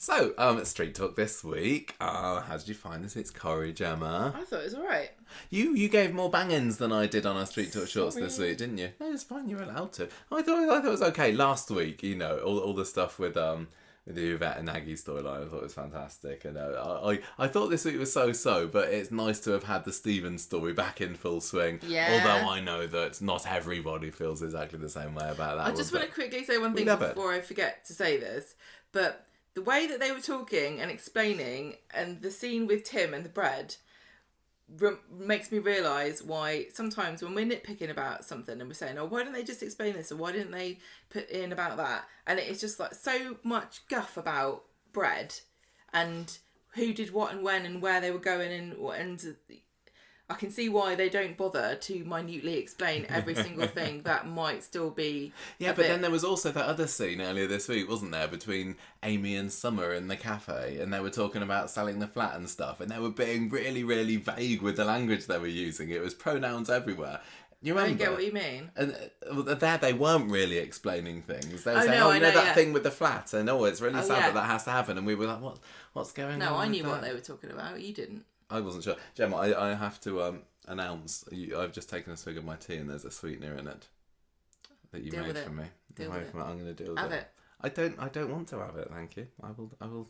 So, Street Talk this week. How did you find this week's Corrie, Gemma? I thought it was alright. You gave more bang-ins than I did on our Street Talk shorts this week, didn't you? No, it's fine. You're allowed to. I thought it was okay. Last week, all the stuff with the Yvette and Aggie storyline, I thought it was fantastic. And I thought this week was so, but it's nice to have had the Stephen story back in full swing. Yeah. Although I know that not everybody feels exactly the same way about that. I just want to quickly say one thing before I forget to say this, but the way that they were talking and explaining, and the scene with Tim and the bread, makes me realise why sometimes when we're nitpicking about something and we're saying, oh, why didn't they just explain this, or why didn't they put in about that, and it's just like so much guff about bread and who did what and when and where they were going, and I can see why they don't bother to minutely explain every single thing that might still be. Yeah, but then there was also that other scene earlier this week, wasn't there, between Amy and Summer in the cafe, and they were talking about selling the flat and stuff, and they were being really, really vague with the language they were using. It was pronouns everywhere. You remember? I don't get what you mean. And there they weren't really explaining things. They were saying, I know that thing with the flat, and it's really sad that has to happen, and we were like, what's going on? No, I knew what they were talking about. You didn't. I wasn't sure. Gemma, I have to announce, I've just taken a swig of my tea and there's a sweetener in it that you made for me. I'm going to deal with Have it. I don't want to have it, thank you. I will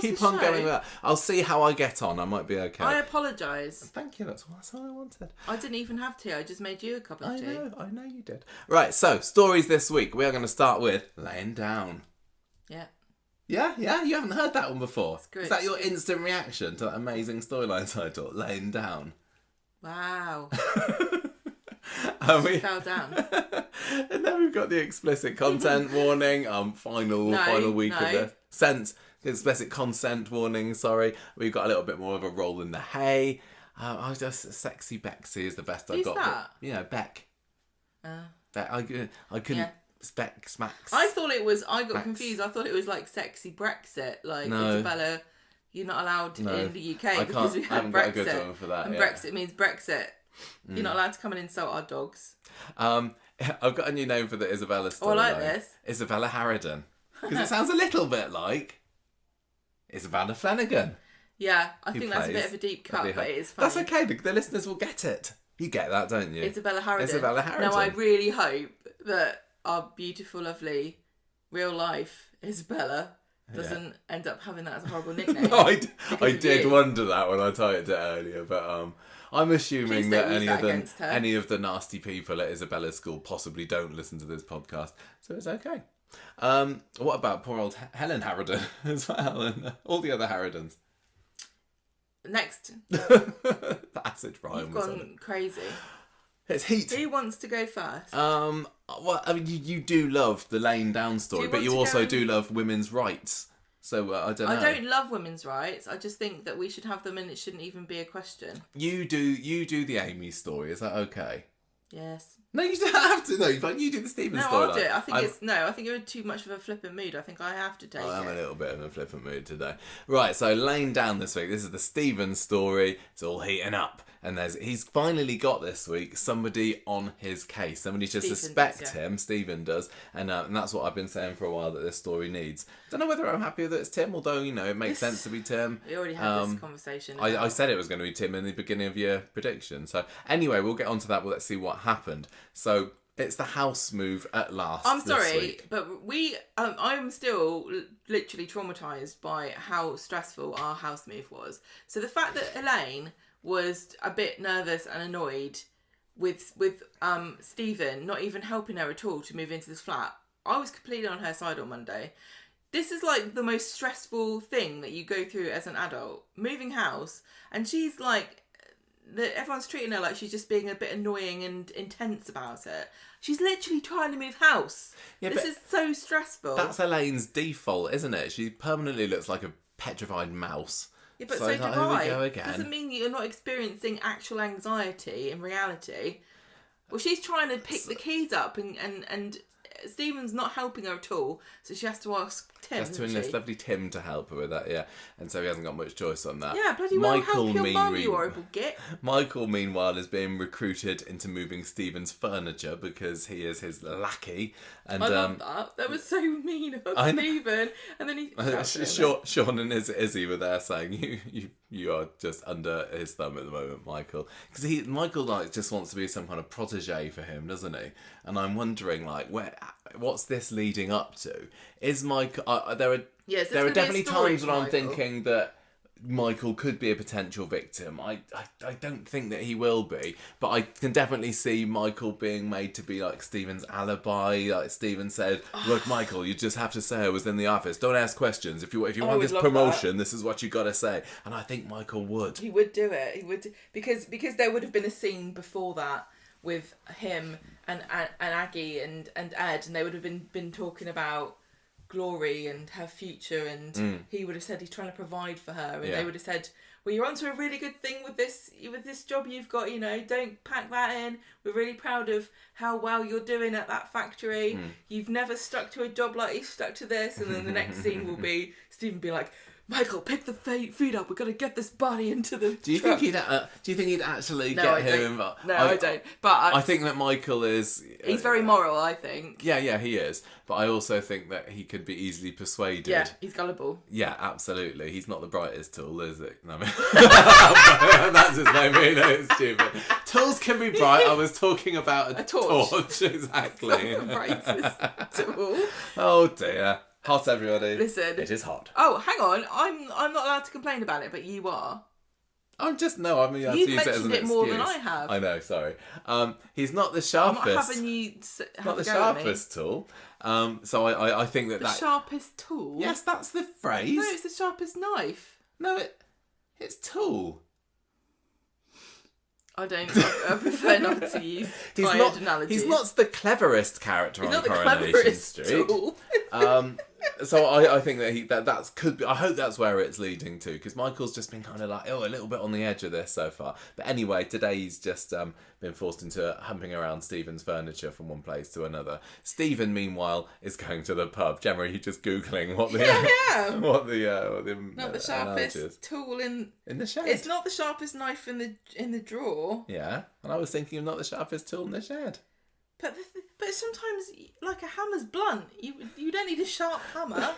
keep on going with that. I'll see how I get on. I might be okay. I apologise. Thank you, that's all I wanted. I didn't even have tea, I just made you a cup of tea. I know you did. Right, so, stories this week. We are going to start with Laying Down. Yeah. Yeah, you haven't heard that one before. It's good. Is that your instant reaction to that amazing storyline title, Laying Down? Wow. We fell down. And then we've got the explicit content warning. Final week of the explicit consent warning. Sorry, we've got a little bit more of a roll in the hay. I just Sexy Bexy is the best I got. Who's that? Yeah, Beck. Beck. I couldn't. Yeah. Beck smacks. I thought it was. I got Bex. confused. I thought it was like Sexy Brexit. Like No. Isabella, you're not allowed in the UK because we I have haven't got a Brexit. good one for that. And yeah. Brexit means Brexit. You're not allowed to come and insult our dogs. I've got a new name for the Isabella story. I like this. Isabella Harridan. Because it sounds a little bit like Isabella Flanagan. Yeah, I think that's a bit of a deep cut, but it is funny. That's okay, the listeners will get it. You get that, don't you? Isabella Harridan. Isabella Harridan. Now, I really hope that our beautiful, lovely, real life Isabella doesn't end up having that as a horrible nickname. No, I did wonder that when I typed it earlier, but I'm assuming that any of the nasty people at Isabella's school possibly don't listen to this podcast, so it's okay. What about poor old Helen Harridan as well, and all the other Harridans? Next. The acid rhyme. You've gone crazy. It's heat. Who wants to go first? Well, I mean, you do love the laying down story, but you also do love women's rights. So I don't know. I don't love women's rights. I just think that we should have them, and it shouldn't even be a question. You do the Amy story. Is that okay? Yes. No, you don't have to. No, you do the Stephen story. No, I'll do it. I think you're in too much of a flippant mood. I think I have to take it. I'm a little bit of a flippant mood today. Right, so laying down this week. This is the Stephen story. It's all heating up. And he's finally got this week somebody on his case. Somebody to suspect him. Stephen does. And that's what I've been saying for a while that this story needs. Don't know whether I'm happy that it's Tim, although, it makes sense to be Tim. We already had this conversation. I said it was going to be Tim in the beginning of your prediction. So anyway, we'll get on to that. Let's see what happened. So it's the house move at last. I'm sorry, this week. but I'm still literally traumatised by how stressful our house move was. So the fact that Elaine was a bit nervous and annoyed with Stephen not even helping her at all to move into this flat. I was completely on her side on Monday. This is like the most stressful thing that you go through as an adult. Moving house, and she's like, everyone's treating her like she's just being a bit annoying and intense about it. She's literally trying to move house. Yeah, this is so stressful. That's Elaine's default, isn't it? She permanently looks like a petrified mouse. Yeah, but so do I. Doesn't mean you're not experiencing actual anxiety in reality. Well, she's trying to pick the keys up and Stephen's not helping her at all, so she has to ask Tim. Has to enlist lovely Tim to help her with that, yeah. And so he hasn't got much choice on that. Yeah, bloody well help your mum, you horrible git. Michael, meanwhile, is being recruited into moving Stephen's furniture because he is his lackey. And I love that. That was so mean of Stephen. And then he... Sean and Izzy were there saying, you are just under his thumb at the moment, Michael. Because Michael like just wants to be some kind of protege for him, doesn't he? And I'm wondering, like, what's this leading up to? Is Michael... there are definitely times when I'm thinking that Michael could be a potential victim. I don't think that he will be, but I can definitely see Michael being made to be like Stephen's alibi. Like Stephen said, look, Michael, you just have to say I was in the office. Don't ask questions. If you want this promotion, this is what you got to say. And I think Michael would. He would do it. He would, because there would have been a scene before that with him and Aggie and Ed, and they would have been talking about Glory and her future, and he would have said he's trying to provide for her, and they would have said, well, you're onto a really good thing with this job you've got, don't pack that in. We're really proud of how well you're doing at that factory. You've never stuck to a job like you stuck to this. And then the next scene will be Stephen be like, Michael, pick the feet up. We're gonna get this body into the. Do you think he'd actually get him involved? No, I don't. But I think that Michael is. He's very moral, I think. Yeah, he is. But I also think that he could be easily persuaded. Yeah, he's gullible. Yeah, absolutely. He's not the brightest tool, is it? No, that's just my mean. It's stupid. Tools can be bright. I was talking about a torch. Exactly. It's not the brightest tool. Oh dear. Hot, everybody. Listen. It is hot. Oh, hang on. I'm not allowed to complain about it, but you are. I'm just, no, I mean, I have to You've use it as an mentioned it excuse. more than I have. I know, sorry. He's not the sharpest. I'm not having you have not the a go sharpest tool. So I think that the sharpest tool? Yes, that's the phrase. No, it's the sharpest knife. No, it's tool. I prefer not to use tired analogies. He's not the cleverest character on Coronation Street. Tool. So I think that that's could be. I hope that's where it's leading to, because Michael's just been kind of like a little bit on the edge of this so far. But anyway, today he's just been forced into humping around Stephen's furniture from one place to another. Stephen, meanwhile, is going to the pub. Gemma, are you just googling what the not the sharpest tool in the shed? It's not the sharpest knife in the drawer. Yeah, and I was thinking of not the sharpest tool in the shed. But sometimes, like, a hammer's blunt. You don't need a sharp hammer.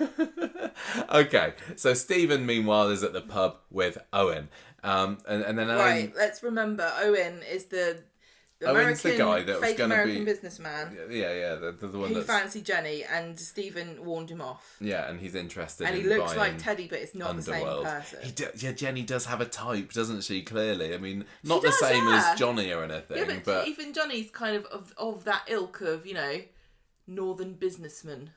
Okay, so Stephen, meanwhile, is at the pub with Owen. And then Elaine... Right, let's remember, Owen is the Owen's the guy that was going to be businessman. Yeah, the one he fancied Jenny, and Stephen warned him off. Yeah, and he's interested in and he looks buying like Teddy, but it's not Underworld. the same person. Jenny does have a type, doesn't she? Clearly, I mean, not the same as Johnny or anything. Yeah, but even Johnny's kind of that ilk of northern businessman.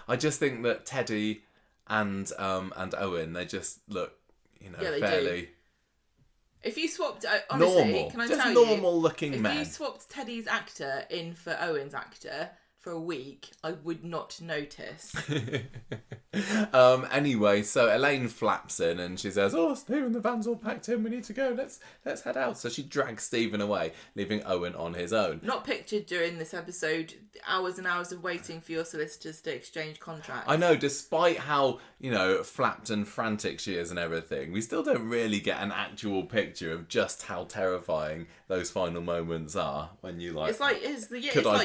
I just think that Teddy and Owen, they just look, fairly. Do. If you swapped, honestly, normal. Can I just tell normal looking men. If you swapped Teddy's actor in for Owen's actor for a week, I would not notice. Anyway, so Elaine flaps in and she says, "Oh, Stephen, the van's all packed in. We need to go. Let's head out." So she drags Stephen away, leaving Owen on his own. Not pictured during this episode. Hours and hours of waiting for your solicitors to exchange contracts. I know, despite how flapped and frantic she is and everything, we still don't really get an actual picture of just how terrifying those final moments are when you like. It's like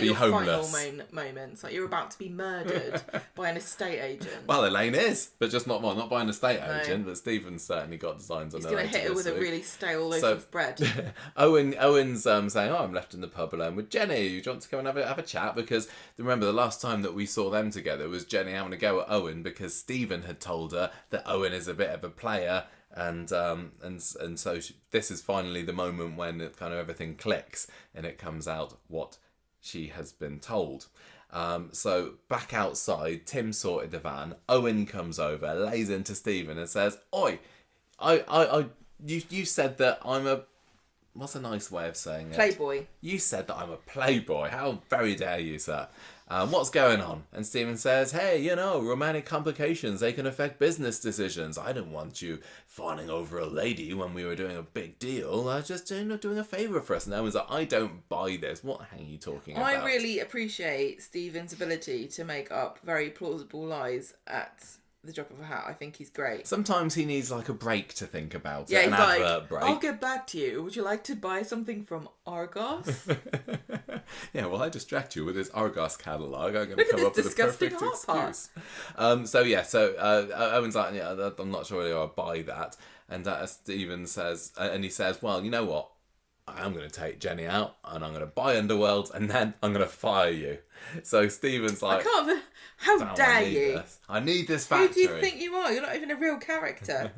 your homeless? Final moments. Like you're about to be murdered by an estate agent. Well, Elaine is, but just not by an estate agent. But Stephen's certainly got designs on. He's going to hit her with a really stale loaf of bread. Owen's saying, "Oh, I'm left in the pub alone with Jenny. Do you want to go and have a chat?" Because remember, the last time that we saw them together was Jenny having a go at Owen because Stephen had told her that Owen is a bit of a player. And so this is finally the moment when it kind of everything clicks and it comes out what she has been told. So back outside, Tim sorted the van. Owen comes over, lays into Stephen and says, "Oi, you said that I'm a." What's a nice way of saying it? Playboy. You said that I'm a playboy. How very dare you, sir? What's going on? And Stephen says, hey, romantic complications, they can affect business decisions. I didn't want you fawning over a lady when we were doing a big deal. I was just doing a favour for us. And Owen's like, I don't buy this. What are you talking about? I really appreciate Stephen's ability to make up very plausible lies at the drop of a hat. I think he's great. Sometimes he needs like a break to think about it. Yeah, an he's advert break. I'll get back to you. Would you like to buy something from Argos? Yeah, well, I distract you with this Argos catalogue. I'm going to come up with a perfect excuse. Owen's like, yeah, I'm not sure whether I'll buy that. And Stephen says, and he says, well, you know what? I'm going to take Jenny out and I'm going to buy Underworld and then I'm going to fire you. So Stephen's like, how dare you? I need this factory. Who do you think you are? You're not even a real character.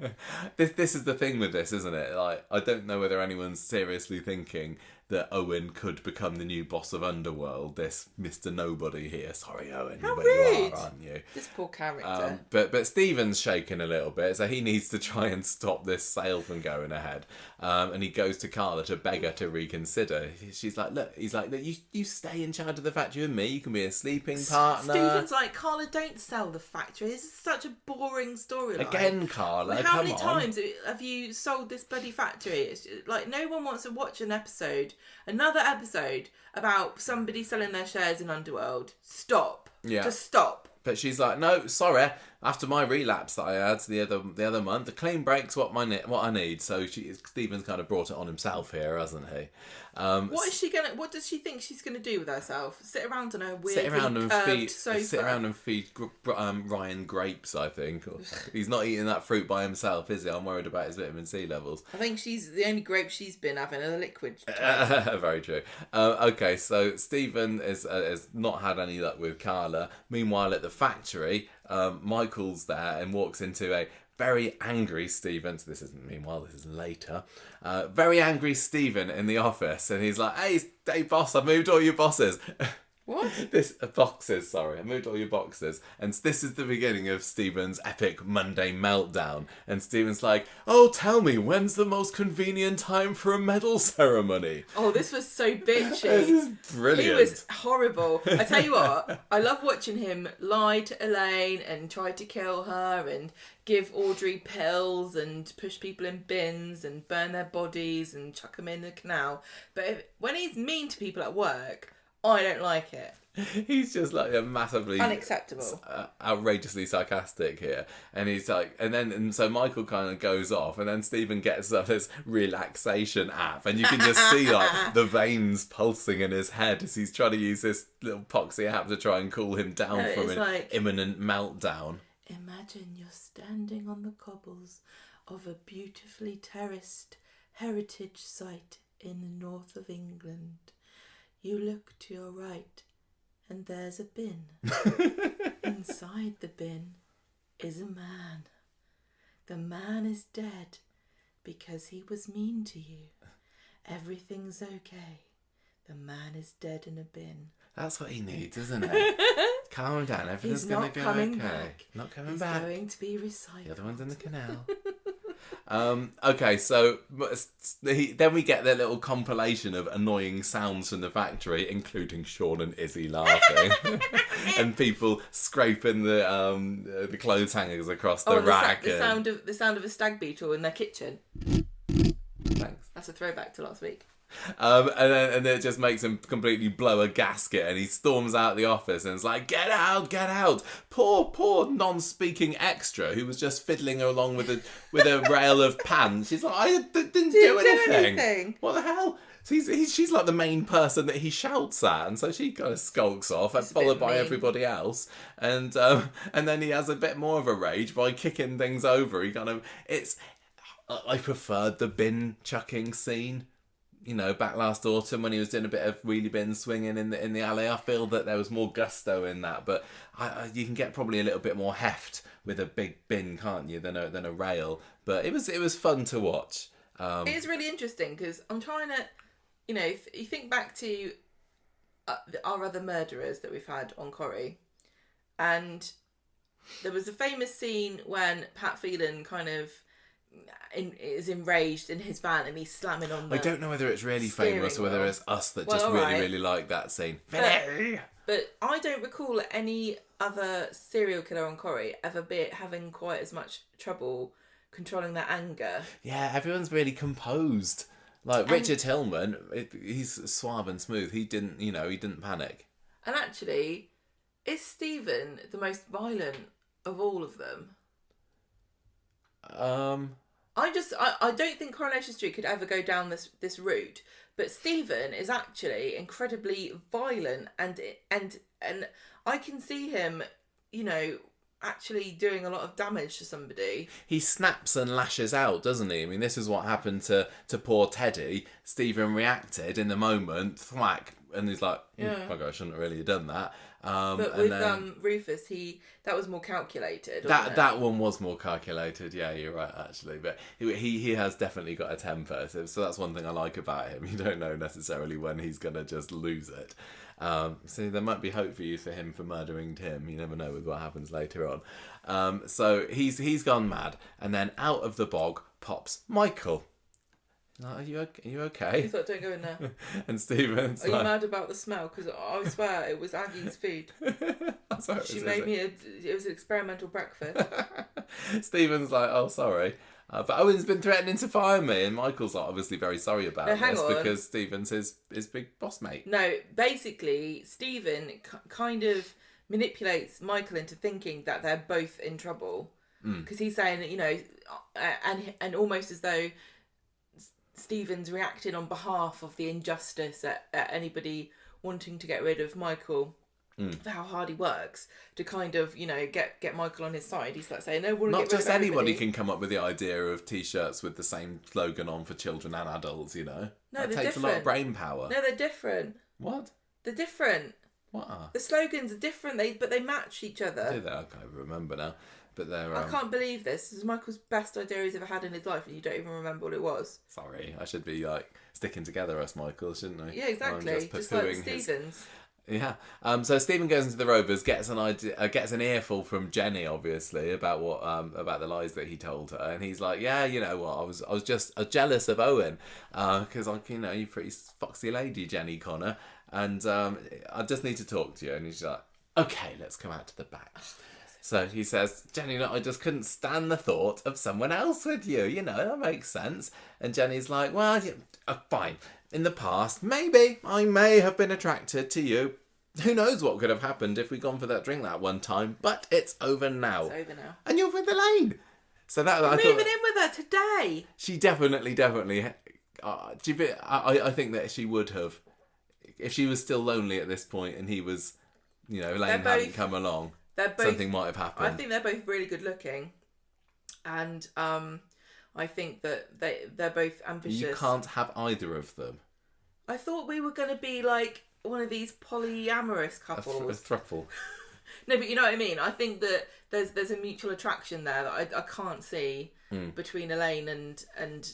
This is the thing with this, isn't it? Like, I don't know whether anyone's seriously thinking that Owen could become the new boss of Underworld, this Mr. Nobody here. Sorry, Owen, how but rude. you are, aren't you? This poor character. But Stephen's shaking a little bit, so he needs to try and stop this sale from going ahead. And he goes to Carla to beg her to reconsider. She's like, look, he's like, you stay in charge of the factory with me. You can be a sleeping partner. Stephen's like, Carla, don't sell the factory. This is such a boring storyline. Again, Carla, how many times have you sold this bloody factory? It's just, like, no one wants to watch another episode about somebody selling their shares in Underworld. Stop. Yeah. Just stop. But she's like, no, sorry. After my relapse that I had the other month, the clean break's what I need. So Stephen's kind of brought it on himself here, hasn't he? What does she think she's gonna do with herself? Sit around on her weird sofa? Sit around and feed Ryan grapes. I think he's not eating that fruit by himself, is he? I'm worried about his vitamin C levels. I think the only grapes she's been having are the liquid. Very true. Okay, so Stephen has not had any luck with Carla. Meanwhile, at the factory, Michael's there and walks into a very angry Stephen. So this is later. Very angry Stephen in the office, and he's like, hey boss, I moved all your bosses. What? I moved all your boxes. And this is the beginning of Stephen's epic Monday meltdown. And Stephen's like, oh, tell me, when's the most convenient time for a medal ceremony? Oh, this was so bitchy. This is brilliant. He was horrible. I tell you what, I love watching him lie to Elaine and try to kill her and give Audrey pills and push people in bins and burn their bodies and chuck them in the canal. But when he's mean to people at work, I don't like it. He's just like a massively unacceptable, outrageously sarcastic here, and he's like, and so Michael kind of goes off, and then Stephen gets up this relaxation app, and you can just see like the veins pulsing in his head as he's trying to use this little poxy app to try and cool him down from an imminent meltdown. Imagine you're standing on the cobbles of a beautifully terraced heritage site in the north of England. You look to your right, and there's a bin. Inside the bin is a man. The man is dead because he was mean to you. Everything's okay. The man is dead in a bin. That's what he needs, isn't it? Calm down. Everything's going to go okay. Back. Not coming back. He's going to be recycled. The other one's in the canal. Okay, so then we get their little compilation of annoying sounds from the factory, including Sean and Izzy laughing, and people scraping the clothes hangers across the rack. The sound of a stag beetle in their kitchen. Thanks. That's a throwback to last week. And then it just makes him completely blow a gasket, and he storms out the office and is like, get out. Poor non-speaking extra who was just fiddling along with a rail of pants. She's like, I didn't do anything. What the hell? So she's like the main person that he shouts at, and so she kind of skulks off, followed by everybody else, and then he has a bit more of a rage by kicking things over. I preferred the bin chucking scene. Back last autumn when he was doing a bit of wheelie bin swinging in the alley. I feel that there was more gusto in that, but you can get probably a little bit more heft with a big bin, can't you, than a rail. But it was fun to watch. It is really interesting because I'm trying to, if you think back to our other murderers that we've had on Corrie, and there was a famous scene when Pat Phelan kind of is enraged in his van and he's slamming on the I don't know whether it's really famous or whether it's us that just really like that scene. But I don't recall any other serial killer on Corrie ever having quite as much trouble controlling their anger. Yeah, everyone's really composed. Like Richard Hillman, he's suave and smooth. He didn't panic. And actually, is Stephen the most violent of all of them? I don't think Coronation Street could ever go down this route, but Stephen is actually incredibly violent, and I can see him, actually doing a lot of damage to somebody. He snaps and lashes out, doesn't he? I mean, this is what happened to poor Teddy. Stephen reacted in the moment, thwack, and he's like, "Oh my God, I shouldn't have really done that." But with Rufus, that was more calculated. That one was more calculated. Yeah, you're right, actually. But he has definitely got a temper, so that's one thing I like about him. You don't know necessarily when he's gonna just lose it. So there might be hope for you for him for murdering Tim. You never know with what happens later on. So he's gone mad, and then out of the bog pops Michael. Are you okay? He thought, don't go in there. And Stephen's Are you mad about the smell? Because I swear it was Aggie's food. She made me it was an experimental breakfast. Stephen's like, oh, sorry. But Owen's been threatening to fire me, and Michael's like, obviously very sorry about this because Stephen's his big boss mate. No, basically, Stephen kind of manipulates Michael into thinking that they're both in trouble. Because he's saying, and almost as though Stephen's reacting on behalf of the injustice at anybody wanting to get rid of Michael for how hard he works to kind of get Michael on his side. He's like saying, no, not just anybody can come up with the idea of t-shirts with the same slogan on for children and adults. No, that takes a lot of brain power. No, they're different. What? They're different. What are the slogans are different? But they match each other. Do they? I can't remember now. But they're. I can't believe this. This is Michael's best idea he's ever had in his life, and you don't even remember what it was. Sorry, I should be sticking together us Michael, shouldn't I? Yeah, exactly. Just like Stevens. Yeah. So Stephen goes into the Rovers, gets an earful from Jenny, obviously, about about the lies that he told her, and he's like, yeah, you know what, I was just jealous of Owen, because you're pretty foxy lady, Jenny Connor, and I just need to talk to you. And he's like, okay, let's come out to the back. So he says, Jenny, look, I just couldn't stand the thought of someone else with you. That makes sense. And Jenny's like, well, fine. In the past, maybe I may have been attracted to you. Who knows what could have happened if we'd gone for that drink that one time. But it's over now. It's over now. And you're with Elaine. So that I'm moving in with her today. She definitely. I think that she would have, if she was still lonely at this point and he was, Elaine hadn't come along. Something might have happened. I think they're both really good looking, and I think that they're both ambitious. You can't have either of them. I thought we were going to be like one of these polyamorous couples. A throuple. No, but you know what I mean. I think that there's a mutual attraction there that I can't see between Elaine and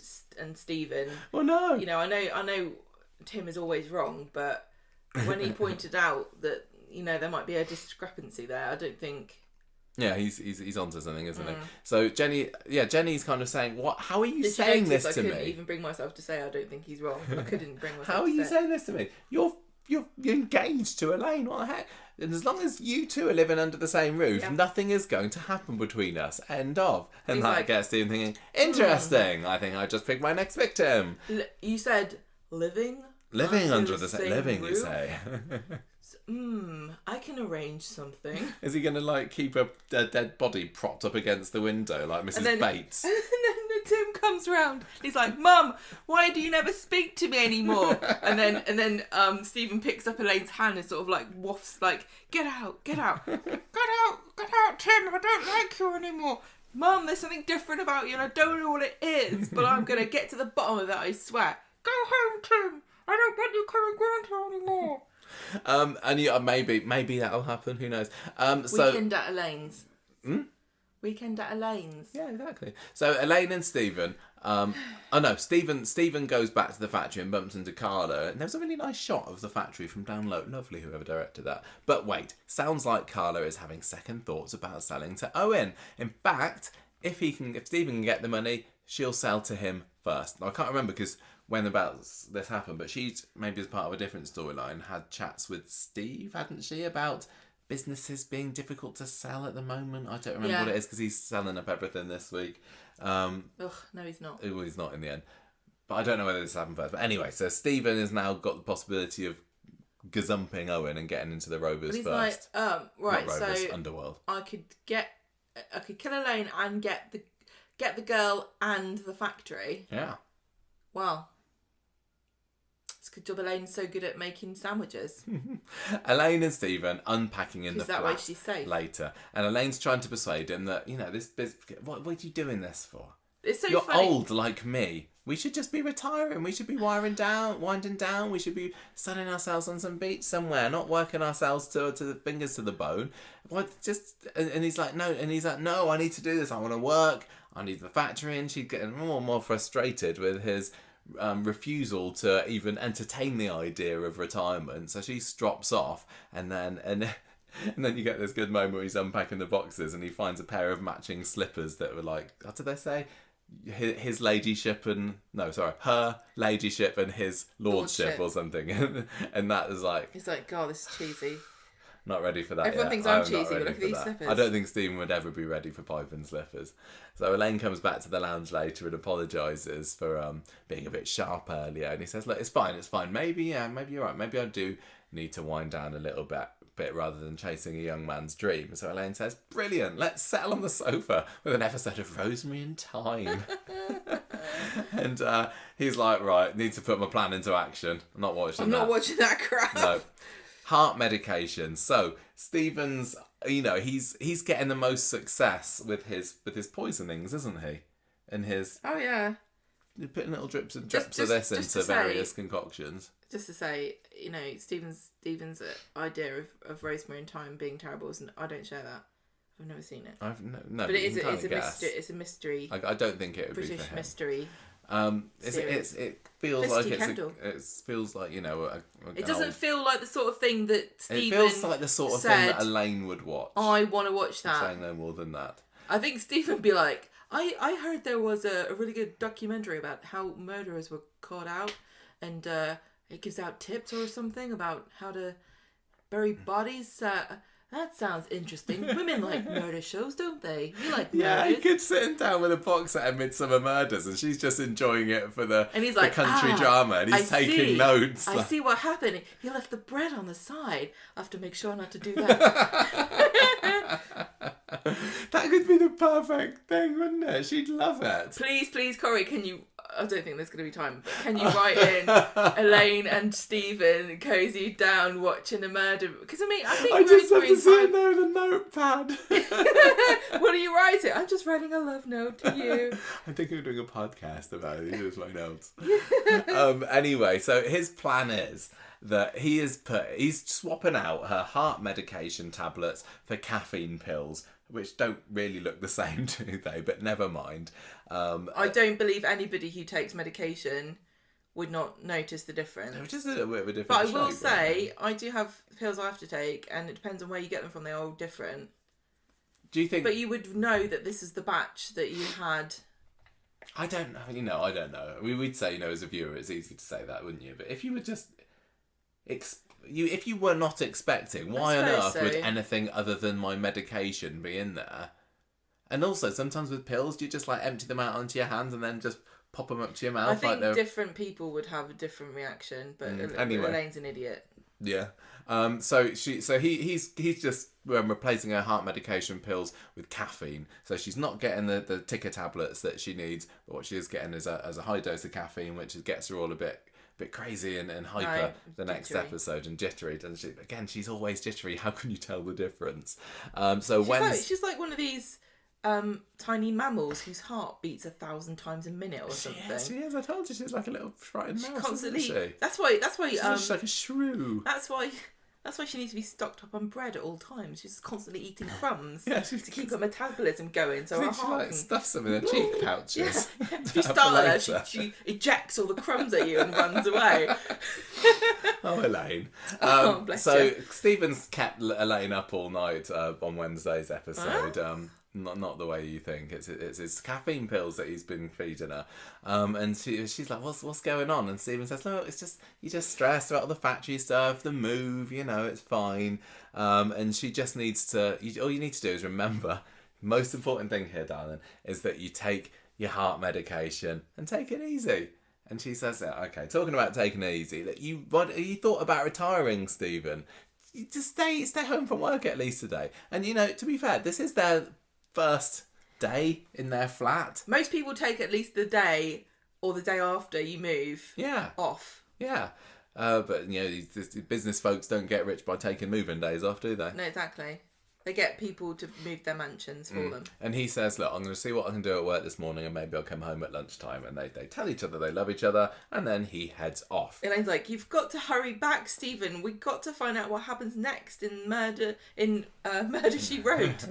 Stephen. Well, no. I know Tim is always wrong, but when he pointed out that there might be a discrepancy there, I don't think. Yeah, he's onto something, isn't he? So Jenny's kind of saying, "What? How are you saying this to me?" I couldn't even bring myself to say I don't think he's wrong. I couldn't bring myself. How are you saying this to me? You're engaged to Elaine. What the heck? And as long as you two are living under the same roof, nothing is going to happen between us. End of. And that gets Stephen thinking, interesting. I think I just picked my next victim. You said living under the same living, roof? You say. I can arrange something. Is he going to keep a dead body propped up against the window like Mrs. Bates? And then Tim comes round. He's like, "Mum, why do you never speak to me anymore?" and then Stephen picks up Elaine's hand and sort of wafts "Get out, get out, get out, Tim! I don't like you anymore." "Mum, there's something different about you, and I don't know what it is, but I'm gonna get to the bottom of it. I swear." "Go home, Tim. I don't want you coming round here anymore." And maybe that'll happen. Who knows? Weekend at Elaine's. Weekend at Elaine's. Yeah, exactly. So Elaine and Stephen. Stephen goes back to the factory and bumps into Carla. And there's a really nice shot of the factory from down low. Lovely, whoever directed that. But wait, sounds like Carla is having second thoughts about selling to Owen. In fact, if Stephen can get the money, she'll sell to him first. Now, I can't remember because when about this happened, but she's maybe as part of a different storyline had chats with Steve, hadn't she, about businesses being difficult to sell at the moment. I don't remember what it is because he's selling up everything this week. No, he's not. Well, he's not in the end. But I don't know whether this happened first. But anyway, so Stephen has now got the possibility of gazumping Owen and getting into the Rovers he's first. Like, right, not Rovers, so Underworld. I could kill Elaine and get the girl and the factory. Yeah. Wow. It's a good job Elaine's so good at making sandwiches. Elaine and Stephen unpacking in the that flat way she's safe. later. And Elaine's trying to persuade him that, what are you doing this for? It's so You're funny. old like me. We should just be retiring. We should be winding down. We should be sunning ourselves on some beach somewhere, not working ourselves to the fingers to the bone. And he's like, no. And he's like, no, I need to do this. I want to work. I need the factory. And she's getting more and more frustrated with his refusal to even entertain the idea of retirement. So she drops off, and then you get this good moment where he's unpacking the boxes and he finds a pair of matching slippers that were like, what did they say? His ladyship and her ladyship and his lordship or something. And that is like, he's like, God, this is cheesy. Not ready for that. Everyone thinks I'm cheesy, but look at these slippers. I don't think Stephen would ever be ready for pipe and slippers. So Elaine comes back to the lounge later and apologises for being a bit sharp earlier. And he says, look, it's fine. Maybe you're right. Maybe I do need to wind down a little bit rather than chasing a young man's dream. So Elaine says, brilliant, let's settle on the sofa with an episode of Rosemary and Thyme. And he's like, right, need to put my plan into action. I'm not watching that crap. No. Heart medication. So Stephen's, he's getting the most success with his poisonings, isn't he? And his you're putting little drips and drips of this into various concoctions. Just to say, Stephen's idea of Rosemary and Thyme being terrible, I don't share that. I've never seen it. No, but it's a mystery. I don't think it would British be for him. mystery. It feels like it feels like it doesn't feel like the sort of thing that Stephen It feels like the sort of thing that Elaine would watch. I want to watch that. I'm saying no more than that. I think Stephen would be like, I heard there was a really good documentary about how murderers were caught out, and it gives out tips or something about how to bury bodies. That sounds interesting. Women like murder shows, don't they? You like murders. Yeah, he keeps sitting down with a box set of Midsummer Murders, and she's just enjoying it for the country drama, and he's taking notes. I see what happened. He left the bread on the side. I have to make sure not to do that. That could be the perfect thing, wouldn't it? She'd love it. Please, Corey, can you... I don't think there's going to be time, but can you write in Elaine and Stephen cozy down watching a murder? Because I think I just have to sit there with a notepad. What are you writing? I'm just writing a love note to you. I'm thinking of doing a podcast about it. These are my notes. Anyway, so his plan is that he's swapping out her heart medication tablets for caffeine pills, which don't really look the same, do they? But never mind. I don't believe anybody who takes medication would not notice the difference. They're just a little bit of a different But I will say, I do have pills I have to take, and it depends on where you get them from. They are all different. Do you think... But you would know that this is the batch that you had. I don't know. I don't know. We'd say, as a viewer, it's easy to say that, wouldn't you? But if you were just... if you were not expecting, why on earth would anything other than my medication be in there? And also, sometimes with pills, you just empty them out onto your hands and then just pop them up to your mouth. I think different people would have a different reaction, but anyway. Elaine's an idiot. Yeah. So he's just replacing her heart medication pills with caffeine. So she's not getting the ticker tablets that she needs, but what she is getting is a high dose of caffeine, which gets her all a bit crazy and hyper the next episode and jittery. And she's always jittery. How can you tell the difference? She's like one of these tiny mammals whose heart beats 1,000 times a minute or something. She is. I told you she's like a little frightened mouse. Constantly. Isn't she? That's why. She's like a shrew. That's why she needs to be stocked up on bread at all times. She's constantly eating crumbs to keep her metabolism going. So her heart stuffs them in her cheek pouches. Yeah. If you start her, she ejects all the crumbs at you and runs away. Oh, Elaine. Bless so you. Stephen's kept Elaine up all night on Wednesday's episode. not the way you think. It's caffeine pills that he's been feeding her. And she's like, what's going on? And Stephen says, no, it's just you just stressed about all the factory stuff, the move. It's fine. And she just needs to. All you need to do is remember. Most important thing here, darling, is that you take your heart medication and take it easy. And she says, okay, talking about taking it easy, you thought about retiring, Stephen? You just stay home from work at least today. And, to be fair, this is their first day in their flat. Most people take at least the day or the day after you move off. Yeah. But, these business folks don't get rich by taking moving days off, do they? No, exactly. They get people to move their mansions for them. And he says, look, I'm going to see what I can do at work this morning and maybe I'll come home at lunchtime. And they tell each other they love each other and then he heads off. Elaine's like, you've got to hurry back, Stephen. We've got to find out what happens next in Murder She Wrote.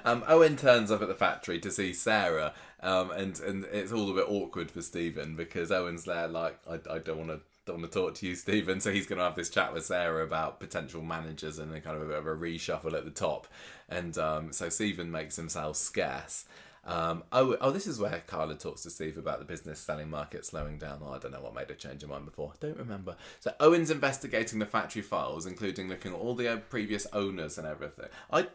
Owen turns up at the factory to see Sarah and it's all a bit awkward for Stephen because Owen's there like, I don't want to talk to you, Stephen. So he's going to have this chat with Sarah about potential managers and a kind of a bit of a reshuffle at the top. And so Stephen makes himself scarce. This is where Carla talks to Steve about the business selling market slowing down. I don't know what made her change her mind before. I don't remember. So Owen's investigating the factory files, including looking at all the previous owners and everything.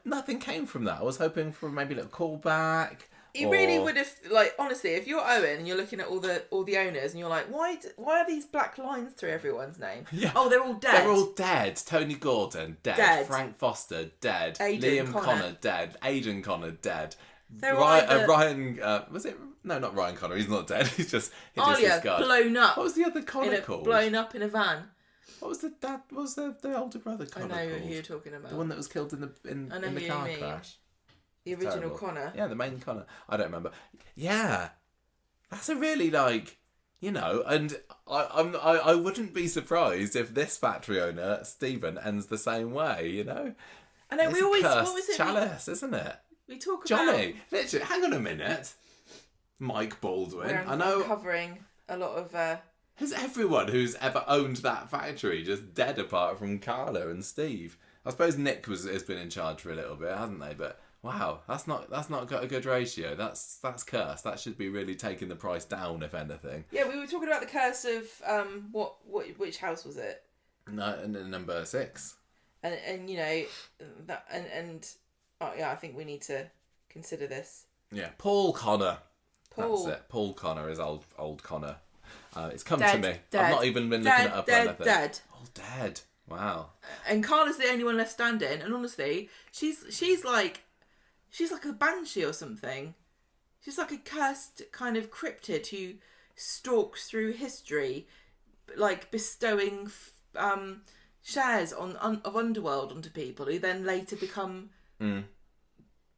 Nothing came from that. I was hoping for maybe a little callback. You really would have, honestly, if you're Owen and you're looking at all the owners and you're like, why are these black lines through everyone's name? Yeah. Oh, they're all dead. They're all dead. Tony Gordon, dead. Frank Foster, dead. Liam Connor, dead. Aidan Connor, dead. Ryan, was it? No, not Ryan Connor. He's not dead. He's just discarded. Blown up. What was the other Connor called? Blown up in a van. What was the dad? What was the older brother Connor I know called? who you're talking about. The one that was killed in the car crash. The original Connor. Yeah, the main Connor. I don't remember. Yeah, that's a really and I wouldn't be surprised if this factory owner Stephen ends the same way. I know. We always what was it? Chalice, isn't it? We talk Johnny. about Literally, hang on a minute. Mike Baldwin. I know. Covering a lot of. Has everyone who's ever owned that factory just dead apart from Carla and Steve? I suppose Nick has been in charge for a little bit, hasn't they? But. Wow, that's not got a good ratio. That's cursed. That should be really taking the price down, if anything. Yeah, we were talking about the curse of which house was it? No, number 6. And I think we need to consider this. Yeah, Paul Connor. That's it. Paul Connor is old Connor. It's come to me. Dead. I've not even been looking it up or anything. Dead. Oh, dead. Wow. And Carla's the only one left standing. And honestly, she's like a banshee or something. She's like a cursed kind of cryptid who stalks through history, bestowing shares of Underworld onto people who then later become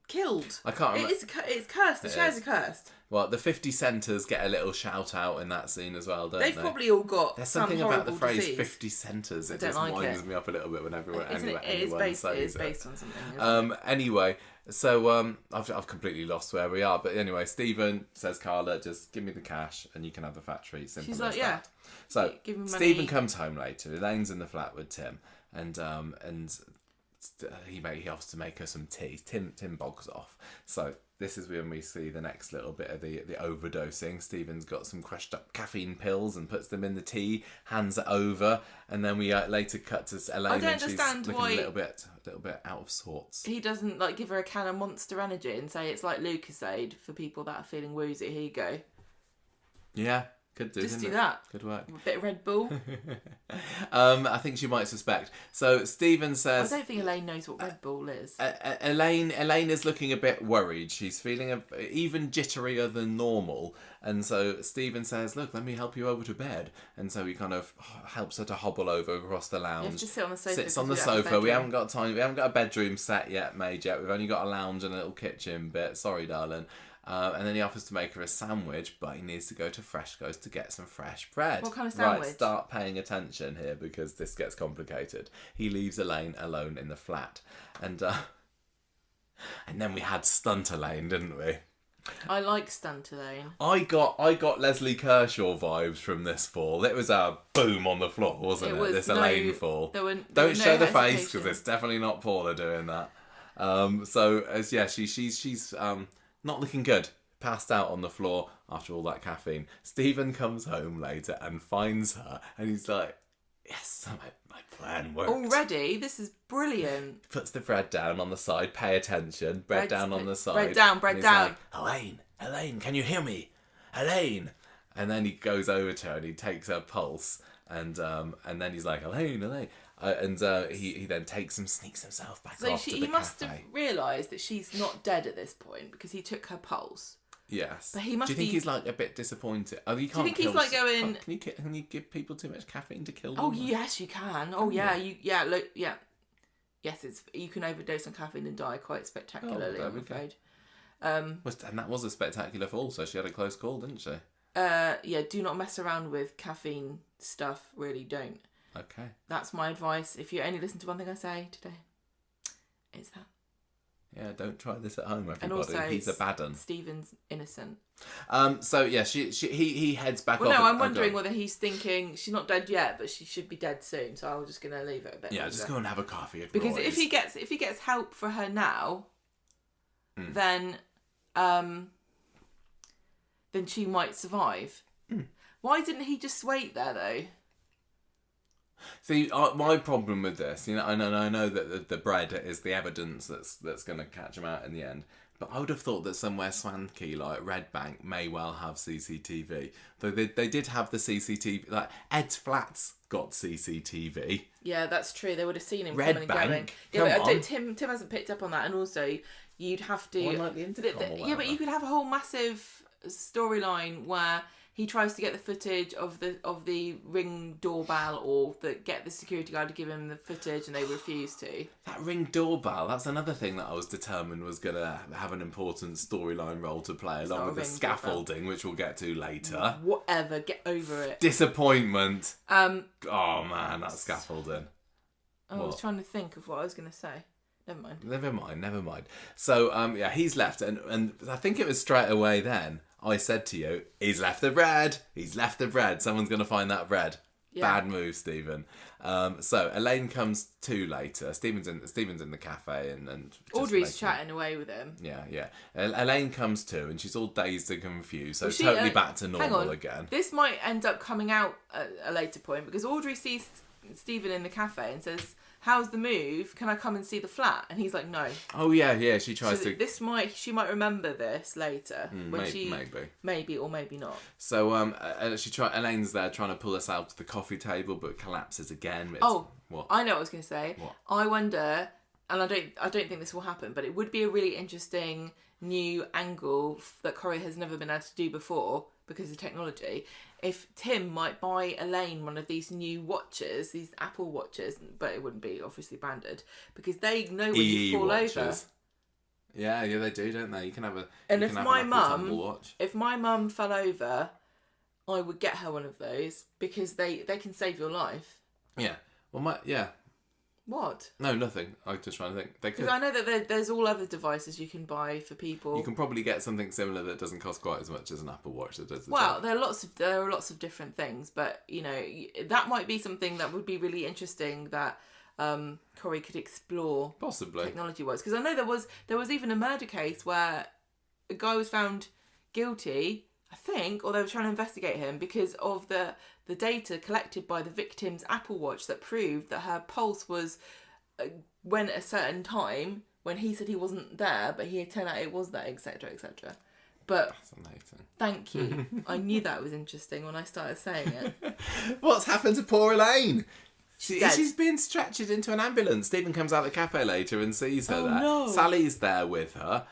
killed. I can't remember. It's cursed. The shares are cursed. Well, the 50 centers get a little shout out in that scene as well, don't they? They've probably all got There's some something about the phrase disease. 50 centers. It just winds me up a little bit whenever anyone It says is based on something. Anyway, so I've completely lost where we are. But anyway, Stephen says, Carla, just give me the cash and you can have the factory. Simple She's as like, that. So Stephen comes home later. Elaine's in the flat with Tim, and he offers to make her some tea. Tim bogs off. So this is when we see the next little bit of the overdosing. Stephen's got some crushed up caffeine pills and puts them in the tea, hands it over, and then we later cut to Elaine and she's looking a little bit out of sorts. He doesn't give her a can of Monster Energy and say it's like Lucozade for people that are feeling woozy. Here you go. Yeah. Could do, just do that. Good work. A bit of Red Bull. I think she might suspect. So Stephen says, I don't think Elaine knows what Red Bull is. Elaine is looking a bit worried. She's feeling even jitterier than normal. And so Stephen says, look, let me help you over to bed. And so he kind of helps her to hobble over across the lounge. You have to sit on the sofa. Sits on the sofa. We haven't got time. We haven't got a bedroom set made yet. We've only got a lounge and a little kitchen bit. Sorry, darling. And then he offers to make her a sandwich, but he needs to go to Freshco's to get some fresh bread. What kind of sandwich? Right, start paying attention here because this gets complicated. He leaves Elaine alone in the flat. And then we had Stunt Elaine, didn't we? I like Stunt Elaine. I got Leslie Kershaw vibes from this fall. It was a boom on the floor, wasn't it? This Elaine fall. Don't show the face because it's definitely not Paula doing that. She's not looking good. Passed out on the floor after all that caffeine. Stephen comes home later and finds her, and he's like, "Yes, my plan worked." Already, this is brilliant. Puts the bread down on the side. Pay attention. Bread down on the side. Bread down. And he's like, Elaine, can you hear me? Elaine. And then he goes over to her and he takes her pulse, and then he's like, Elaine. He then sneaks himself back off to the cafe. He must have realised that she's not dead at this point because he took her pulse. Yes. But he must Do you think he's like a bit disappointed? Oh, you can't. Do you think he's like going? Can you give people too much caffeine to kill them? Oh yes, you can. Oh yeah, Yes, you can overdose on caffeine and die quite spectacularly. I'm afraid. And that was a spectacular fall. So she had a close call, didn't she? Do not mess around with caffeine stuff. Really, don't. Okay. That's my advice. If you only listen to one thing I say today, it's that. Yeah, don't try this at home, everybody. And also, he's a bad un. Stephen's innocent. He heads back off. Well, no, I'm wondering whether he's thinking she's not dead yet, but she should be dead soon. So I'm just going to leave it a bit. Yeah, longer. just go and have a coffee. At because Roy's. if he gets help for her now, then she might survive. Why didn't he just wait there though? See, my problem with this, I know that the bread is the evidence that's going to catch him out in the end. But I would have thought that somewhere swanky like Red Bank may well have CCTV. Though they did have the CCTV. Like Ed's flats got CCTV. Yeah, that's true. They would have seen him Red coming Bank, and going. Yeah, but Tim hasn't picked up on that, and also you'd have to. Like the intercom but you could have a whole massive storyline where he tries to get the footage of the Ring doorbell, or get the security guard to give him the footage, and they refuse to. That Ring doorbell, that's another thing that I was determined was going to have an important storyline role to play, along with the scaffolding, doorbell, which we'll get to later. Whatever, get over it. Disappointment. Oh man, that scaffolding. I was trying to think of what I was going to say. Never mind. So, he's left, and I think it was straight away then I said to you, he's left the bread. Someone's going to find that bread. Yeah. Bad move, Stephen. So Elaine comes to later. Stephen's in the cafe and Audrey's chatting away with him. Yeah. Elaine comes too, and she's all dazed and confused. So totally back to normal again. This might end up coming out at a later point because Audrey sees Stephen in the cafe and says, "How's the move? Can I come and see the flat?" And he's like, "No." Oh yeah. She tries to. She might remember this later maybe or maybe not. So Elaine's there trying to us out to the coffee table, but collapses again. What? I know what I was going to say. What? I wonder, and I don't think this will happen, but it would be a really interesting new angle that Corrie has never been able to do before because of technology. If Tim might buy Elaine one of these new watches, these Apple watches, but it wouldn't be obviously branded because they know when you fall over. Yeah, they do, don't they? You can have a. And if my mum fell over, I would get her one of those because they can save your life. Yeah. Well, What? No, nothing. I was just trying to think. Because I know that there's all other devices you can buy for people. You can probably get something similar that doesn't cost quite as much as an Apple Watch that does the job. Well, there are lots of different things, but that might be something that would be really interesting that Corrie could explore, possibly technology-wise. Because I know there was even a murder case where a guy was found guilty, I think, or they were trying to investigate him because of the data collected by the victim's Apple Watch that proved that her pulse was went at a certain time when he said he wasn't there, but he turned out it was there, etc., etc. But fascinating. Thank you. I knew that was interesting when I started saying it. What's happened to poor Elaine? She's been stretchered into an ambulance. Stephen comes out of the cafe later and sees her there. No. Sally's there with her.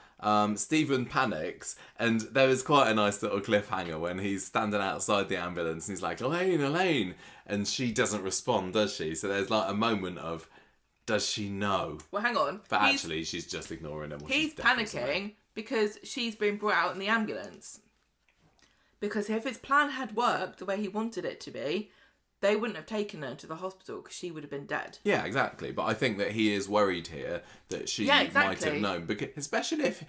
Stephen panics, and there is quite a nice little cliffhanger when he's standing outside the ambulance and he's like, Elaine, and she doesn't respond, does she? So there's like a moment of, does she know? Well, hang on. But actually, she's just ignoring him. He's panicking because she's been brought out in the ambulance. Because if his plan had worked the way he wanted it to be, they wouldn't have taken her to the hospital because she would have been dead. Yeah, exactly. But I think that he is worried here that she might have known, because especially if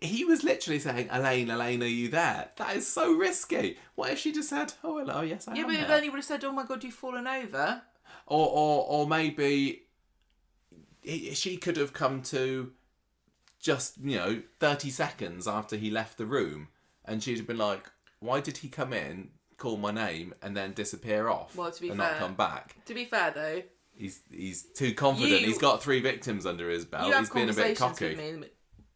he was literally saying, Elaine, are you there? That is so risky. What if she just said, oh, hello, yes, I am. Yeah, but then he would have said, oh my God, you've fallen over. Or maybe she could have come to just, 30 seconds after he left the room, and she'd have been like, why did he come in, call my name, and then disappear off not come back? To be fair, though, he's too confident. He's got 3 victims under his belt. He's been a bit cocky. With me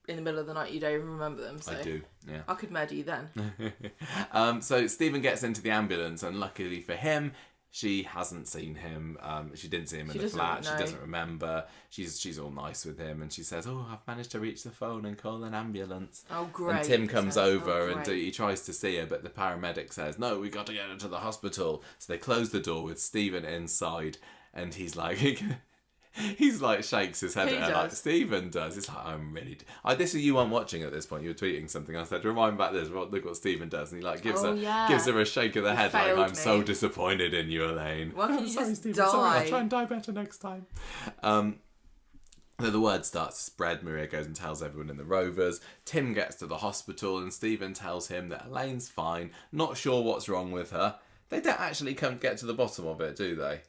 in the middle of the night, you don't even remember them. So I do, yeah. I could murder you then. So Stephen gets into the ambulance, and luckily for him, she hasn't seen him. She didn't see him in the flat. She doesn't remember. She's all nice with him, and she says, "Oh, I've managed to reach the phone and call an ambulance." Oh, great! And Tim comes over and he tries to see her, but the paramedic says, "No, we got to get her to the hospital." So they close the door with Stephen inside, and he's like, shakes his head at her like Stephen does. It's like, I'm ready. This is you weren't watching at this point. You were tweeting something. I said, "Remind back this. Look what Stephen does." And he gives her a shake of the head, like, "I'm so disappointed in you, Elaine." Why can't you sorry, just Stephen, die? Sorry, I'll try and die better next time. So the word starts to spread. Maria goes and tells everyone in the Rovers. Tim gets to the hospital, and Stephen tells him that Elaine's fine. Not sure what's wrong with her. They don't actually get to the bottom of it, do they?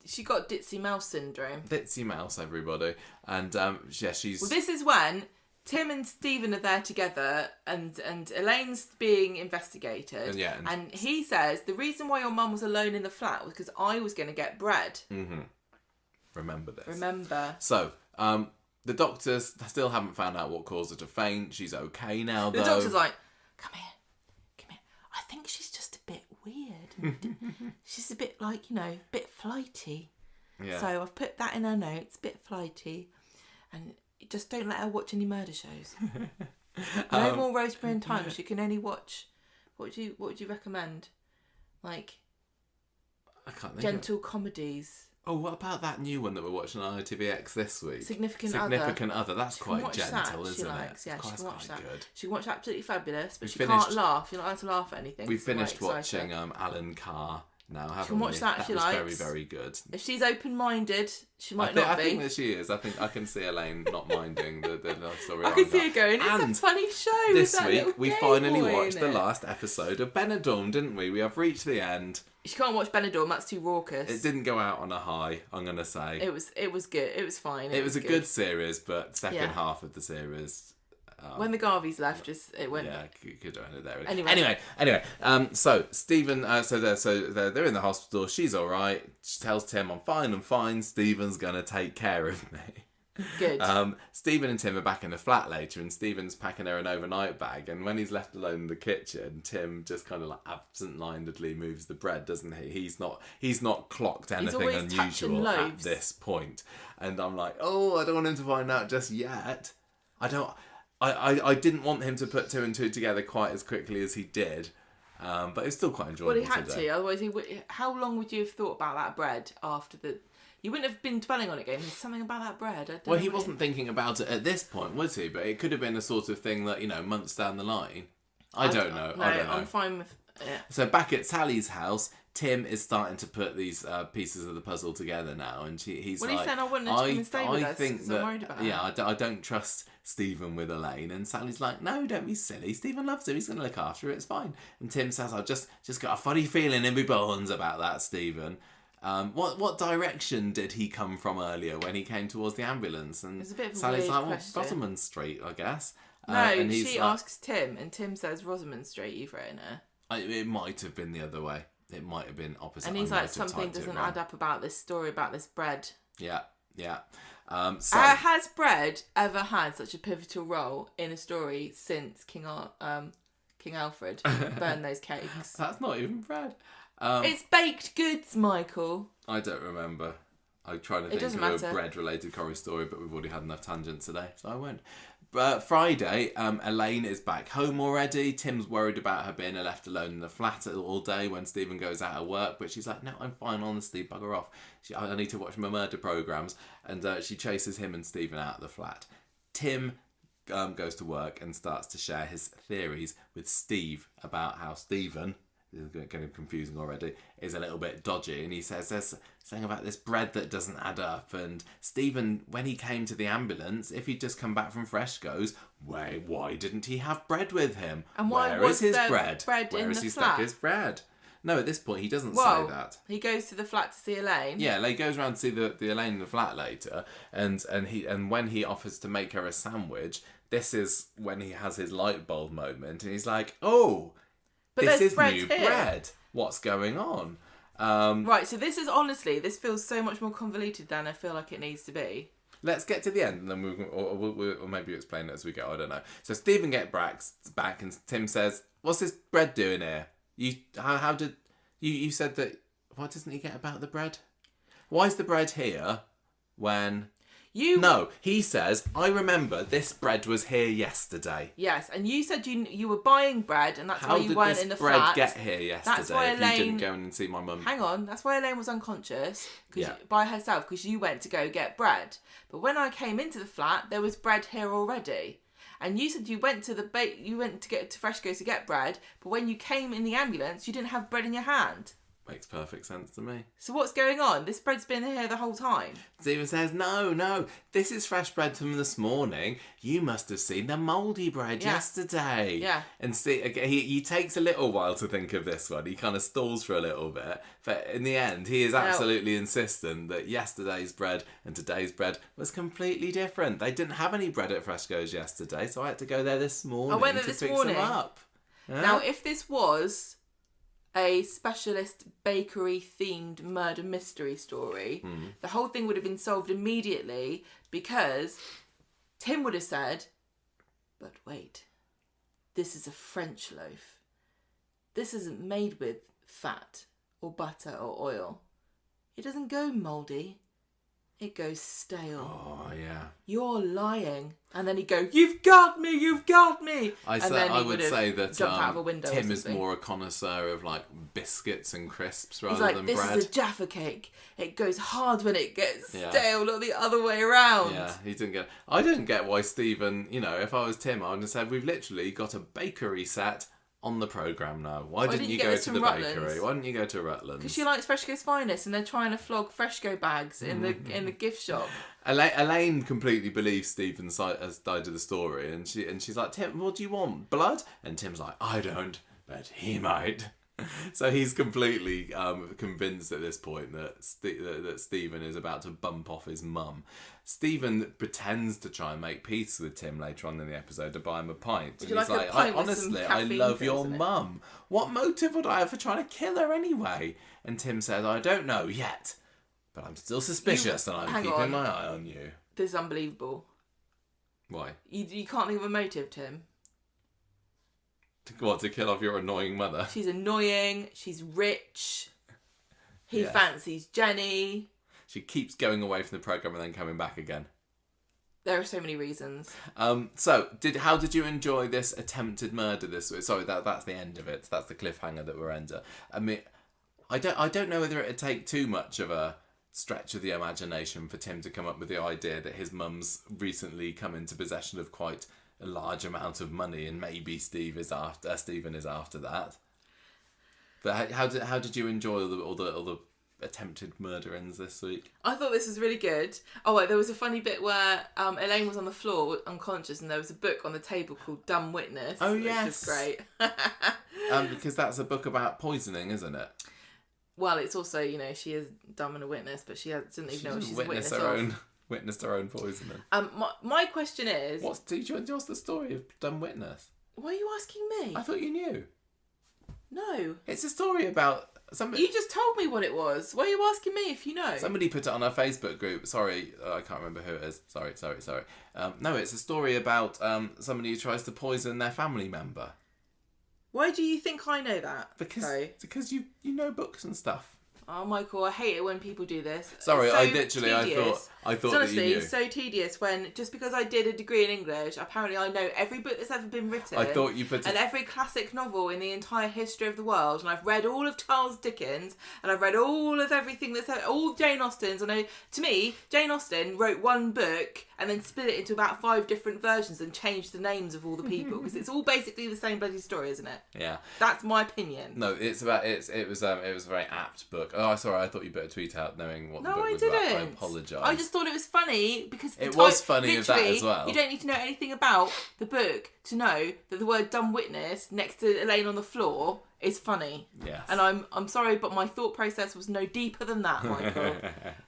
She got Ditzy Mouse syndrome. Ditzy Mouse, everybody. And she's... Well, this is when Tim and Stephen are there together, and Elaine's being investigated. And he says, the reason why your mum was alone in the flat was because I was going to get bread. Mm-hmm. Remember this. Remember. So, the doctors still haven't found out what caused her to faint. She's okay now, though. The doctor's like, come here. I think she's just a bit weird. She's a bit bit flighty. Yeah. So I've put that in her notes, bit flighty. And just don't let her watch any murder shows. No more Rosemary and Thyme. She can only watch... What would you recommend? I can't think gentle comedies. Oh, what about that new one that we're watching on ITVX this week? Significant Other. That's quite gentle, isn't it? Yeah, she can watch that. Good. She can watch Absolutely Fabulous, but she can't laugh. You're not allowed to laugh at anything. We finished watching Alan Carr now, haven't we? She can watch that if she likes. That was very, very good. If she's open-minded, she might not be. I think that she is. I think I can see Elaine not minding the story. I can see her going, it's a funny show. This week, we finally watched the last episode of Benidorm, didn't we? We have reached the end. She can't watch Benidorm, that's too raucous. It didn't go out on a high, I'm going to say. It was good. It was fine. It was a good series, but second half of the series... when the Garveys left, it went... Yeah, could have ended there. Anyway. So Stephen, they're in the hospital. She's all right. She tells Tim, I'm fine. Stephen's going to take care of me. Good. Stephen and Tim are back in the flat later, and Stephen's packing her an overnight bag, and when he's left alone in the kitchen, Tim just kind of absent-mindedly moves the bread, doesn't he? He's not clocked anything unusual at this point. And I'm like, I don't want him to find out just yet. I didn't want him to put 2 and 2 together quite as quickly as he did. But it's still quite enjoyable. Well, he had to, otherwise how long would you have thought about that bread after the... You wouldn't have been dwelling on it going, there's something about that bread. He wasn't thinking about it at this point, was he? But it could have been a sort of thing that, months down the line. I don't know. No, I'm fine with it. So back at Sally's house, Tim is starting to put these pieces of the puzzle together now, and he's like... Well, he said I wanted to come and stay with us, think I'm worried about that. I don't trust Stephen with Elaine, and Sally's like, no, don't be silly. Stephen loves her. He's going to look after her. It's fine. And Tim says, I've just got a funny feeling in my bones about that, Stephen. What direction did he come from earlier when he came towards the ambulance? And it's a bit of a Sally's weird like, Rosamond Street, I guess. No, she asks Tim, and Tim says Rosamond Street. You've written her. It might have been the other way. It might have been opposite. And he's like, something doesn't add up about this story about this bread. Yeah. Has bread ever had such a pivotal role in a story since King Alfred burned those cakes? That's not even bread. It's baked goods, Michael. I don't remember. I'm trying to think of a bread-related Corrie story, but we've already had enough tangents today, so I won't. But Friday, Elaine is back home already. Tim's worried about her being left alone in the flat all day when Stephen goes out of work, but she's like, no, I'm fine, honestly, bugger off. I need to watch my murder programmes. And she chases him and Stephen out of the flat. Tim goes to work and starts to share his theories with Steve about how Stephen... This is getting confusing already, is a little bit dodgy, and he says there's something about this bread that doesn't add up, and Stephen, when he came to the ambulance, if he'd just come back from Fresco's, why didn't he have bread with him? And why Where was is his there bread? Where in has he flat? stuck his bread? No, at this point he doesn't Well, say that. he goes to the flat to see Elaine. Yeah, he goes around to see the Elaine in the flat later, and when he offers to make her a sandwich, this is when he has his light bulb moment, and he's like, "Oh, but this is bread new here. bread. What's going on?" Right, so this is honestly, this feels so much more convoluted than I feel like it needs to be. Let's get to the end, and then or maybe explain it as we go. I don't know. So Stephen gets back, and Tim says, "What's this bread doing here? How did you said that? What doesn't he get about the bread? Why is the bread here when?" No, he says, "I remember this bread was here yesterday." Yes, and you said you were buying bread, and that's why you weren't in the flat. How did this bread get here yesterday? That's why Elaine, if you didn't go in and see my mum. Hang on, that's why Elaine was unconscious by herself, because you went to go get bread. But when I came into the flat, there was bread here already. And you said you went to get to Fresco's to get bread, but when you came in the ambulance, you didn't have bread in your hand. Makes perfect sense to me. So what's going on? This bread's been here the whole time. Stephen says, no, this is fresh bread from this morning. You must have seen the mouldy bread yesterday. Yeah. And see, he takes a little while to think of this one. He kind of stalls for a little bit. But in the end, he is absolutely insistent that yesterday's bread and today's bread was completely different. They didn't have any bread at Fresco's yesterday, so I had to go there this morning I went there to this pick morning. some up. Yeah? Now, if this was a specialist bakery themed murder mystery story, the whole thing would have been solved immediately, because Tim would have said, "But wait, this is a French loaf. This isn't made with fat or butter or oil. It doesn't go mouldy. It goes stale. Oh, yeah. You're lying." And then he'd go, "You've got me, you've got me." I would say that jumped out of a window Tim is more a connoisseur of like biscuits and crisps rather He's like, than "This bread. is a Jaffa cake. It goes hard when it gets stale, not the other way around." Yeah, he didn't get. I didn't get why Stephen. If I was Tim, I would have said, "We've literally got a bakery set on the programme now. Why didn't you go to the bakery? Why didn't you go to Rutland's?" Because she likes Fresco's Finest, and they're trying to flog Fresco bags in the gift shop. Elaine completely believes Stephen has died of the story, and she's like, "Tim, what do you want? Blood?" And Tim's like, "I don't, but he might." So he's completely convinced at this point that Stephen is about to bump off his mum. Stephen pretends to try and make peace with Tim later on in the episode to buy him a pint. Would you like a pint with some honestly, I love your in it?" mum. What motive would I have for trying to kill her anyway? And Tim says, "I don't know yet, but I'm still suspicious and I'm keeping my eye on you." This is unbelievable. Why? You can't think of a motive, Tim. What, to kill off your annoying mother? She's annoying. She's rich. He fancies Jenny. She keeps going away from the programme and then coming back again. There are so many reasons. So, how did you enjoy this attempted murder this week? Sorry, that's the end of it. That's the cliffhanger that we're under. I mean, I don't know whether it'd take too much of a stretch of the imagination for Tim to come up with the idea that his mum's recently come into possession of quite a large amount of money, and maybe Stephen is after that. But how did you enjoy all the attempted murder ends this week? I thought this was really good. Oh, wait, there was a funny bit where Elaine was on the floor unconscious, and there was a book on the table called Dumb Witness. Oh, which yes. is great. Because that's a book about poisoning, isn't it? Well, it's also, she is dumb and a witness, but she doesn't even know what she's a witness of. Witnessed her own poisoning. My question is... What's the story of Dumb Witness? Why are you asking me? I thought you knew. No. It's a story about... somebody. You just told me what it was. Why are you asking me if you know? Somebody put it on our Facebook group. Sorry, I can't remember who it is. Sorry. No, it's a story about somebody who tries to poison their family member. Why do you think I know that? Because you know books and stuff. Oh, Michael, I hate it when people do this. Sorry, it's so I thought honestly, that you knew. It's so tedious when, just because I did a degree in English, apparently I know every book that's ever been written. I thought you put and every classic novel in the entire history of the world. And I've read all of Charles Dickens, and I've read all of everything all Jane Austen's. To me, Jane Austen wrote one book and then split it into about 5 different versions and changed the names of all the people, because it's all basically the same bloody story, isn't it? Yeah. That's my opinion. No, it was a very apt book. Oh, sorry, I thought you put a tweet out knowing what the book was about. I apologise. I just thought it was funny because it was funny of that as well. You don't need to know anything about the book to know that the word dumb witness next to Elaine on the floor is funny. Yes. And I'm sorry, but my thought process was no deeper than that, Michael.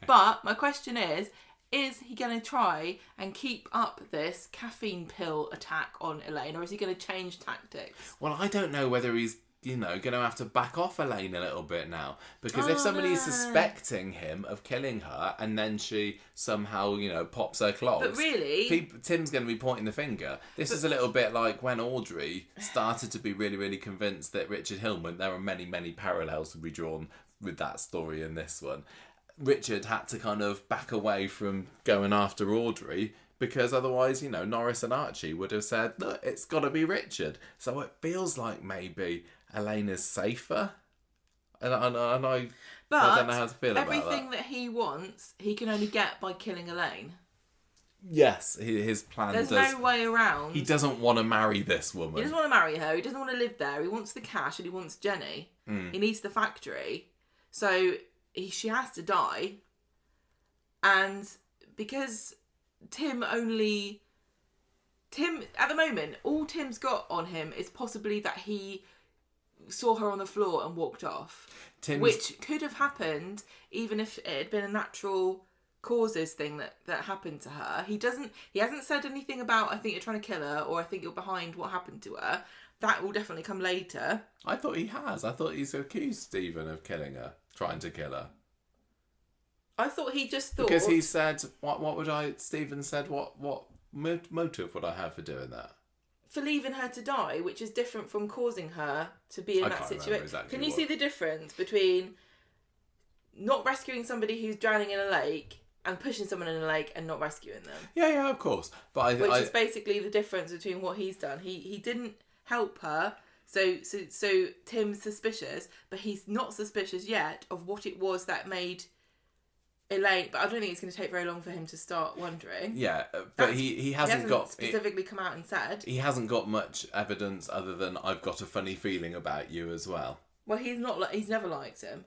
But my question is he going to try and keep up this caffeine pill attack on Elaine, or is he going to change tactics? Well, I don't know whether he's, going to have to back off Elaine a little bit now. Because if somebody is suspecting him of killing her and then she somehow, pops her clogs... But really... Tim's going to be pointing the finger. This is a little bit like when Audrey started to be really, really convinced that Richard Hillman... There are many, many parallels to be drawn with that story in this one. Richard had to kind of back away from going after Audrey... Because otherwise, Norris and Archie would have said, look, it's got to be Richard. So it feels like maybe Elaine is safer. And I don't know how to feel about that. Everything that he wants, he can only get by killing Elaine. Yes, his plan There's no way around. He doesn't want to marry this woman. He doesn't want to marry her. He doesn't want to live there. He wants the cash and he wants Jenny. He needs the factory. So she has to die. And because... Tim, at the moment, all Tim's got on him is possibly that he saw her on the floor and walked off. Which could have happened even if it had been a natural causes thing that happened to her. He hasn't said anything about, I think you're trying to kill her, or I think you're behind what happened to her. That will definitely come later. I thought he has. I thought he's accused Stephen of killing her, trying to kill her. I thought he just thought... Because he said, Stephen said, what motive would I have for doing that? For leaving her to die, which is different from causing her to be in that situation. Exactly Can you see the difference between not rescuing somebody who's drowning in a lake and pushing someone in a lake and not rescuing them? Yeah, of course. But which is basically the difference between what he's done. He didn't help her, so Tim's suspicious, but he's not suspicious yet of what it was that made... Elaine, but I don't think it's going to take very long for him to start wondering. Yeah, but he hasn't got... specifically come out and said. He hasn't got much evidence other than I've got a funny feeling about you as well. Well, he's never liked him.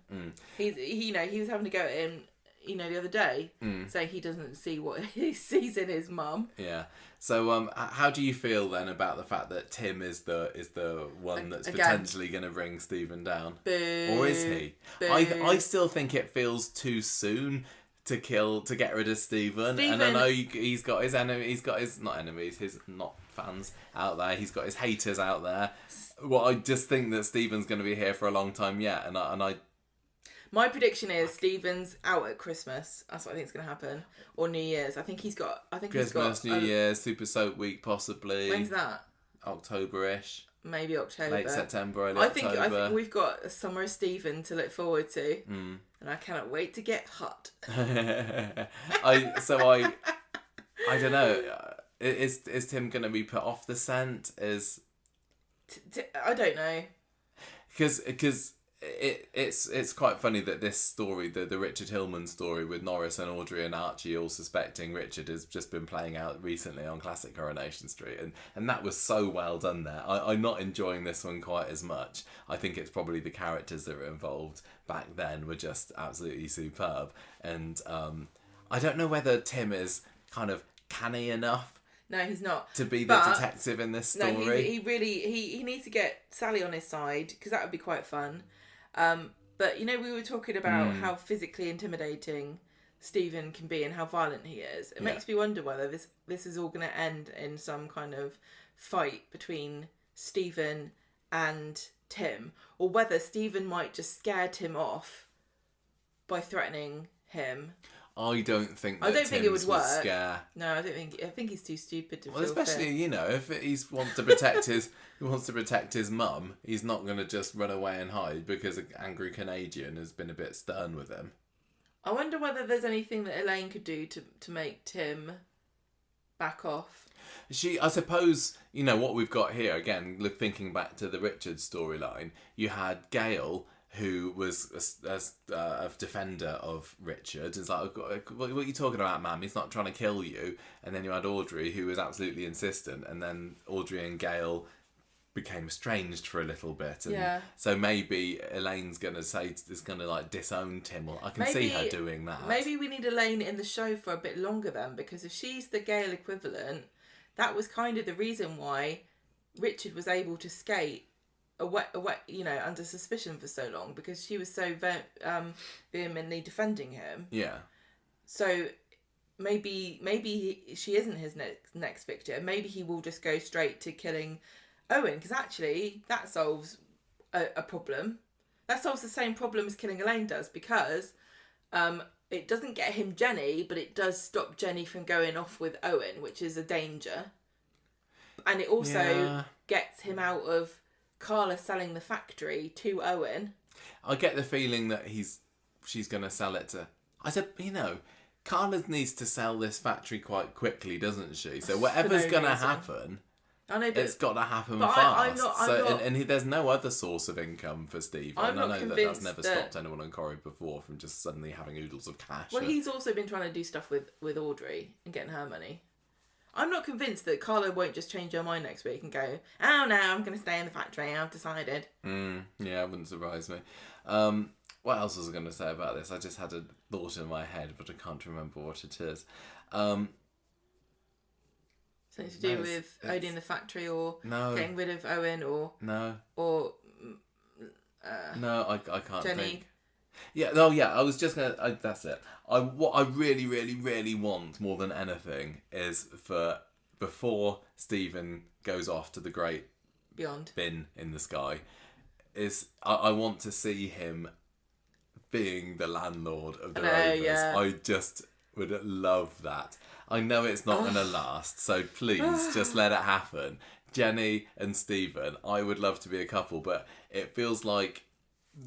He was having to go at him, the other day, saying he doesn't see what he sees in his mum. Yeah. So, how do you feel then about the fact that Tim is the one that's potentially going to bring Stephen down? Boo. Or is he? Boo. I still think it feels too soon to get rid of Stephen. And I know he's got his enemies. He's got his not enemies, his not fans out there. He's got his haters out there. Well, I just think that Stephen's going to be here for a long time yet, and I. My prediction is Stephen's out at Christmas. That's what I think is going to happen, or New Year's. I think he's got. Christmas, New Year's, Super Soap Week, possibly. When's that? October-ish. Maybe October. Late September, early October. I think we've got a summer of Stephen to look forward to, and I cannot wait to get hot. I don't know. Is Tim going to be put off the scent? I don't know. Because it's quite funny that this story, the Richard Hillman story with Norris and Audrey and Archie all suspecting Richard, has just been playing out recently on classic Coronation Street, and that was so well done there. I'm not enjoying this one quite as much. I think it's probably the characters that were involved back then were just absolutely superb, and I don't know whether Tim is kind of canny enough. No, he's not. To be the detective in this story. No, he really he needs to get Sally on his side, because that would be quite fun. But we were talking about how physically intimidating Stephen can be and how violent he is. It makes me wonder whether this is all going to end in some kind of fight between Stephen and Tim, or whether Stephen might just scare Tim off by threatening him. I don't think it would work. Scare. No, I think he's too stupid to. Well, especially if he wants to protect his mum, he's not going to just run away and hide because an angry Canadian has been a bit stern with him. I wonder whether there's anything that Elaine could do to make Tim back off. I suppose, what we've got here again. Thinking back to the Richard storyline, you had Gail, who was a defender of Richard. It's like, what are you talking about, ma'am? He's not trying to kill you. And then you had Audrey, who was absolutely insistent. And then Audrey and Gail became estranged for a little bit. And so maybe Elaine's going to disown Tim. I can see her doing that. Maybe we need Elaine in the show for a bit longer then, because if she's the Gail equivalent, that was kind of the reason why Richard was able to skate under suspicion for so long because she was so vehemently defending him. Yeah. So maybe she isn't his next victim. Maybe he will just go straight to killing Owen, because actually that solves a problem. That solves the same problem as killing Elaine does, because it doesn't get him Jenny, but it does stop Jenny from going off with Owen, which is a danger. And it also gets him out of Carla selling the factory to Owen. I get the feeling that she's going to sell it to... I said, Carla needs to sell this factory quite quickly, doesn't she? So whatever's going to happen... I know, it's got to happen fast. There's no other source of income for Stephen. I know that's never stopped anyone on Corrie before from just suddenly having oodles of cash. Well, he's also been trying to do stuff with Audrey and getting her money. I'm not convinced that Carla won't just change her mind next week and go, oh no, I'm going to stay in the factory, I've decided. Yeah, it wouldn't surprise me. What else was I going to say about this? I just had a thought in my head, but I can't remember what it is. Something to do with owning the factory, or getting rid of Owen, or no, I can't Jenny. think. Yeah, I was just gonna. That's it. What I really, really, really want more than anything is for before Stephen goes off to the great beyond bin in the sky, is I want to see him being the landlord of the Rovers. Yeah. I just would love that. I know it's not going to last, so please just let it happen. Jenny and Stephen, I would love to be a couple, but it feels like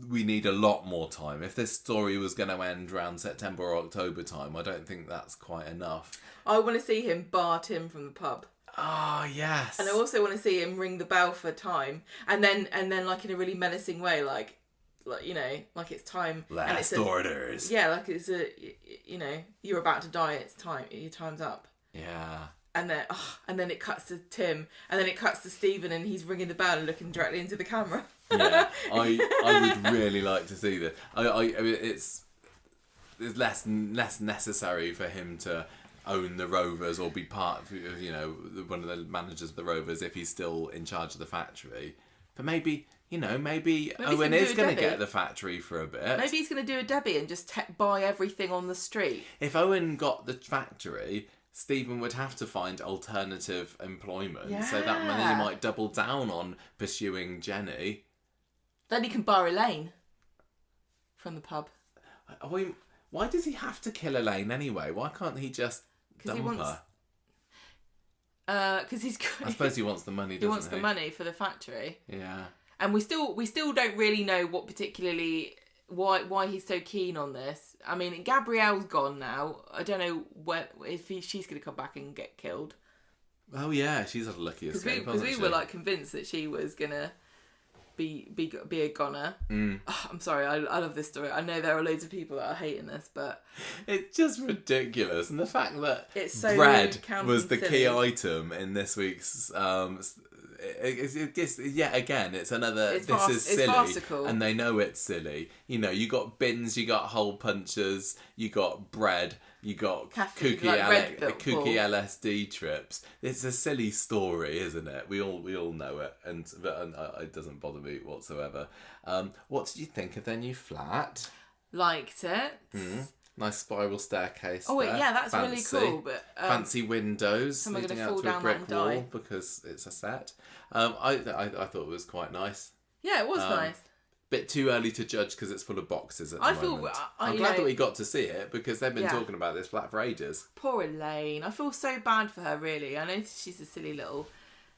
we need a lot more time. If this story was going to end around September or October time, I don't think that's quite enough. I want to see him bar Tim from the pub. Oh, yes. And I also want to see him ring the bell for time, and then like in a really menacing way, like it's time. Last orders. Yeah, like it's you're about to die. It's time. Your time's up. Yeah. And then it cuts to Tim, and then it cuts to Stephen, and he's ringing the bell and looking directly into the camera. Yeah, I would really like to see that. I mean, it's less necessary for him to own the Rovers or be part of, one of the managers of the Rovers if he's still in charge of the factory. But maybe Owen is going to get the factory for a bit. Maybe he's going to do a Debbie and just buy everything on the street. If Owen got the factory, Stephen would have to find alternative employment. Yeah. So that money might double down on pursuing Jenny. Then he can bar Elaine from the pub. Why does he have to kill Elaine anyway? Why can't he just dump her? Because I suppose he wants the money, doesn't he? He wants the money for the factory. Yeah. And we still don't really know what particularly why he's so keen on this. I mean, Gabrielle's gone now. I don't know if she's going to come back and get killed. Oh yeah, she's had a lucky escape. Because we were like convinced that she was gonna be a goner. Oh, I'm sorry, I love this story. I know there are loads of people that are hating this, but it's just ridiculous. And the fact that it's so bread was the key item in this week's it's another. This is silly, farcical. And they know it's silly. You got bins, you got hole punchers, you got bread, you got kooky LSD trips. It's a silly story, isn't it? We all know it, and it doesn't bother me whatsoever. What did you think of their new flat? Liked it. Nice spiral staircase. Oh wait, yeah, that's fancy. Really cool. But fancy windows leading out to a brick wall because it's a set. I thought it was quite nice. Yeah, it was nice. Bit too early to judge because it's full of boxes at the moment. I'm glad that we got to see it because they've been talking about this flat for ages. Poor Elaine. I feel so bad for her, really. I know she's a silly little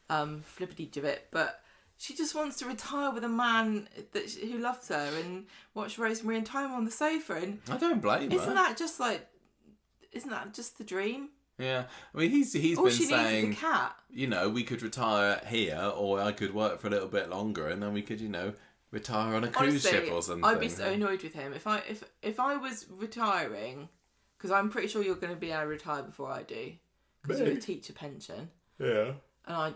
flippity-gibbet, but she just wants to retire with a man who loves her and watch Rosemary and Time on the sofa. And I don't blame her. Isn't that just the dream? Yeah, I mean he's been saying, needs is a cat. We could retire here, or I could work for a little bit longer, and then we could, retire on a cruise ship or something. I'd be so annoyed with him if I was retiring, because I'm pretty sure you're going to be able to retire before I do, because you're a teacher pension. Yeah. And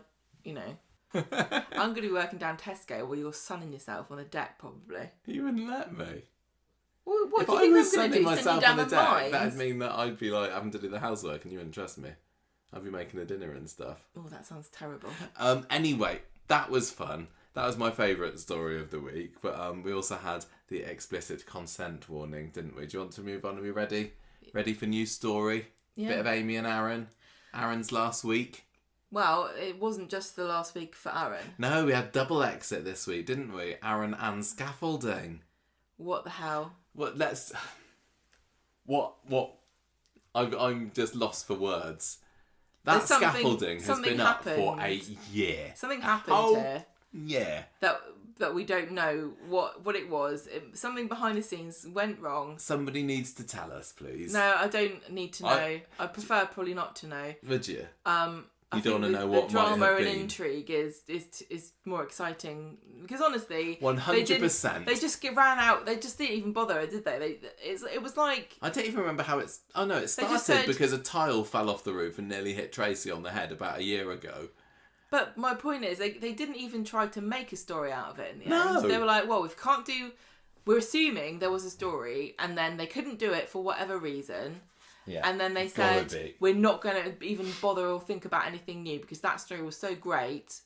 I'm going to be working down Tesco while you're sunning yourself on the deck, probably. You wouldn't let me. Well, what if do you I think was I'm going to do? myself on the deck, that'd mean that I'd be like having to do the housework and you wouldn't trust me. I'd be making the dinner and stuff. Oh, that sounds terrible. Anyway, that was fun. That was my favourite story of the week. But we also had the explicit consent warning, didn't we? Do you want to move on? Are we ready? Ready for new story? Yeah. Bit of Amy and Aaron. Aaron's last week. Well, it wasn't just the last week for Aaron. No, we had double exit this week, didn't we? Aaron and scaffolding. What the hell? I'm just lost for words. That scaffolding has been up for a year. Something happened here. Yeah. That we don't know what it was. Something behind the scenes went wrong. Somebody needs to tell us, please. No, I don't need to know. I prefer probably not to know. Would you? I don't want to know what the drama might have and been. Intrigue is more exciting because honestly, 100%. They just ran out. They just didn't even bother, did they? It was like I don't even remember how it's. Oh no, it started because a tile fell off the roof and nearly hit Tracy on the head about a year ago. But my point is, they didn't even try to make a story out of it in the No. end. They were like, well, we're assuming there was a story, and then they couldn't do it for whatever reason. Yeah. And then they said, we're not going to even bother or think about anything new because that story was so great.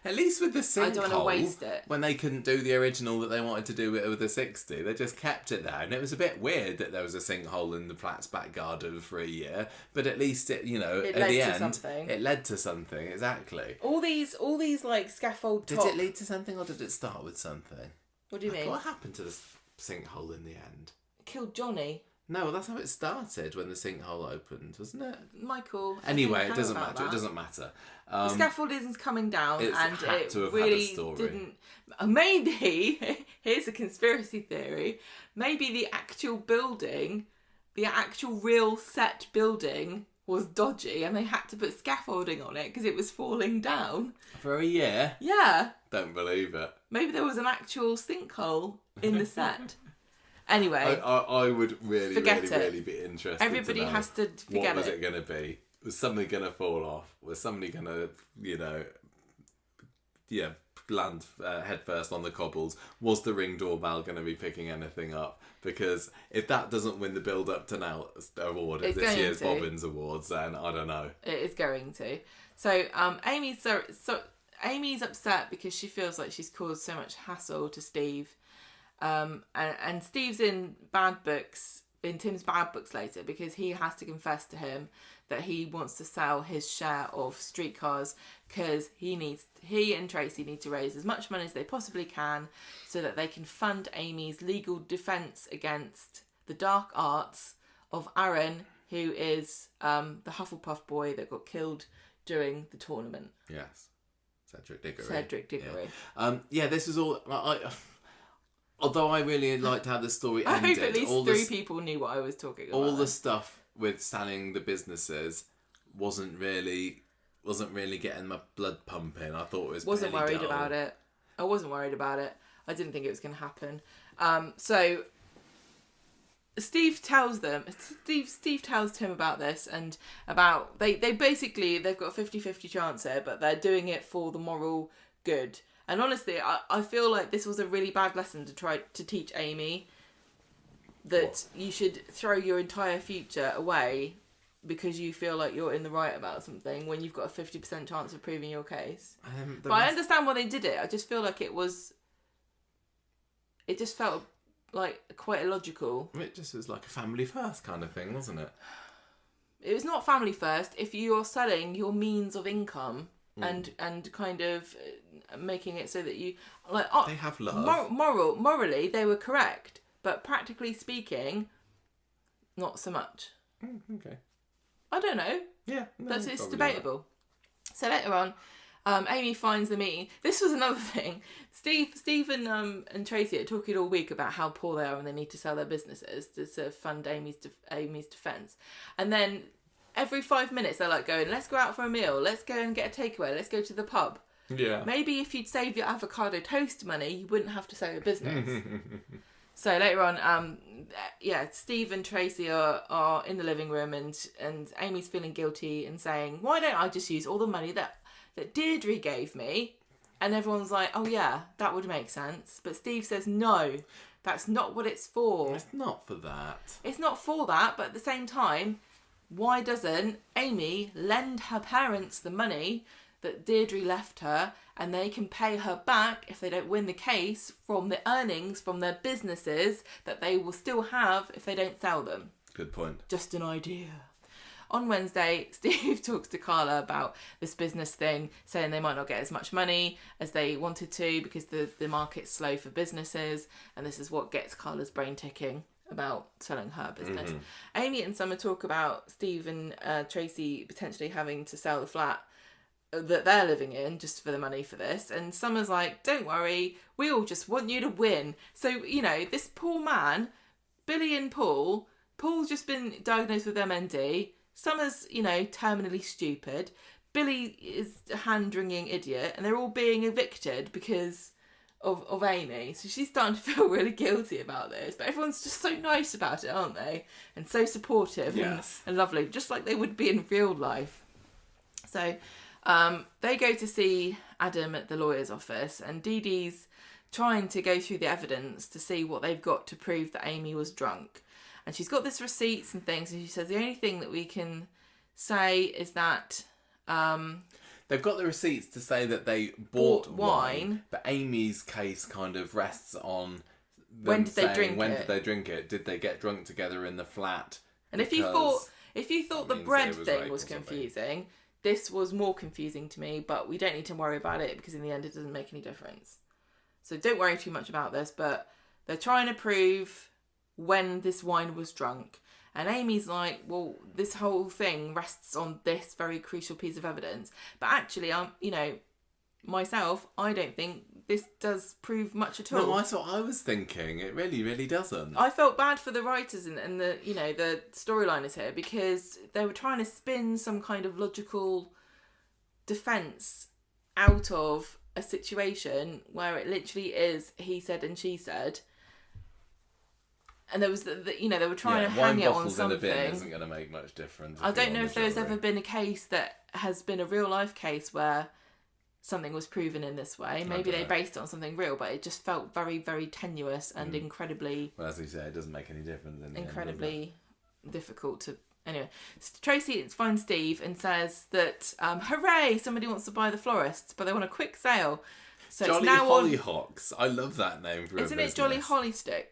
At least with the sinkhole, I don't want to waste it. When they couldn't do the original that they wanted to do with the 60, they just kept it there. And it was a bit weird that there was a sinkhole in the flat's back garden for a year, but at least it at the end, it led to something. Exactly. All these like scaffold Did it lead to something or did it start with something? What do you mean? What happened to the sinkhole in the end? It killed Johnny. No, well, that's how it started when the sinkhole opened, wasn't it? Michael. Anyway, it doesn't matter. It doesn't matter. The scaffolding's coming down, and it really didn't. Maybe here's a conspiracy theory. Maybe the actual building, the actual real set building, was dodgy, and they had to put scaffolding on it because it was falling down For a year? Yeah. Don't believe it. Maybe there was an actual sinkhole in the set. Anyway, I would really be interested. Everybody to know has to forget what was it going to be? Was something going to fall off? Was somebody going to, land head first on the cobbles? Was the Ring doorbell going to be picking anything up? Because if that doesn't win the Build Up to Now award at this year's Bobbins Awards, then I don't know. It is going to. So Amy's upset because she feels like she's caused so much hassle to Steve. And Steve's in Tim's bad books later because he has to confess to him that he wants to sell his share of streetcars because he and Tracy need to raise as much money as they possibly can so that they can fund Amy's legal defence against the dark arts of Aaron, who is the Hufflepuff boy that got killed during the tournament. Yes. Cedric Diggory. Yeah, this is all... Although I really liked how the story ended. I hope at least three people knew what I was talking about. All the stuff with selling the businesses wasn't really getting my blood pumping. I thought it was Wasn't worried dull. about it. I wasn't worried about it. I didn't think it was going to happen. So Steve tells Tim about this and about they've got a 50-50 chance here, but they're doing it for the moral good. And honestly, I feel like this was a really bad lesson to try to teach Amy that you should throw your entire future away because you feel like you're in the right about something when you've got a 50% chance of proving your case. I understand why they did it. I just feel like it just felt like quite illogical. It just was like a family first kind of thing, wasn't it? It was not family first if you're selling your means of income and kind of making it so that you they have love. Morally, they were correct, but practically speaking, not so much. Okay. I don't know. Yeah, It's debatable. Not. So later on, Amy finds the meeting. This was another thing. Steve and Tracy are talking all week about how poor they are and they need to sell their businesses to sort of fund Amy's defence. And then every 5 minutes they're like going, let's go out for a meal, let's go and get a takeaway, let's go to the pub. Yeah. Maybe if you'd save your avocado toast money, you wouldn't have to sell your business. So later on, Steve and Tracy are in the living room and Amy's feeling guilty and saying, why don't I just use all the money that Deirdre gave me? And everyone's like, oh yeah, that would make sense. But Steve says, no, that's not what it's for. It's not for that. It's not for that, but at the same time, why doesn't Amy lend her parents the money that Deirdre left her, and they can pay her back if they don't win the case from the earnings from their businesses that they will still have if they don't sell them. Good point. Just an idea. On Wednesday, Steve talks to Carla about this business thing, saying they might not get as much money as they wanted to because the market's slow for businesses, and this is what gets Carla's brain ticking about selling her business. Amy and Summer talk about Steve and Tracy potentially having to sell the flat that they're living in just for the money for this, and Summer's like, don't worry, we all just want you to win. So, this poor man, Billy and Paul's just been diagnosed with MND. Summer's, terminally stupid. Billy is a hand-wringing idiot, and they're all being evicted because of Amy. So she's starting to feel really guilty about this. But everyone's just so nice about it, aren't they? And so supportive and lovely, just like they would be in real life. So they go to see Adam at the lawyer's office, and Dee Dee's trying to go through the evidence to see what they've got to prove that Amy was drunk. And she's got this receipts and things, and she says the only thing that we can say is that they've got the receipts to say that they bought wine, but Amy's case kind of rests on when did they drink it? Did they get drunk together in the flat? And if you thought the bread thing was confusing, this was more confusing to me, but we don't need to worry about it because in the end it doesn't make any difference. So don't worry too much about this, but they're trying to prove when this wine was drunk. And Amy's like, well, this whole thing rests on this very crucial piece of evidence. But actually, myself, I don't think this does prove much at all. No, that's what I was thinking. It really, really doesn't. I felt bad for the writers and the, the storyliners here, because they were trying to spin some kind of logical defence out of a situation where it literally is he said and she said. And there was, they were trying to hang it on something. In a bin isn't going to make much difference. I don't know if there's ever been a case that has been a real life case where something was proven in this way. Maybe they based it on something real, but it just felt very, very tenuous and incredibly... Well, as you say, it doesn't make any difference in the incredibly end, difficult to... Anyway, Tracy finds Steve and says that, hooray, somebody wants to buy the florist, but they want a quick sale. So Jolly it's now Hollyhocks. I love that name for a business. Isn't it Jolly Hollystick?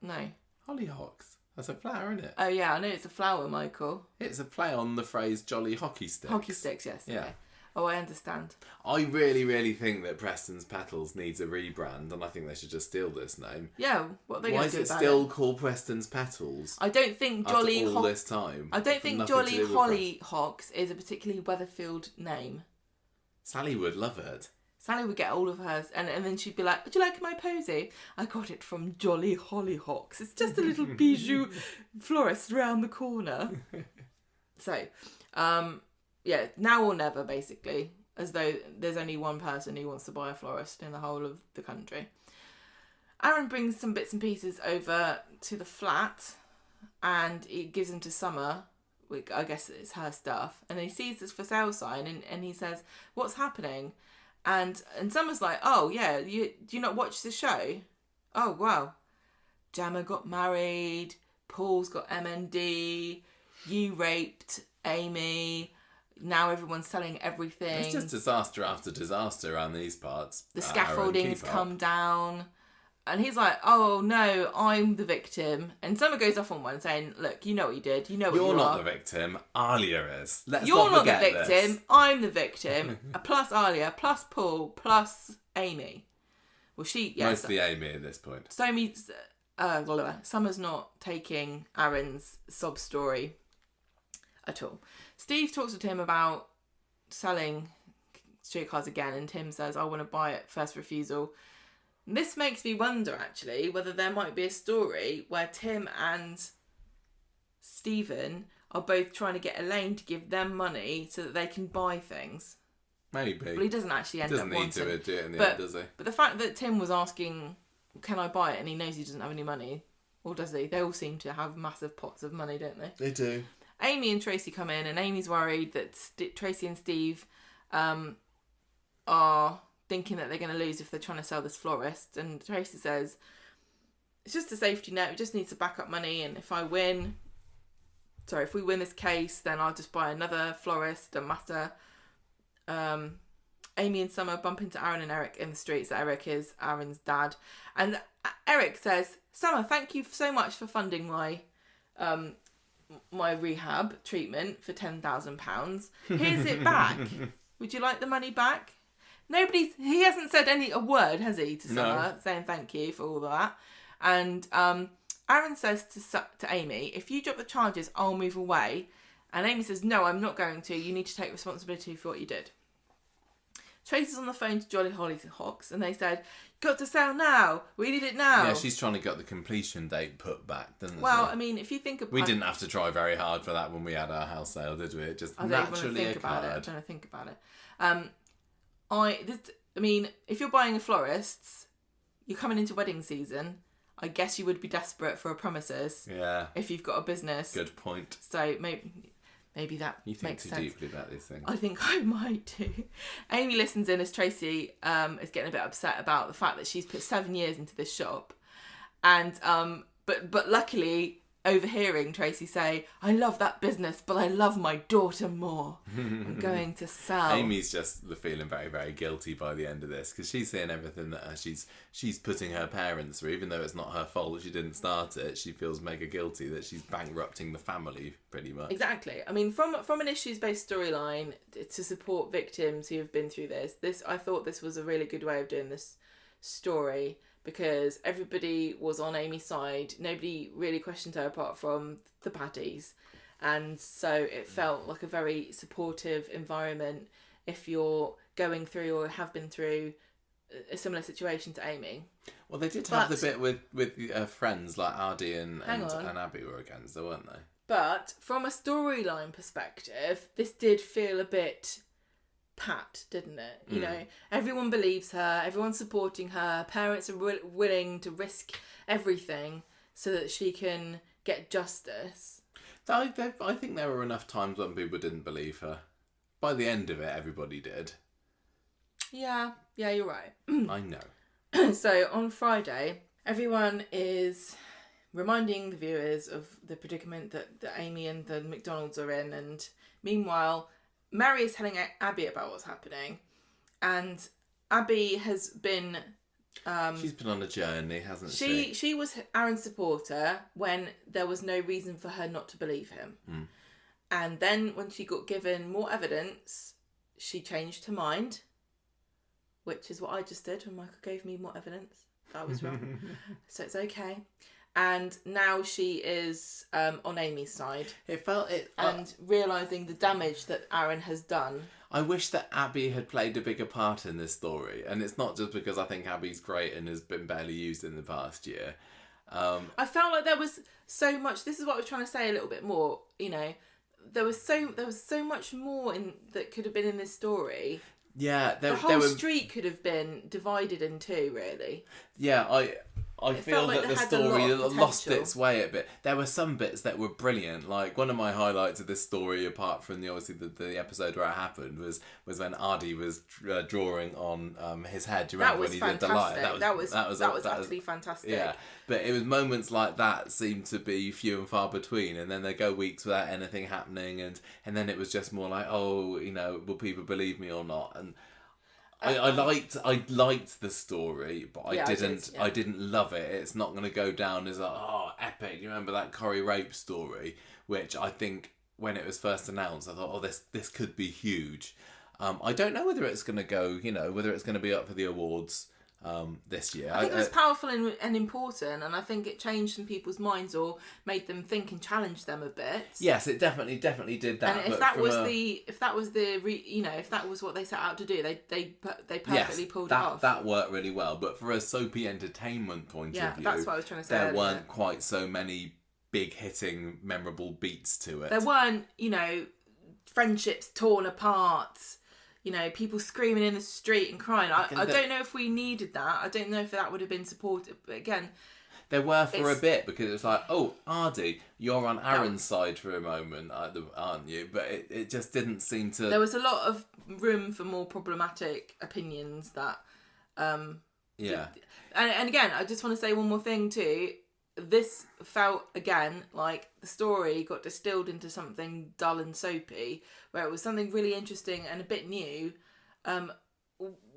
No. Hollyhocks. That's a flower, isn't it? Oh yeah, I know it's a flower, Michael. It's a play on the phrase Jolly Hockey Sticks. Hockey Sticks, yes. Yeah. Okay. Oh, I understand. I really, really think that Preston's Petals needs a rebrand, and I think they should just steal this name. Yeah, what are they going to do about it? Why is it still called Preston's Petals? I don't think Jolly... After all this time. I don't think Jolly Hollyhocks is a particularly Weatherfield name. Sally would love it. Sally would get all of hers, and then she'd be like, "Would you like my posy? I got it from Jolly Hollyhocks. It's just a little bijou florist round the corner." So, now or never, basically, as though there's only one person who wants to buy a florist in the whole of the country. Aaron brings some bits and pieces over to the flat, and he gives them to Summer. I guess it's her stuff, and he sees this for sale sign, and he says, "What's happening?" And Summer's like, "Oh yeah, do you not watch the show? Oh wow, Gemma got married, Paul's got MND, you raped Amy, now everyone's selling everything. It's just disaster after disaster around these parts. The scaffolding's come down." And he's like, "Oh no, I'm the victim." And Summer goes off on one saying, "Look, you know what you did. You know what you are. You're not the victim. Alia is. You're not the victim. I'm the victim. Plus Alia, plus Paul, plus Amy." Well, mostly Amy at this point. Summer's not taking Aaron's sob story at all. Steve talks to Tim about selling streetcars again, and Tim says, "I want to buy it, first refusal." This makes me wonder, actually, whether there might be a story where Tim and Stephen are both trying to get Elaine to give them money so that they can buy things. Maybe. Well, he doesn't actually end up wanting. Doesn't need to do it in the end, does he? But the fact that Tim was asking, "Can I buy it?" and he knows he doesn't have any money, or does he? They all seem to have massive pots of money, don't they? They do. Amy and Tracy come in, and Amy's worried that Tracy and Steve are thinking that they're going to lose if they're trying to sell this florist. And Tracy says, "It's just a safety net. We just need some backup money. And if we win this case, then I'll just buy another florist, a matter." Amy and Summer bump into Aaron and Eric in the streets. Eric is Aaron's dad. And Eric says, Summer, thank you so much for funding my my rehab treatment for £10,000. Here's it back. Would you like the money back? He hasn't said a word, has he, to Summer, saying thank you for all of that. And Aaron says to Amy, if you drop the charges, I'll move away. And Amy says, no, I'm not going to. You need to take responsibility for what you did. Tracy's on the phone to Jolly Hollyhocks, and they said, got to sell now. We need it now. Yeah, she's trying to get the completion date put back, doesn't she? Well, I mean, if you think about we didn't have to try very hard for that when we had our house sale, did we? It just naturally occurred. I'm trying to think about it. I mean, if you're buying a florist's, you're coming into wedding season. I guess you would be desperate for a premises. Yeah. If you've got a business. Good point. So maybe that you think makes too sense. Deeply about these things. I think I might do. Amy listens in as Tracy is getting a bit upset about the fact that she's put 7 years into this shop, and but luckily overhearing Tracy say, "I love that business, but I love my daughter more. I'm going to sell." Amy's just feeling very, very guilty by the end of this because she's seeing everything that she's putting her parents through, even though it's not her fault. She didn't start it. She feels mega guilty that she's bankrupting the family pretty much. Exactly. I mean, from an issues-based storyline to support victims who have been through this, I thought this was a really good way of doing this story. Because everybody was on Amy's side. Nobody really questioned her apart from the baddies. And so it felt like a very supportive environment if you're going through or have been through a similar situation to Amy. Well, they did have the bit with friends like Ardy and Abby were against her, weren't they? But from a storyline perspective, this did feel a bit pat, didn't it? You know, everyone believes her, everyone's supporting her, parents are willing to risk everything so that she can get justice. I think there were enough times when people didn't believe her. By the end of it, everybody did. Yeah, you're right. I know. So on Friday, everyone is reminding the viewers of the predicament that Amy and the McDonalds are in, and meanwhile Mary is telling Abby about what's happening, and Abby has been... she's been on a journey, hasn't she? She was Aaron's supporter when there was no reason for her not to believe him. And then when she got given more evidence, she changed her mind, which is what I just did when Michael gave me more evidence. I was wrong. So it's okay. And now she is on Amy's side. And realising the damage that Aaron has done. I wish that Abby had played a bigger part in this story. And it's not just because I think Abby's great and has been barely used in the past year. I felt like there was so much... This is what I was trying to say a little bit more. You know, there was so much more that could have been in this story. Yeah. The whole street could have been divided in two, really. Yeah, I feel like the story lost its way a bit. There were some bits that were brilliant. Like, one of my highlights of this story, apart from the episode where it happened, was when Ardy was drawing on his head. Do you remember when he did the light? That was utterly fantastic. Yeah, but it was moments like that seemed to be few and far between, and then they go weeks without anything happening, and then it was just more like, oh, you know, will people believe me or not? And I liked the story, but I didn't love it. It's not going to go down as epic. You remember that Corrie rape story, which I think when it was first announced, I thought, this could be huge. I don't know whether it's going to go, whether it's going to be up for the awards this year. I think it was powerful and important, and I think it changed some people's minds or made them think and challenge them a bit. Yes, it definitely did that. And if that was what they set out to do, they perfectly pulled it off. That worked really well. But for a soapy entertainment point of view, that's what I was trying to say. There weren't quite so many big hitting, memorable beats to it. There weren't, friendships torn apart. People screaming in the street and crying. I don't know if we needed that. I don't know if that would have been supported. But again... There were for a bit, because it's like, oh, Ardy, you're on Aaron's side for a moment, aren't you? But it just didn't seem to... There was a lot of room for more problematic opinions that... And again, I just want to say one more thing too. this felt, again, like the story got distilled into something dull and soapy, where it was something really interesting and a bit new,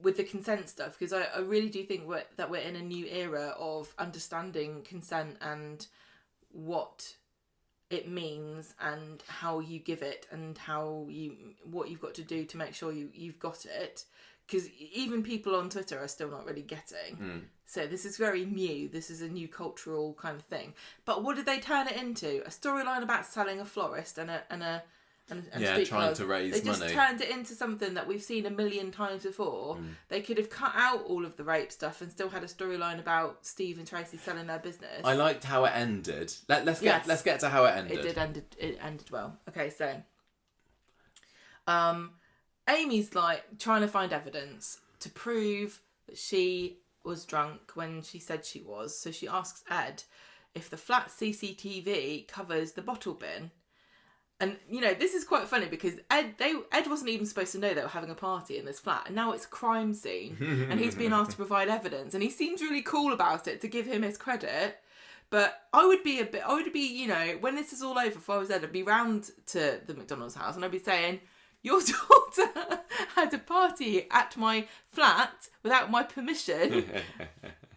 with the consent stuff, because I really do think that we're in a new era of understanding consent and what it means and how you give it and what you've got to do to make sure you've got it, because even people on Twitter are still not really getting. So this is very new. This is a new cultural kind of thing. But what did they turn it into? A storyline about selling a florist and street trying clothes. to raise They just money. turned it into something that we've seen a million times before. They could have cut out all of the rape stuff and still had a storyline about Steve and Tracy selling their business. I liked how it ended. Let's get to how it ended. It ended well. Okay, so Amy's like trying to find evidence to prove that she was drunk when she said she was. So she asks Ed if the flat CCTV covers the bottle bin. And, this is quite funny because Ed wasn't even supposed to know they were having a party in this flat. And now it's a crime scene. And he's being asked to provide evidence. And he seems really cool about it, to give him his credit. But I would be, when this is all over, if I was Ed, I'd be round to the McDonald's house and I'd be saying, your daughter had a party at my flat without my permission.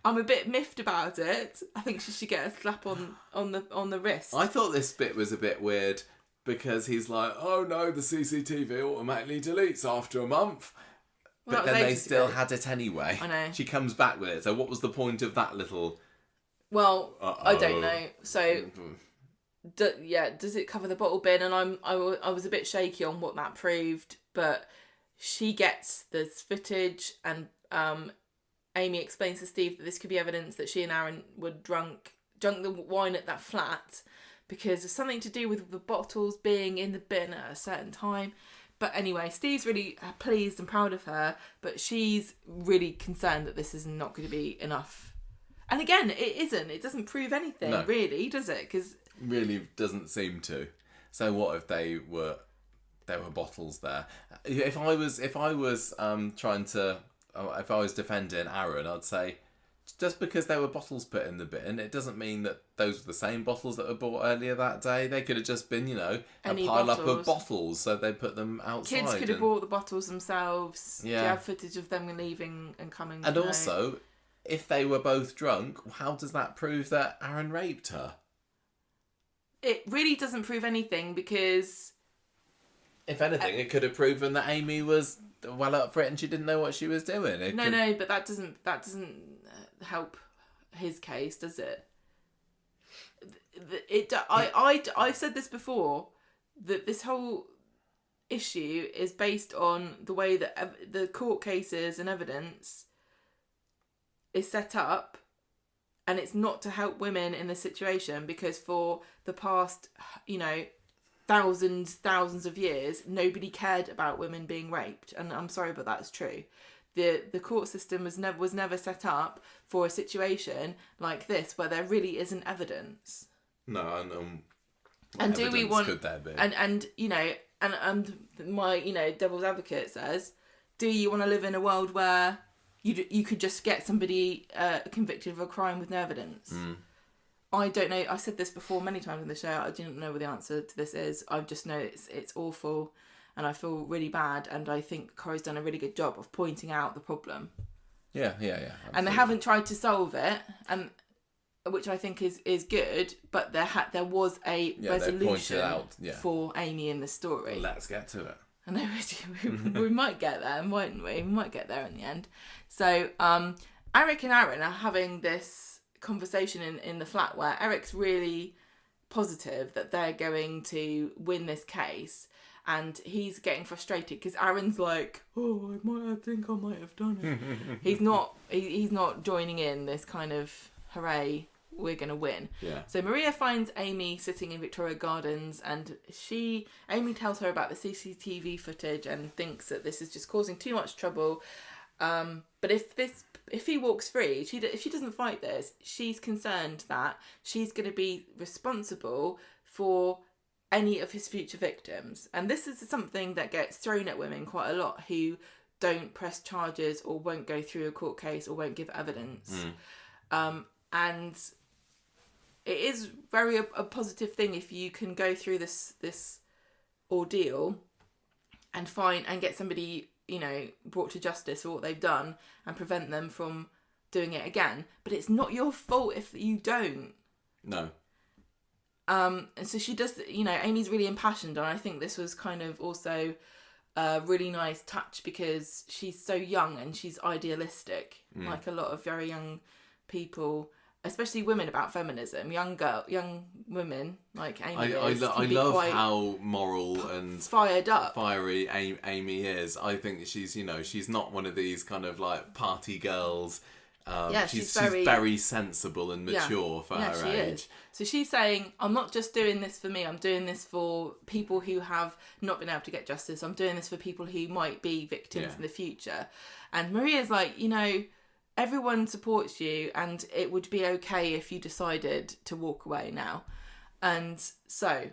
I'm a bit miffed about it. I think she should get a slap on the wrist. I thought this bit was a bit weird because he's like, oh no, the CCTV automatically deletes after a month. Well, but then they still had it anyway. I know. She comes back with it. So what was the point of that little... Well, I don't know. So... does it cover the bottle bin? And I was a bit shaky on what that proved, but she gets this footage, and Amy explains to Steve that this could be evidence that she and Aaron were drunk the wine at that flat because of something to do with the bottles being in the bin at a certain time. But anyway, Steve's really pleased and proud of her, but she's really concerned that this is not going to be enough. And again, it isn't. It doesn't prove anything, really, does it? Because really doesn't seem to. So what if there were bottles there? If I was defending Aaron, I'd say just because there were bottles put in the bin, it doesn't mean that those were the same bottles that were bought earlier that day. They could have just been, a pile up of bottles, so they put them outside. Kids could have bought the bottles themselves. Yeah. Do you have footage of them leaving and coming? And also, if they were both drunk, how does that prove that Aaron raped her? It really doesn't prove anything because... If anything, it could have proven that Amy was well up for it and she didn't know what she was doing. No, but that doesn't help his case, does it? I've said this before, that this whole issue is based on the way that the court cases and evidence is set up. And it's not to help women in this situation because for the past, thousands of years, nobody cared about women being raped. And I'm sorry, but that's true. The court system was never set up for a situation like this where there really isn't evidence. No, and do we want? Could there be? And my devil's advocate says, do you want to live in a world where you could just get somebody convicted of a crime with no evidence? I don't know. I've said this before many times in the show. I don't know what the answer to this is. I just know it's awful and I feel really bad. And I think Corey's done a really good job of pointing out the problem. Yeah. Absolutely. And they haven't tried to solve it, and which I think is good. But there was a resolution for Amy in the story. Let's get to it. And we might get there, mightn't we? We might get there in the end. So Eric and Aaron are having this conversation in the flat where Eric's really positive that they're going to win this case, and he's getting frustrated because Aaron's like, oh, I think I might have done it. He's not joining in this kind of hooray, we're going to win. Yeah. So Maria finds Amy sitting in Victoria Gardens, and Amy tells her about the CCTV footage and thinks that this is just causing too much trouble. But if he walks free, if she doesn't fight this, she's concerned that she's going to be responsible for any of his future victims. And this is something that gets thrown at women quite a lot who don't press charges or won't go through a court case or won't give evidence. And it is very a positive thing if you can go through this ordeal and get somebody, you know, brought to justice for what they've done and prevent them from doing it again. But it's not your fault if you don't. No. And so she does, you know, Amy's really impassioned, and I think this was kind of also a really nice touch because she's so young and she's idealistic, like a lot of very young people, especially women, about feminism. Young women like Amy I love how moral and fiery Amy is. I think she's, you know, she's not one of these kind of like party girls. She's very sensible and mature for her age. Is. So she's saying, I'm not just doing this for me, I'm doing this for people who have not been able to get justice. I'm doing this for people who might be victims in the future. And Maria's like, you know, everyone supports you and it would be okay if you decided to walk away now. And so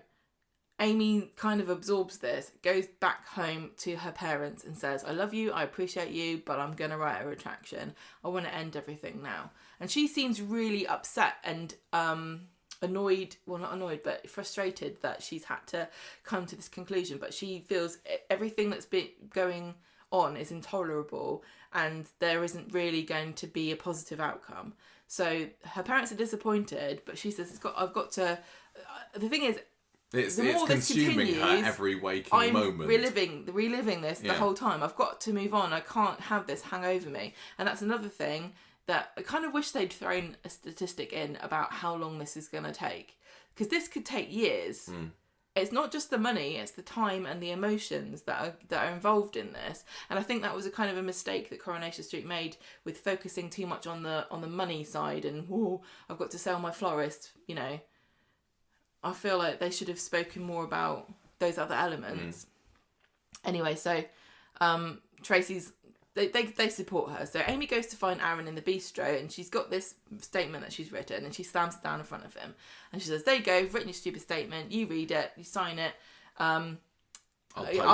Amy kind of absorbs this, goes back home to her parents and says, I love you, I appreciate you, but I'm going to write a retraction. I want to end everything now. And she seems really upset and annoyed, well, not annoyed, but frustrated that she's had to come to this conclusion. But she feels everything that's been going on is intolerable and there isn't really going to be a positive outcome. So her parents are disappointed, but she says, I've got to... the thing is, it's consuming her every waking moment. I'm reliving this the whole time. I've got to move on. I can't have this hang over me. And that's another thing that I kind of wish they'd thrown a statistic in about how long this is going to take. Because this could take years. It's not just the money, it's the time and the emotions that are involved in this. And I think that was a kind of a mistake that Coronation Street made with focusing too much on the money side and, I've got to sell my florist, you know. I feel like they should have spoken more about those other elements. Anyway, so Tracy's... They support her. So Amy goes to find Aaron in the bistro and she's got this statement that she's written and she slams it down in front of him. And she says, there you go, I've written your stupid statement. You read it, you sign it. I'll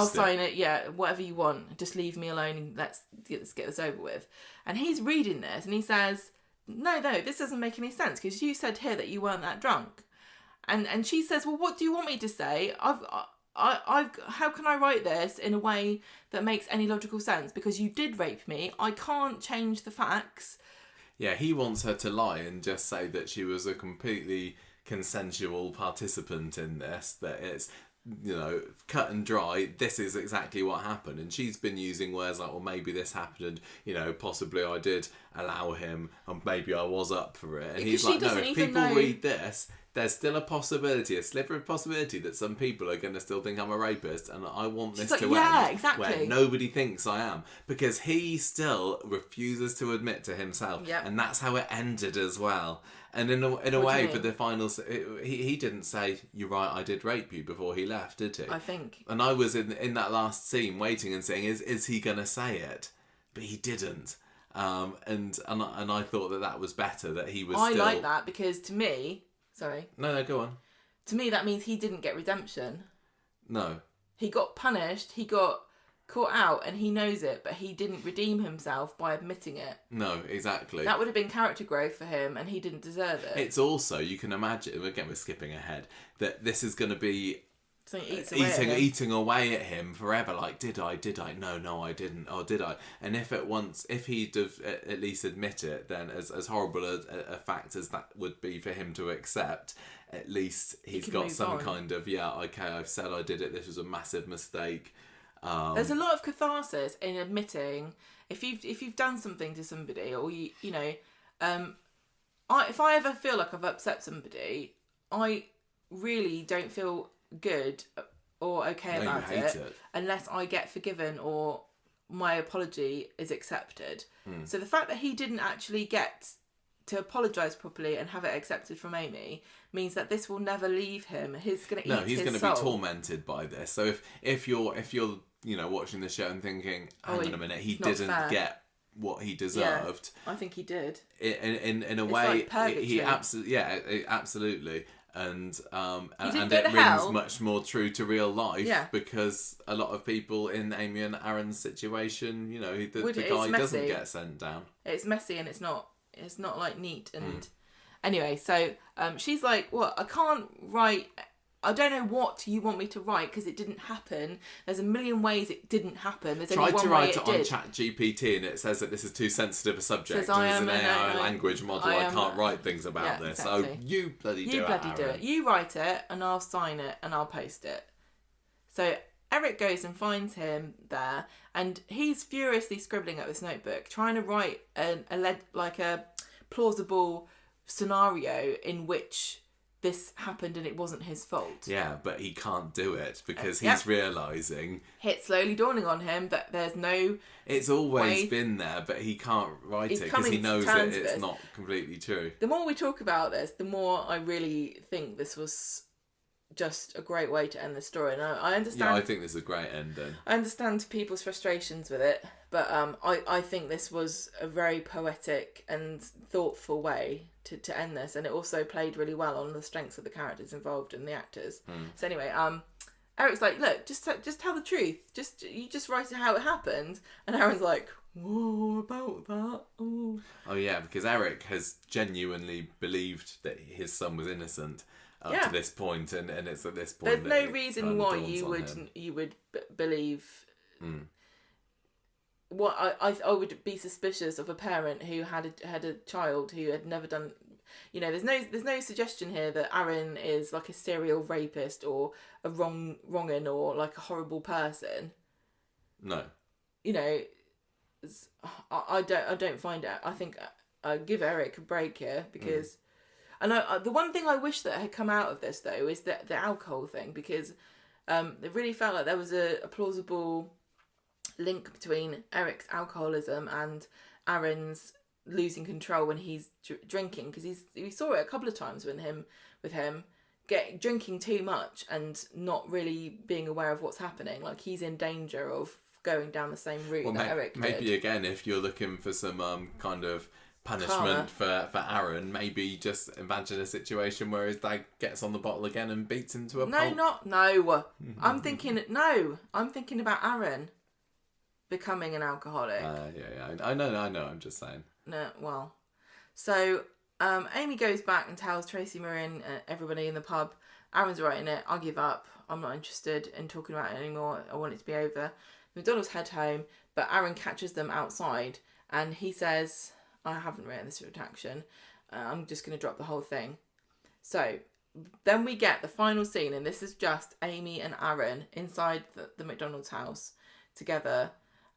sign it. Yeah, whatever you want. Just leave me alone and let's get this over with. And he's reading this and he says, no, this doesn't make any sense because you said here that you weren't that drunk. And she says, well, what do you want me to say? How can I write this in a way that makes any logical sense? Because you did rape me. I can't change the facts. Yeah, he wants her to lie and just say that she was a completely consensual participant in this, that it's, you know, cut and dry, this is exactly what happened. And she's been using words like, well, maybe this happened, you know, possibly I did allow him, and maybe I was up for it. And he's like, no, if people read this, there's still a possibility, a sliver of possibility that some people are going to still think I'm a rapist, and I want this to end exactly. where nobody thinks I am. Because he still refuses to admit to himself, and that's how it ended as well. And in a way, for the final... He didn't say, you're right, I did rape you before he left, did he? I think. And I was in that last scene waiting and saying, is he going to say it? But he didn't. And I thought that was better, that he was still... I like that, because to me... Sorry. No, go on. To me, that means he didn't get redemption. No. He got punished, he got caught out, and he knows it, but he didn't redeem himself by admitting it. No, exactly. That would have been character growth for him, and he didn't deserve it. It's also, you can imagine, again, we're skipping ahead, that this is going to be... So eating away at him forever. Like, did I? No, I didn't. Oh, did I? And if he'd have at least admit it, then as horrible a fact as that would be for him to accept, at least he's got some kind of, okay, I've said I did it. This was a massive mistake. There's a lot of catharsis in admitting if you've done something to somebody, or you know, if I ever feel like I've upset somebody, I really don't feel good or okay about it unless I get forgiven or my apology is accepted. So the fact that he didn't actually get to apologise properly and have it accepted from Amy means that this will never leave him. He's going to he's going to be tormented by this. So if you're you know, watching the show and thinking, hang on a minute, he didn't get what he deserved. I think he did. In a way, like he absolutely. And it rings much more true to real life, because a lot of people in Amy and Aaron's situation, you know, the guy doesn't get sent down. It's messy and it's not like neat, Anyway, so she's like, "What? I can't write. I don't know what you want me to write because it didn't happen. There's a million ways it didn't happen. There's only one way it did." Tried to write it on ChatGPT and it says that this is too sensitive a subject. And as an AI language model, I can't write things about this. Exactly. So you bloody do it. You write it and I'll sign it and I'll post it. So Eric goes and finds him there, and he's furiously scribbling at this notebook, trying to write a plausible scenario in which this happened and it wasn't his fault. Yeah, but he can't do it because he's realising... It's slowly dawning on him that there's no... It's always been there, but he can't write it because he knows that it's not completely true. The more we talk about this, the more I really think this was just a great way to end the story. And I understand... Yeah, I think this is a great ending. I understand people's frustrations with it, but I think this was a very poetic and thoughtful way to end this, and it also played really well on the strengths of the characters involved and the actors. So anyway, Eric's like, look, just tell the truth. You just write it how it happened. And Aaron's like, whoa, about that. Oh yeah, because Eric has genuinely believed that his son was innocent up to this point, and it's at this point there's no reason why you would believe. What I would be suspicious of a parent who had a child who had never done, there's no suggestion here that Aaron is like a serial rapist or a wrong'un or like a horrible person. No. I don't find it. I think I give Eric a break here because, and the one thing I wish that had come out of this though is that the alcohol thing, because it really felt like there was a plausible link between Eric's alcoholism and Aaron's losing control when he's drinking, because we saw it a couple of times with him drinking too much and not really being aware of what's happening. Like he's in danger of going down the same route that Eric did. Maybe again, if you're looking for some kind of punishment for Aaron, maybe just imagine a situation where his dad gets on the bottle again and beats him to a pulp. No. I'm thinking about Aaron becoming an alcoholic. Yeah. I know. I'm just saying. No, well. So, Amy goes back and tells Tracy, Marie and everybody in the pub, Aaron's writing it, I'll give up. I'm not interested in talking about it anymore. I want it to be over. McDonald's head home, but Aaron catches them outside and he says, I haven't written this retraction. I'm just going to drop the whole thing. So, then we get the final scene, and this is just Amy and Aaron inside the McDonald's house together,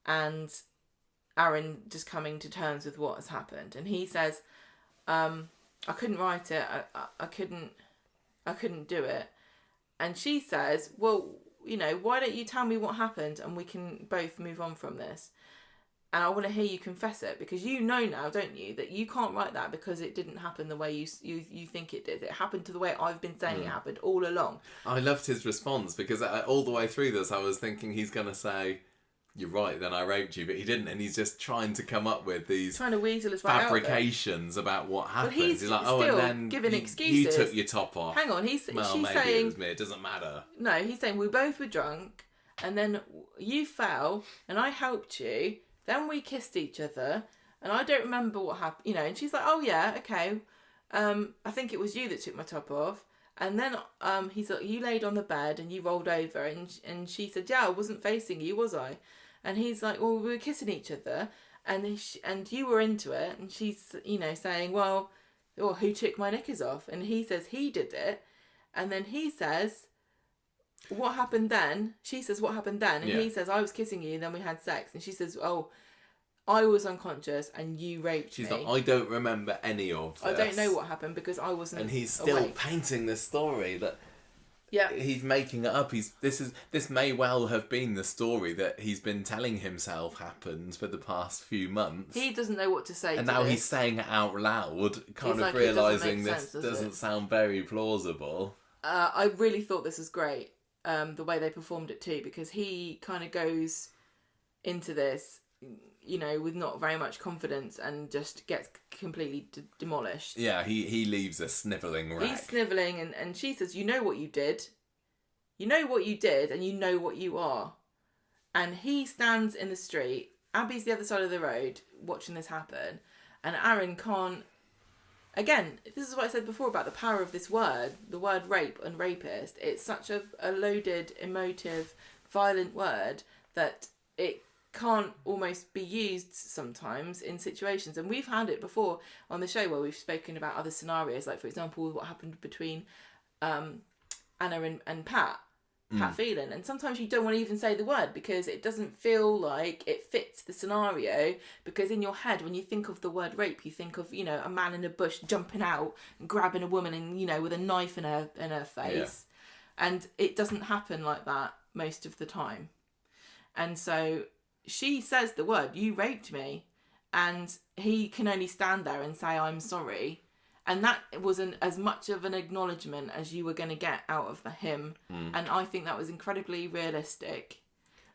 and Aaron just coming to terms with what has happened. And he says, I couldn't write it. I couldn't do it. And she says, well, why don't you tell me what happened and we can both move on from this? And I want to hear you confess it, because you know now, don't you, that you can't write that because it didn't happen the way you think it did. It happened to the way I've been saying it happened all along. I loved his response, because all the way through this I was thinking he's going to say, you're right, then I raped you, but he didn't, and he's just trying to come up with these trying to weasel his way fabrications about what happened. But he's like, and then giving excuses. You took your top off. Hang on, she's maybe saying it was me. It doesn't matter. No, he's saying we both were drunk, and then you fell, and I helped you. Then we kissed each other, and I don't remember what happened. And she's like, oh yeah, okay. I think it was you that took my top off. And then he's like, you laid on the bed and you rolled over, and she said, yeah, I wasn't facing you, was I? And he's like, well, we were kissing each other, and you were into it. And she's, saying, well, who took my knickers off? And he says he did it. And then he says, what happened then? She says, what happened then? And he says, I was kissing you, and then we had sex. And she says, oh, I was unconscious and you raped me. She's like, I don't remember any of this. I don't know what happened because I wasn't And he's still awake. painting this story that he's making it up. This may well have been the story that he's been telling himself happened for the past few months. He doesn't know what to say and to now this. He's saying it out loud, kind of realising this doesn't sound very plausible. I really thought this was great, the way they performed it too, because he kind of goes into this, with not very much confidence and just gets completely demolished. Yeah, he leaves a snivelling wreck. He's snivelling, and she says, you know what you did. You know what you did, and you know what you are. And he stands in the street. Abby's the other side of the road watching this happen, and Aaron can't again, this is what I said before about the power of this word, the word rape and rapist. It's such a loaded, emotive, violent word that it can't almost be used sometimes in situations. And we've had it before on the show where we've spoken about other scenarios, like, for example, what happened between Anna and Pat Phelan. And sometimes you don't want to even say the word because it doesn't feel like it fits the scenario, because in your head, when you think of the word rape, you think of, a man in a bush jumping out and grabbing a woman and, with a knife in her face. Yeah. And it doesn't happen like that most of the time. And so she says the word, "You raped me," and he can only stand there and say, "I'm sorry." And that wasn't as much of an acknowledgement as you were going to get out of him. And I think that was incredibly realistic.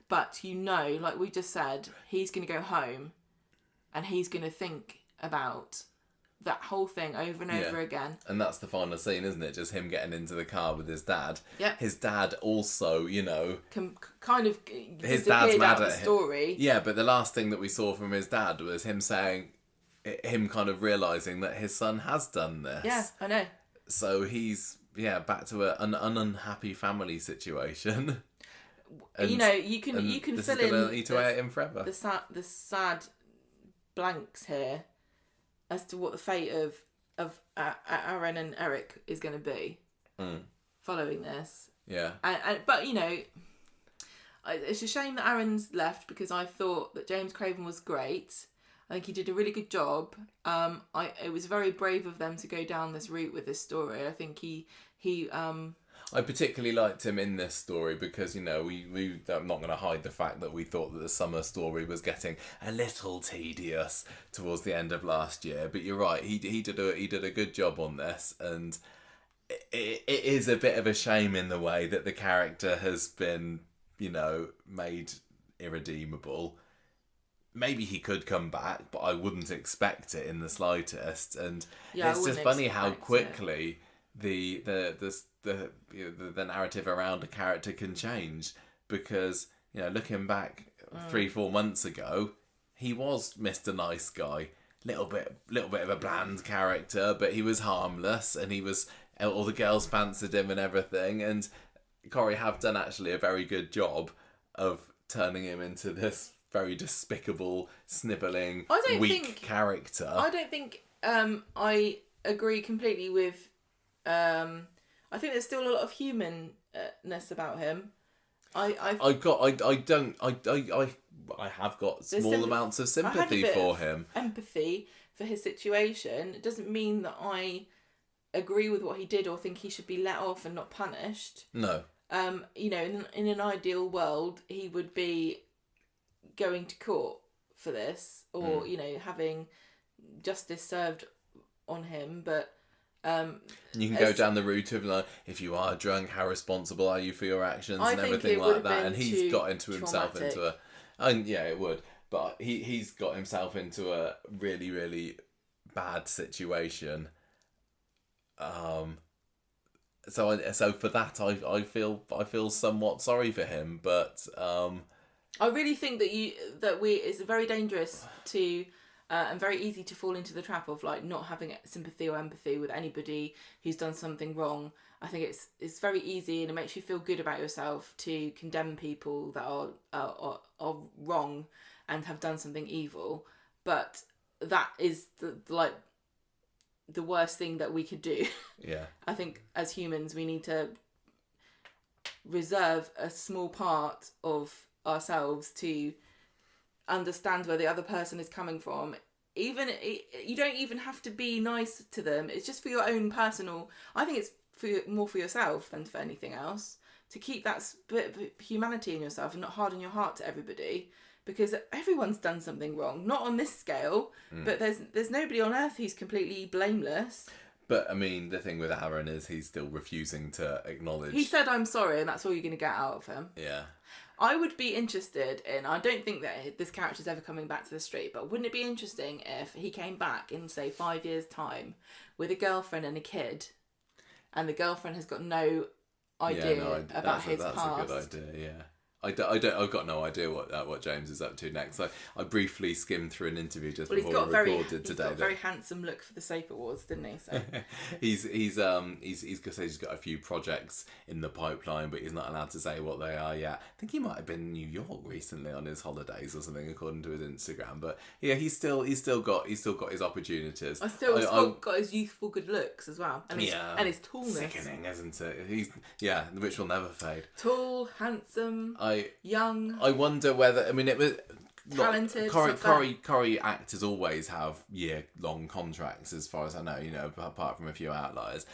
But like we just said, he's going to go home and he's going to think about that whole thing over and over again. And that's the final scene, isn't it? Just him getting into the car with his dad. Yep. His dad also, kind of his dad's mad at him. Story. Yeah, but the last thing that we saw from his dad was him kind of realising that his son has done this. Yeah, I know. So he's, back to an unhappy family situation. And, you can this fill is gonna in eat away at him forever. The sad blanks here as to what the fate of Aaron and Eric is going to be following this. Yeah. But it's a shame that Aaron's left, because I thought that James Craven was great. I think he did a really good job. It was very brave of them to go down this route with this story. I think he I particularly liked him in this story because, I'm not going to hide the fact that we thought that the summer story was getting a little tedious towards the end of last year. But you're right, he did a good job on this, and it is a bit of a shame in the way that the character has been, made irredeemable. Maybe he could come back, but I wouldn't expect it in the slightest. And it's just funny how quickly the narrative around a character can change, because looking back 3-4 months ago, he was Mr. Nice Guy, little bit of a bland character, but he was harmless, and all the girls fancied him and everything. And Corrie have done actually a very good job of turning him into this very despicable, snivelling, weak character. I don't think I agree completely with. I think there's still a lot of humanness about him. I have got small amounts of sympathy for him. Empathy for his situation. It doesn't mean that I agree with what he did or think he should be let off and not punished. No. In an ideal world, he would be going to court for this, or having justice served on him. But you can go down the route of, like, if you are drunk, how responsible are you for your actions and everything like that. And he's got himself into it would. But he's got himself into a really, really bad situation. So for that, I feel somewhat sorry for him, but I really think that it's very dangerous to and very easy to fall into the trap of, like, not having sympathy or empathy with anybody who's done something wrong. I think it's very easy, and it makes you feel good about yourself to condemn people that are wrong and have done something evil. But that is the worst thing that we could do. Yeah. I think as humans we need to reserve a small part of ourselves to understand where the other person is coming from. You don't even have to be nice to them. It's just for your own personal. I think it's more for yourself than for anything else, to keep that bit of humanity in yourself and not harden your heart to everybody, because everyone's done something wrong. Not on this scale, but there's nobody on earth who's completely blameless. But I mean, the thing with Aaron is he's still refusing to acknowledge. He said, "I'm sorry," and that's all you're going to get out of him. Yeah. I would be interested in, I don't think that this character's ever coming back to the street, but wouldn't it be interesting if he came back in, say, 5 years' time with a girlfriend and a kid, and the girlfriend has got no idea about his past? That's a good idea, yeah. I've got no idea what James is up to next. I briefly skimmed through an interview just before we recorded today. He's got a very handsome look for the Soap Awards, didn't he? So he's got a few projects in the pipeline, but he's not allowed to say what they are yet. I think he might have been in New York recently on his holidays or something, according to his Instagram. But yeah, he's still got his opportunities. I've got his youthful good looks as well, and his tallness. Sickening, isn't it? Which will never fade. Tall, handsome, young. I wonder whether it was talented. Corrie actors always have year-long contracts, as far as I know. Apart from a few outliers.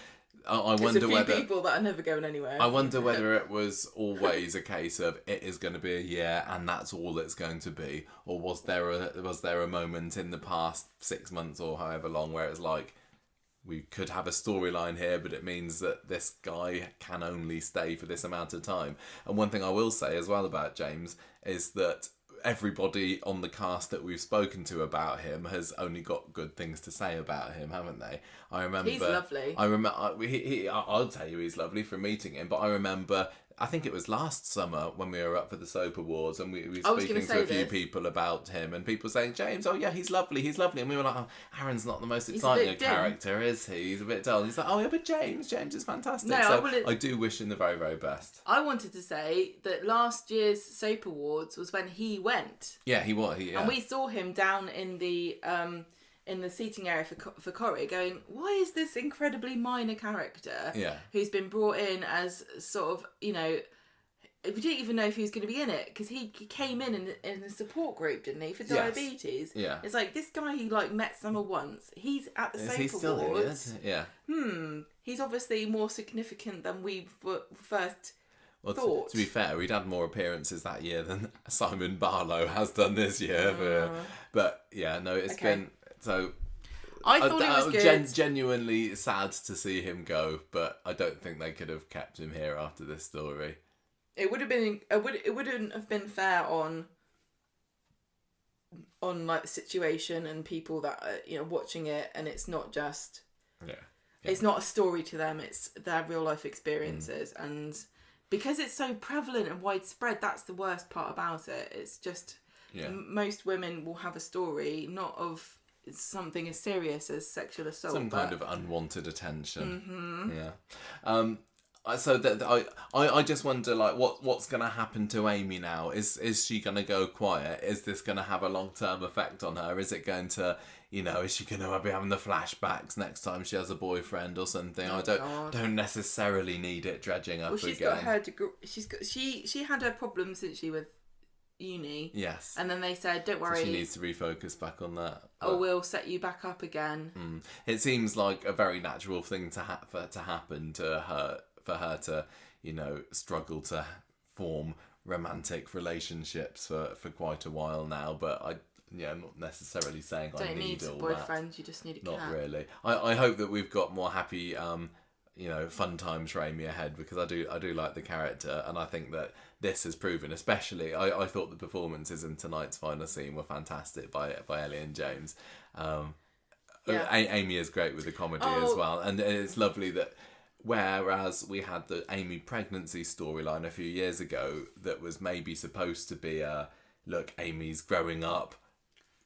I wonder whether people that are never going anywhere. I wonder whether it was always a case of it is going to be a year and that's all it's going to be, or was there a moment in the past 6 months or however long where it's like, we could have a storyline here, but it means that this guy can only stay for this amount of time. And one thing I will say as well about James is that everybody on the cast that we've spoken to about him has only got good things to say about him, haven't they? I remember he's lovely. I'll tell you he's lovely from meeting him, but I remember, I think it was last summer when we were up for the Soap Awards and we were speaking to a few people about him, and people saying, James, oh yeah, he's lovely, and we were like, oh, Aaron's not the most exciting character, is he? He's a bit dull. He's like, oh yeah, but James is fantastic. No, I do wish him the very, very best. I wanted to say that last year's Soap Awards was when he went. Yeah, he was. And we saw him down in the seating area for Corrie going, why is this incredibly minor character who's been brought in as sort of, we didn't even know if he was going to be in it, because he came in a support group, didn't he, for diabetes. Yeah. It's like, this guy who met Summer once, he's at the Soap Awards. He's still in it? Yeah. He's obviously more significant than we first Well, thought. To be fair, he'd had more appearances that year than Simon Barlow has done this year. But yeah, no, it's been... So I thought it was good. Genuinely sad to see him go, but I don't think they could have kept him here after this story. It would have been. It wouldn't have been fair on the situation and people that are, watching it, and it's not just. Yeah. It's not a story to them. It's their real life experiences, and because it's so prevalent and widespread, that's the worst part about it. It's just most women will have a story, not of something as serious as sexual assault. Some kind of unwanted attention. Mm-hmm. Yeah. So that I just wonder, what's going to happen to Amy now? Is she going to go quiet? Is this going to have a long-term effect on her? Is it going to, is she going to be having the flashbacks next time she has a boyfriend or something? I don't necessarily need it dredging up again. She's got her degree. She had her problems, didn't she, with uni? Yes. And then they said, don't worry, so she needs to refocus back on that. Or we'll set you back up again. It seems like a very natural thing to happen to her, for her to struggle to form romantic relationships for quite a while now. But I'm not necessarily saying I need all boyfriend, that. you just need a cat. Not really. I hope that we've got more happy fun times for Amy ahead, because I do like the character, and I think that this has proven, especially, I thought the performances in tonight's final scene were fantastic by Ellie and James. Amy is great with the comedy as well, and it's lovely that whereas we had the Amy pregnancy storyline a few years ago that was maybe supposed to be look, Amy's growing up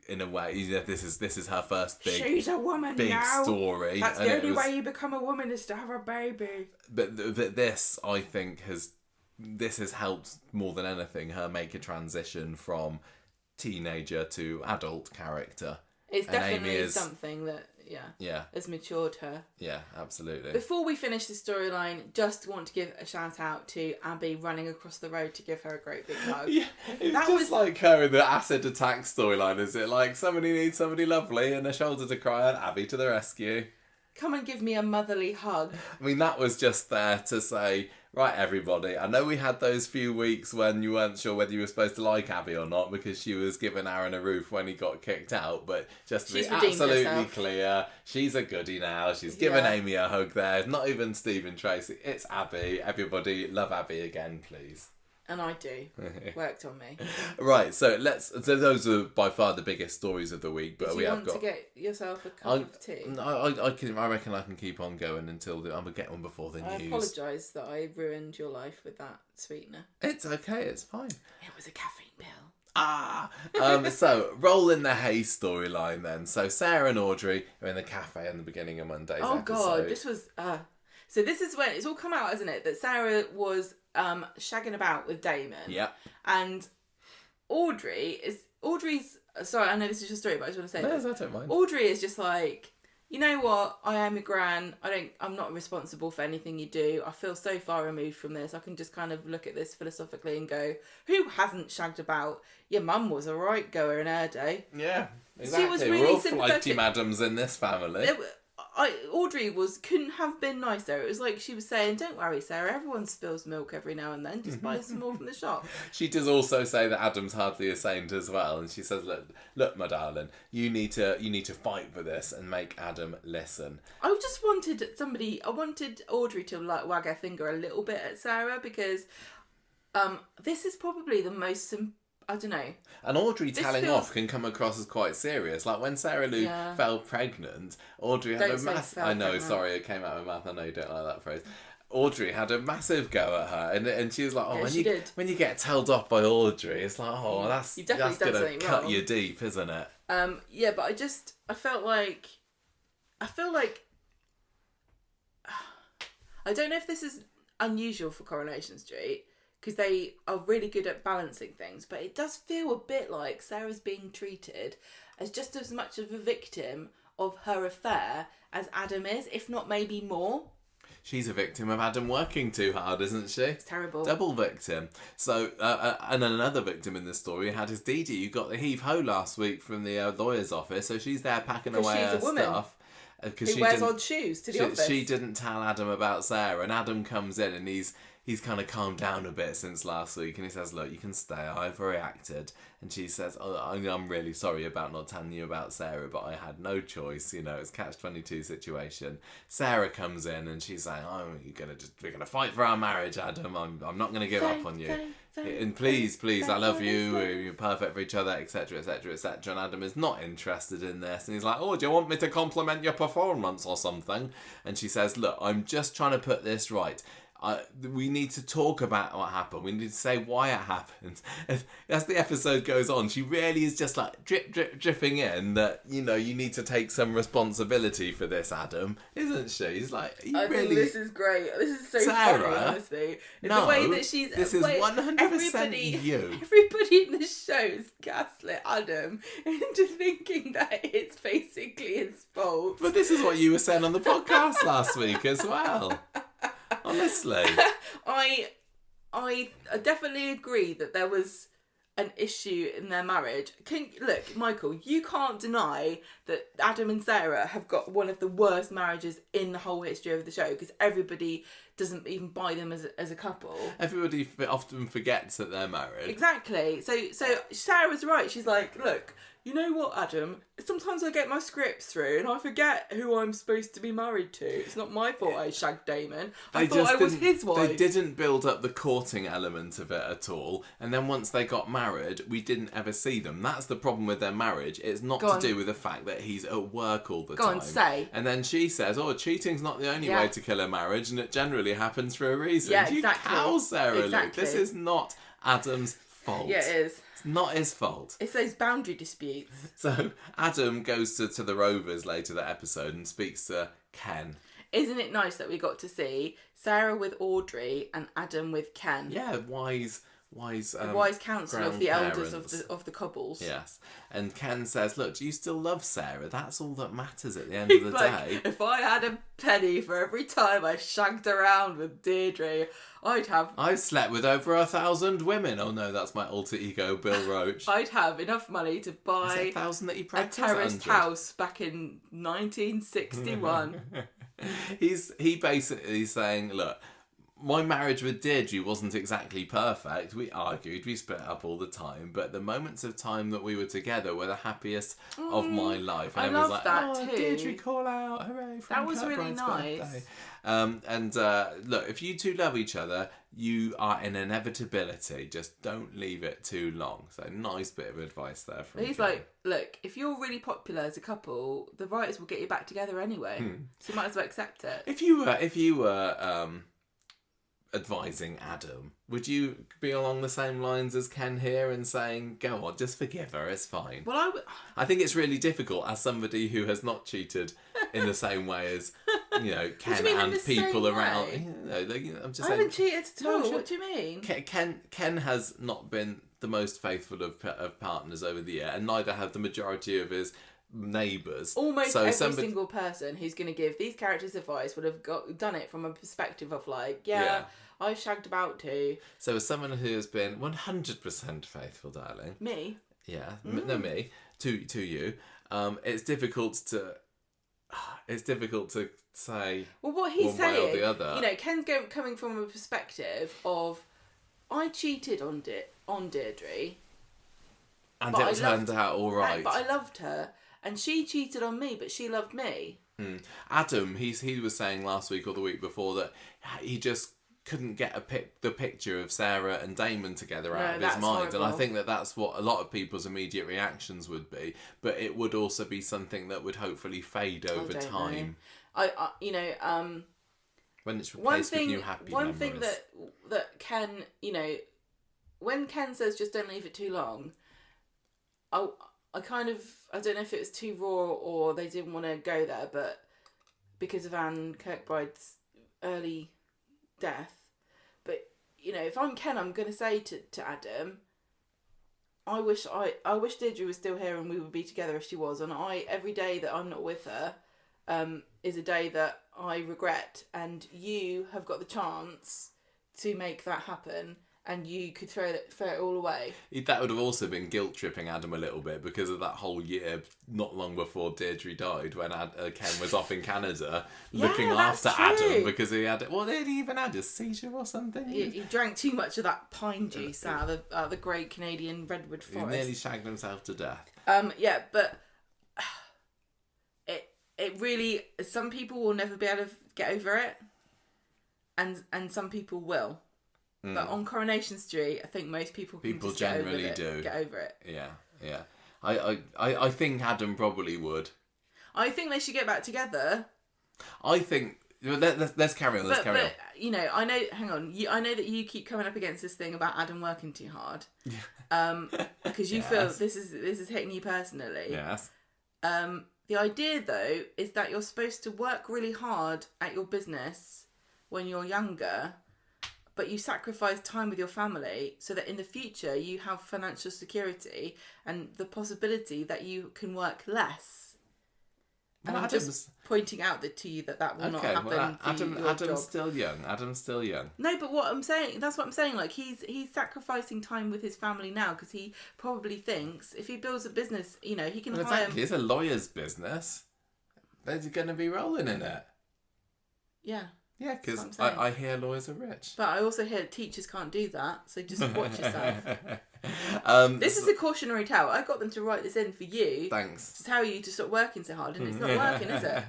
in a way, this is her first she's a woman big now. Story. That's the only way you become a woman, is to have a baby. But this, I think, has helped more than anything her make a transition from teenager to adult character. It's definitely something that has matured her. Yeah, absolutely. Before we finish the storyline, just want to give a shout out to Abby running across the road to give her a great big hug. Yeah, it's like her in the acid attack storyline, is it? Like, somebody needs somebody lovely and a shoulder to cry on, Abby to the rescue. Come and give me a motherly hug. I mean, that was just there to say, right, everybody, I know we had those few weeks when you weren't sure whether you were supposed to like Abby or not because she was giving Aaron a roof when he got kicked out, but just to be absolutely clear, she's a goodie now. She's given Amy a hug there. Not even Stephen Tracy. It's Abby. Everybody, love Abby again, please. And I do. Worked on me. Right, so those are by far the biggest stories of the week. But Do you want to get yourself a cup of tea? I reckon I can keep on going until I'm gonna get one before the news. I apologise that I ruined your life with that sweetener. It's okay, it's fine. It was a caffeine pill. So roll in the hay storyline then. So Sarah and Audrey are in the cafe in the beginning of Monday's episode. God, this was so this is when it's all come out, hasn't it? That Sarah was shagging about with Damon. Yeah. And Audrey's sorry, I know this is your story, but I just want to say I don't mind. Audrey is just like, you know what? I am your gran. I'm not responsible for anything you do. I feel so far removed from this. I can just kind of look at this philosophically and go, who hasn't shagged about? Your mum was a right goer in her day. Yeah, exactly. She was really We're all sympathetic. flighty madams in this family. Audrey couldn't have been nicer. It was like she was saying, don't worry, Sarah, everyone spills milk every now and then. Just buy some more from the shop. She does also say that Adam's hardly a saint as well, and she says, look, my darling, you need to fight for this and make Adam listen. I just wanted Audrey to like wag her finger a little bit at Sarah, because this is probably the most I don't know. And Audrey telling off can come across as quite serious. Like when Sarah Lou fell pregnant, Audrey had I know, pregnant. Sorry, it came out of my mouth. I know you don't like that phrase. Audrey had a massive go at her, and she was like, "Oh, when you get told off by Audrey, it's like, oh, that's gonna cut you deep, isn't it?" Yeah, but I feel like I don't know if this is unusual for Coronation Street, because they are really good at balancing things, but it does feel a bit like Sarah's being treated as just as much of a victim of her affair as Adam is, if not maybe more. She's a victim of Adam working too hard, isn't she? It's terrible. Double victim. So, and another victim in this story had his Dee Dee, who got the heave-ho last week from the lawyer's office, so she's there packing away her stuff. Who wears odd shoes to the office. She didn't tell Adam about Sarah, and Adam comes in and he's kind of calmed down a bit since last week, and he says, look, you can stay, I've reacted. And she says, I'm really sorry about not telling you about Sarah, but I had no choice, it's catch-22 situation. Sarah comes in and she's saying, we're gonna fight for our marriage, Adam, I'm not gonna give up on you. And please, I love you, you're perfect for each other, etc, etc, etc. And Adam is not interested in this, and he's like, do you want me to compliment your performance or something? And she says, look, I'm just trying to put this right. We need to talk about what happened. We need to say why it happened. As the episode goes on, she really is just like dripping in that, you need to take some responsibility for this, Adam, isn't she? He's like, I think this is great. This is so funny, honestly. No, the way that she's... This is 100% you. Everybody in the show is gaslit Adam into thinking that it's basically his fault. But this is what you were saying on the podcast last week as well. Honestly, I definitely agree that there was an issue in their marriage. Look, Michael, you can't deny that Adam and Sarah have got one of the worst marriages in the whole history of the show, because everybody doesn't even buy them as a couple. Everybody often forgets that they're married. Exactly. So Sarah's right. She's like, look, you know what, Adam? Sometimes I get my scripts through and I forget who I'm supposed to be married to. It's not my fault I shagged Damon. I thought I was his wife. They didn't build up the courting element of it at all. And then once they got married, we didn't ever see them. That's the problem with their marriage. It's not to do with the fact that he's at work all the time. Go on, say. And then she says, cheating's not the only way to kill a marriage, and it generally happens for a reason. Yeah, exactly. You cow, Sarah Luke. This is not Adam's fault. Yeah, it is. Not his fault. It's those boundary disputes. So Adam goes to the Rovers later that episode and speaks to Ken. Isn't it nice that we got to see Sarah with Audrey and Adam with Ken? Yeah, wise counsel of the elders of the Cobbles. Yes. And Ken says, look, do you still love Sarah? That's all that matters at the end of the day. If I had a penny for every time I shagged around with Deirdre, I've slept with over 1,000 women. Oh no, that's my alter ego, Bill Roach. I'd have enough money to buy 1,000 that he a terraced house back in 1961. He basically saying, look, my marriage with Deirdre wasn't exactly perfect. We argued, we split up all the time, but the moments of time that we were together were the happiest of my life. And I everyone's love like, that too. Deirdre, call out, hooray! That was really nice. Birthday. Look, if you two love each other, you are an inevitability. Just don't leave it too long. So nice bit of advice there from He's Jim. like, look, if you're really popular as a couple, the writers will get you back together anyway. So you might as well accept it. If you were advising Adam, would you be along the same lines as Ken here and saying, go on, just forgive her, it's fine? Well, I think it's really difficult as somebody who has not cheated in the same way as, Ken and people around. I'm just I saying, haven't cheated at all. What do you mean? Ken has not been the most faithful of partners over the year, and neither have the majority of his neighbours. Almost every single person who's going to give these characters advice would have done it from a perspective of like, I've shagged about too. So as someone who has been 100% faithful, darling. Me? Yeah, no, me to you. It's difficult to say. Well, what he's one saying, way or the other. Ken's coming from a perspective of, I cheated on Deirdre, and it turned out all right. But I loved her, and she cheated on me, but she loved me. Adam, he was saying last week or the week before that he just couldn't get the picture of Sarah and Damon together out of his mind. Horrible. And I think that's what a lot of people's immediate reactions would be. But it would also be something that would hopefully fade over time. When it's replaced with new happy memories. One thing that Ken, when Ken says just don't leave it too long, I don't know if it was too raw or they didn't want to go there, but because of Anne Kirkbride's early death. But if I'm Ken, I'm going to say to Adam, I wish Deirdre was still here and we would be together if she was. And every day that I'm not with her is a day that I regret, and you have got the chance to make that happen. And you could throw it all away. That would have also been guilt-tripping Adam a little bit because of that whole year not long before Deirdre died when Ken was off in Canada looking after Adam because he had... Well, did he even had a seizure or something? He drank too much of that pine juice out of the great Canadian redwood forest. He nearly shagged himself to death. But it really... Some people will never be able to get over it. And some people will. But on Coronation Street, I think most people can just generally get over it. Yeah. I think Adam probably would. I think they should get back together. I think... Let's carry on. Carry on. I know... Hang on. I know that you keep coming up against this thing about Adam working too hard. Because you feel this is hitting you personally. Yes. The idea, though, is that you're supposed to work really hard at your business when you're younger... But you sacrifice time with your family so that in the future you have financial security and the possibility that you can work less. And I'm just pointing out to you that will not happen. Well, Adam's still young. Adam's still young. No, but that's what I'm saying. Like he's sacrificing time with his family now because he probably thinks if he builds a business, he can hire. Exactly, it's a lawyer's business. They're going to be rolling in it. Yeah. Yeah, because I hear lawyers are rich. But I also hear teachers can't do that, so just watch yourself. This is a cautionary tale. I got them to write this in for you. Thanks. To tell you to stop working so hard, and it's not working, is it?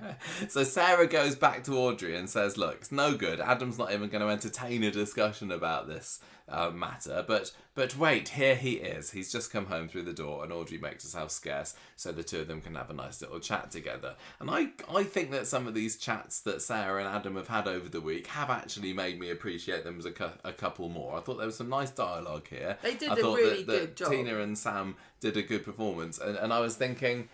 So Sarah goes back to Audrey and says, look, it's no good. Adam's not even going to entertain a discussion about this matter. But wait, here he is. He's just come home through the door and Audrey makes herself scarce so the two of them can have a nice little chat together. And I think that some of these chats that Sarah and Adam have had over the week have actually made me appreciate them as a couple more. I thought there was some nice dialogue here. They did a really good job. Tina and Sam did a good performance. And I was thinking...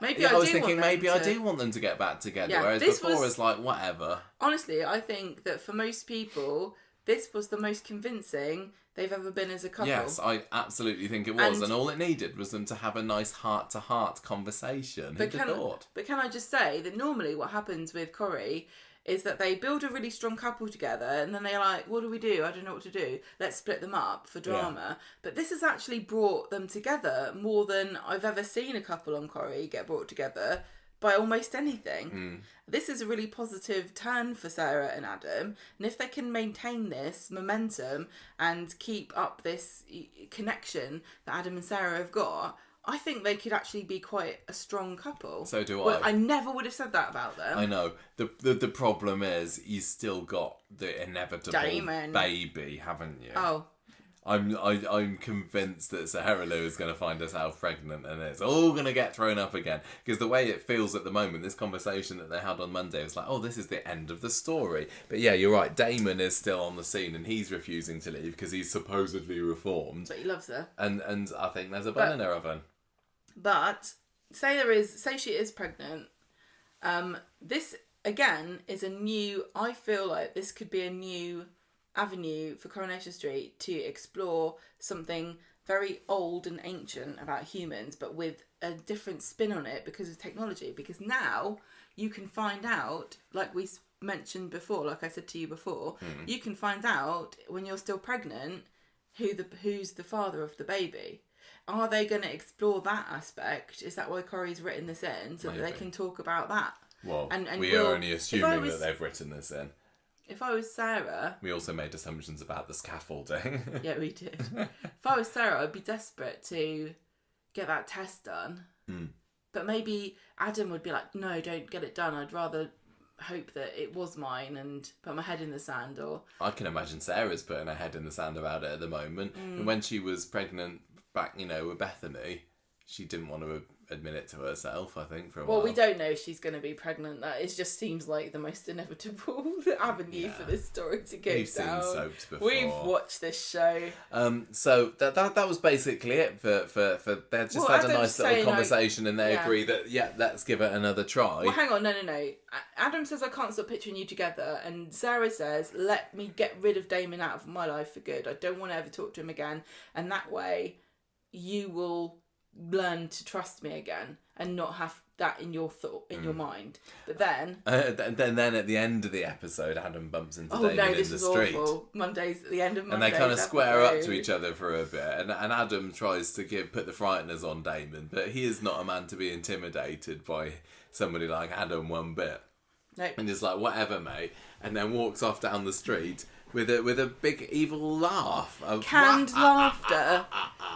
Maybe I do want them to get back together. Yeah, whereas before it's like, whatever. Honestly, I think that for most people... This was the most convincing they've ever been as a couple. Yes, I absolutely think it was. And all it needed was them to have a nice heart-to-heart conversation. Who'd have thought? But can I just say that normally what happens with Corrie is that they build a really strong couple together and then they're like, what do we do? I don't know what to do. Let's split them up for drama. Yeah. But this has actually brought them together more than I've ever seen a couple on Corrie get brought together. by almost anything. This is a really positive turn for Sarah and Adam, and if they can maintain this momentum and keep up this connection that Adam and Sarah have got, I think they could actually be quite a strong couple. So do well, I. I never would have said that about them. I know. The problem is you still got the inevitable Damon. baby, haven't you? Oh. I'm convinced that Sarah Lou is going to find herself pregnant and it's all going to get thrown up again. Because the way it feels at the moment, this conversation that they had on Monday was like, oh, this is the end of the story. But yeah, you're right. Damon is still on the scene and he's refusing to leave because he's supposedly reformed. But he loves her. And I think there's a bun in her oven. But say she is pregnant. This again is a new. I feel like this could be a new avenue for Coronation Street to explore something very old and ancient about humans, but with a different spin on it because of technology. Because now you can find out, like we mentioned before, like I said to you before, you can find out when you're still pregnant who's the father of the baby. Are they going to explore that aspect? Is that why Corey's written this in, so that they can talk about that? Well, and we are only assuming that they've written this in. If I was Sarah... We also made assumptions about the scaffolding. Yeah, we did. If I was Sarah, I'd be desperate to get that test done. But maybe Adam would be like, no, don't get it done. I'd rather hope that it was mine and put my head in the sand. Or I can imagine Sarah's putting her head in the sand about it at the moment. And when she was pregnant back, with Bethany, she didn't want to admit it to herself, I think, for a while. Well, we don't know if she's going to be pregnant. That just seems like the most inevitable avenue for this story to go down. We've seen soaps before. We've watched this show. So that was basically it for they just had a nice little conversation and they agree that, let's give it another try. Well, hang on, no. Adam says, I can't stop picturing you together. And Sarah says, let me get rid of Damon out of my life for good. I don't want to ever talk to him again. And that way, you will learn to trust me again and not have that in your your mind. But then then at the end of the episode, Adam bumps into Damon in the street. Awful. Mondays at the end of Mondays, and they kind of square up to each other for a bit, and Adam tries to put the frighteners on Damon, but he is not a man to be intimidated by somebody like Adam one bit. Nope. And just like, whatever, mate, and then walks off down the street with a big evil laugh. Canned laughter.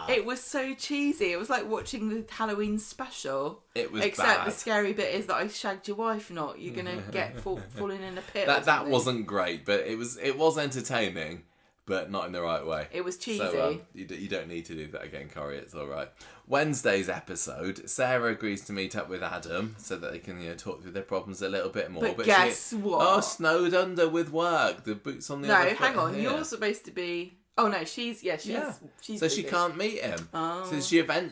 It was so cheesy. It was like watching the Halloween special. It was Except bad. The scary bit is that I shagged your wife, not you're going to get falling in a pit. That wasn't great, but it was entertaining, but not in the right way. It was cheesy. So you don't need to do that again, Corey. It's all right. Wednesday's episode, Sarah agrees to meet up with Adam so that they can talk through their problems a little bit more. But guess what? Oh, snowed under with work. The boots on the other foot. No, hang on. Here. You're supposed to be... Oh no, she's so she can't meet him. Oh.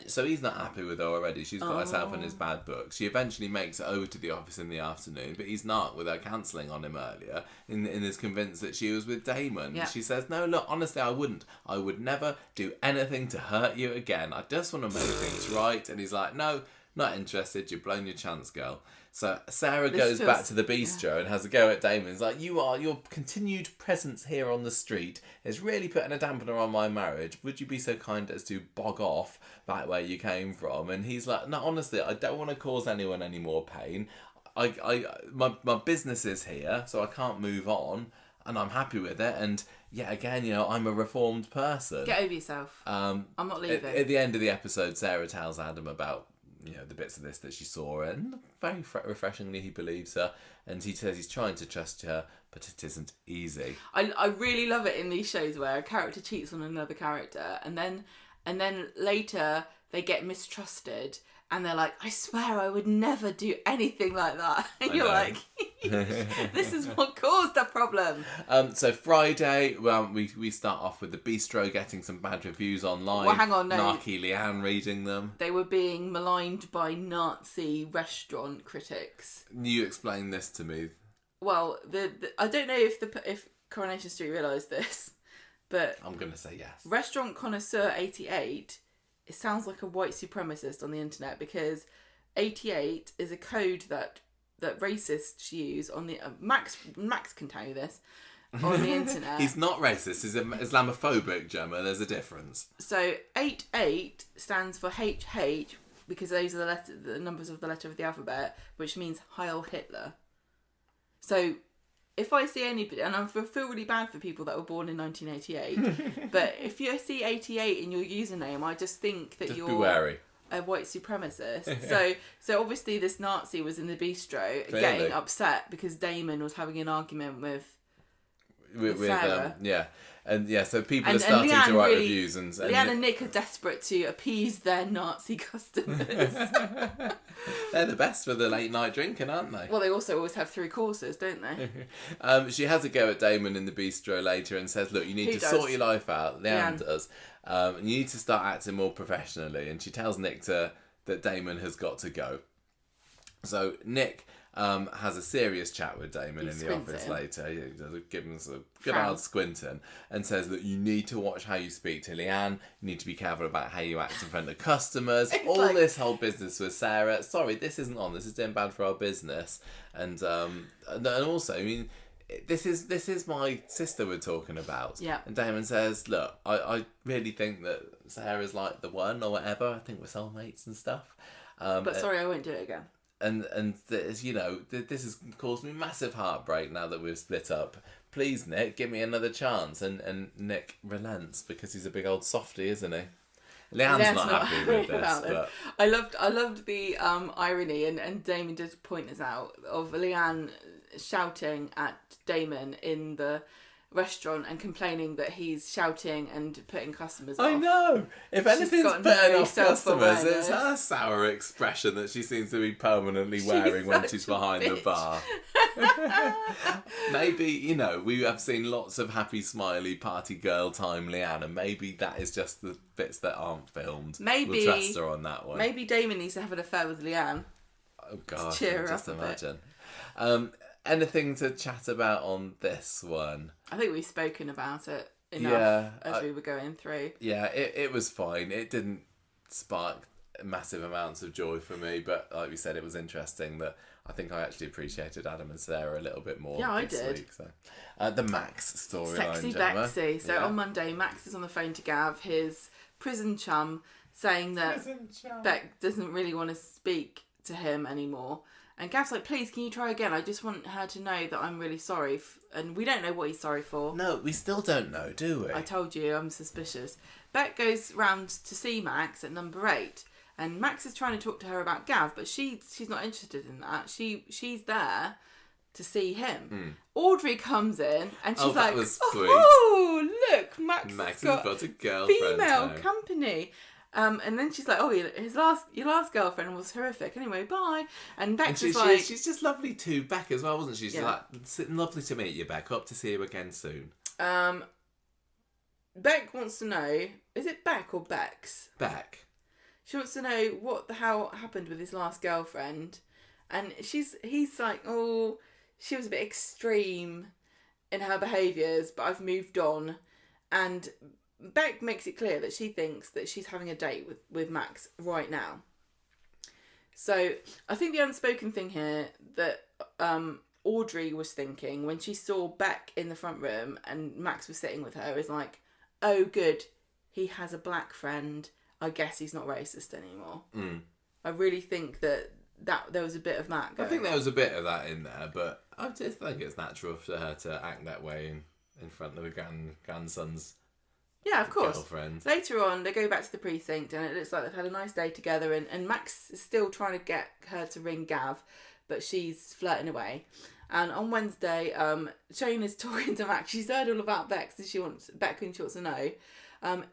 So he's not happy with her already. She's got herself in his bad book. She eventually makes it over to the office in the afternoon, but he's not, with her cancelling on him earlier, and is convinced that she was with Damon. Yeah. She says, no, look, honestly, I wouldn't. I would never do anything to hurt you again. I just want to make things right. And he's like, no, not interested. You've blown your chance, girl. So Sarah goes back to the bistro and has a go at Damon. He's like, your continued presence here on the street is really putting a dampener on my marriage. Would you be so kind as to bog off back where you came from? And he's like, no, honestly, I don't want to cause anyone any more pain. My business is here, so I can't move on, and I'm happy with it. And yet again, I'm a reformed person. Get over yourself. I'm not leaving. At the end of the episode, Sarah tells Adam about the bits of this that she saw, and very refreshingly he believes her, and he says he's trying to trust her, but it isn't easy. I really love it in these shows where a character cheats on another character, and then later they get mistrusted, and they're like, I swear I would never do anything like that. And you're like, this is what caused the problem. So Friday, we start off with the bistro getting some bad reviews online. Well, hang on, no. Narky Leanne reading them. They were being maligned by Nazi restaurant critics. You explain this to me. Well, I don't know if Coronation Street realised this, but I'm going to say yes. Restaurant Connoisseur 88, it sounds like a white supremacist on the internet, because 88 is a code that racists use on the... Max can tell you this. On the internet. He's not racist. He's Islamophobic, Gemma. There's a difference. So 88 stands for HH, because those are the numbers of the letter of the alphabet, which means Heil Hitler. So if I see anybody, and I feel really bad for people that were born in 1988, but if you see 88 in your username, I just think that Just you're be wary. a white supremacist. So obviously this Nazi was in the bistro Clearly. getting upset because Damon was having an argument with Sarah. So people are starting to write reviews and Leanne and Nick are desperate to appease their Nazi customers. They're the best for the late night drinking, aren't they? Well, they also always have 3 courses, don't they? She has a go at Damon in the bistro later and says, look, you need to sort your life out. Leanne does. And you need to start acting more professionally. And she tells Nick that Damon has got to go. So Nick has a serious chat with Damon in the office later. He does give him a good old squinting and says that you need to watch how you speak to Leanne. You need to be careful about how you act in front of customers. This whole business with Sarah. Sorry, this isn't on. This is doing bad for our business. And also, I mean, this is my sister we're talking about. Yeah. And Damon says, look, I really think that Sarah's like the one or whatever. I think we're soulmates and stuff. But sorry, I won't do it again. And this, this has caused me massive heartbreak now that we've split up. Please, Nick, give me another chance. And Nick relents because he's a big old softy, isn't he? Leanne's not happy with this. But... I loved the irony, and Damon does point us out, of Leanne shouting at Damon in the restaurant and complaining that he's shouting and putting customers off. I know. If anything's putting off customers, it's her sour expression that she seems to be permanently wearing when she's behind the bar. Maybe, we have seen lots of happy, smiley, party girl time Leanne, and maybe that is just the bits that aren't filmed. Maybe we'll trust her on that one. Maybe Damon needs to have an affair with Leanne. Oh gosh, cheer her just up imagine. Anything to chat about on this one? I think we've spoken about it enough as we were going through. Yeah, it was fine. It didn't spark massive amounts of joy for me, but like we said, it was interesting that I think I actually appreciated Adam and Sarah a little bit more. Yeah, I this did. Week, so. The Max storyline. Sexy Bexy. So on Monday, Max is on the phone to Gav, his prison chum, saying that Beck doesn't really want to speak to him anymore. And Gav's like, please, can you try again? I just want her to know that I'm really sorry. And we don't know what he's sorry for. No, we still don't know, do we? I told you, I'm suspicious. Beck goes round to see Max at number 8. And Max is trying to talk to her about Gav, but she's not interested in that. She's there to see him. Audrey comes in and she's like, oh, look, Max has got a girlfriend. Female company. And then she's like, oh, your last girlfriend was horrific. Anyway, bye. And Beck is like... She's just lovely to Beck as well, wasn't she? She's like, lovely to meet you, Beck. Hope to see you again soon. Beck wants to know, is it Beck or Bex? Beck. She wants to know what the hell happened with his last girlfriend. And he's like, oh, she was a bit extreme in her behaviours, but I've moved on. And Beck makes it clear that she thinks that she's having a date with Max right now. So I think the unspoken thing here that Audrey was thinking when she saw Beck in the front room and Max was sitting with her is like, oh good, he has a black friend. I guess he's not racist anymore. I really think that there was a bit of that going I think there was a bit of that in there, but I just think it's natural for her to act that way in front of a grandson's girlfriend. Later on, they go back to the precinct and it looks like they've had a nice day together and Max is still trying to get her to ring Gav, but she's flirting away. And on Wednesday, Shane is talking to Max. She's heard all about Beck, and she wants to know,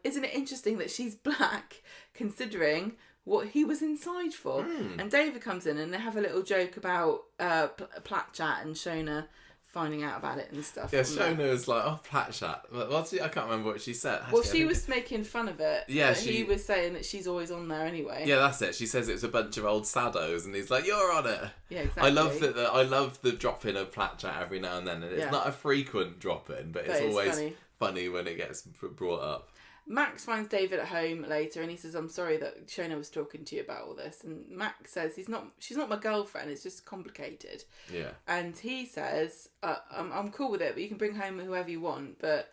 isn't it interesting that she's black, considering what he was inside for? And David comes in and they have a little joke about Plat Chat and Shona finding out about it and stuff. Yeah, Shona was like, oh, Plat Chat. I can't remember what she said. Well, she was making fun of it. Yeah, he was saying that she's always on there anyway. Yeah, that's it. She says it's a bunch of old saddos, and he's like, you're on it. Yeah, exactly. I love the drop in of Plat Chat every now and then, and it's not a frequent drop in, but it's always funny when it gets brought up. Max finds David at home later and he says, I'm sorry that Shona was talking to you about all this. And Max says, she's not my girlfriend, it's just complicated. Yeah. And he says, I'm cool with it, but you can bring home whoever you want. But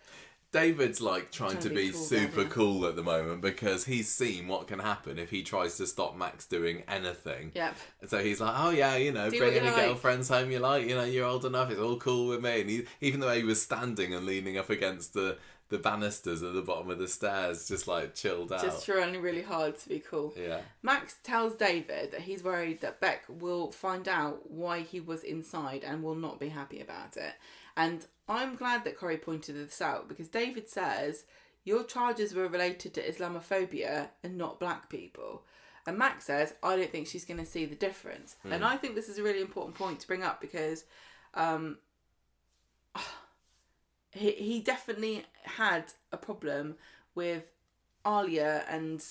David's like trying to be cool, super cool at the moment because he's seen what can happen if he tries to stop Max doing anything. Yep. So he's like, oh yeah, you know, Do bring what any you like. girlfriends home you like. You know, you're old enough. It's all cool with me. And he, even though he was standing and leaning up against the banisters at the bottom of the stairs, just like chilled out. Just trying really hard to be cool. Yeah. Max tells David that he's worried that Beck will find out why he was inside and will not be happy about it. And I'm glad that Corey pointed this out because David says, your charges were related to Islamophobia and not black people. And Max says, I don't think she's going to see the difference. And I think this is a really important point to bring up because he definitely had a problem with Alia and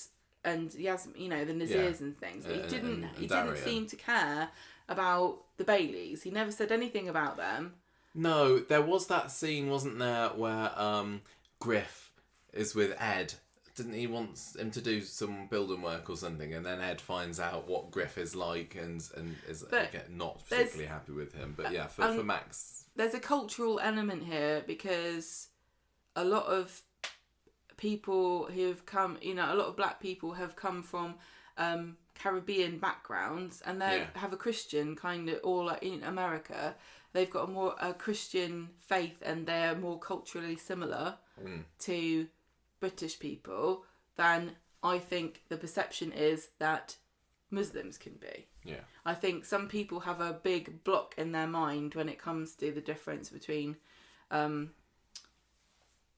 Yasmin, you know, the Nazirs and things. But he didn't seem to care about the Baileys. He never said anything about them. No, there was that scene, wasn't there, where Griff is with Ed. Didn't he want him to do some building work or something? And then Ed finds out what Griff is like and is again, not particularly happy with him. But yeah, for Max... There's a cultural element here because a lot of people who have come, you know, a lot of black people have come from Caribbean backgrounds and they have a Christian kind of, or like in America, they've got a Christian faith and they're more culturally similar to British people than I think the perception is that Muslims can be. Yeah. I think some people have a big block in their mind when it comes to the difference between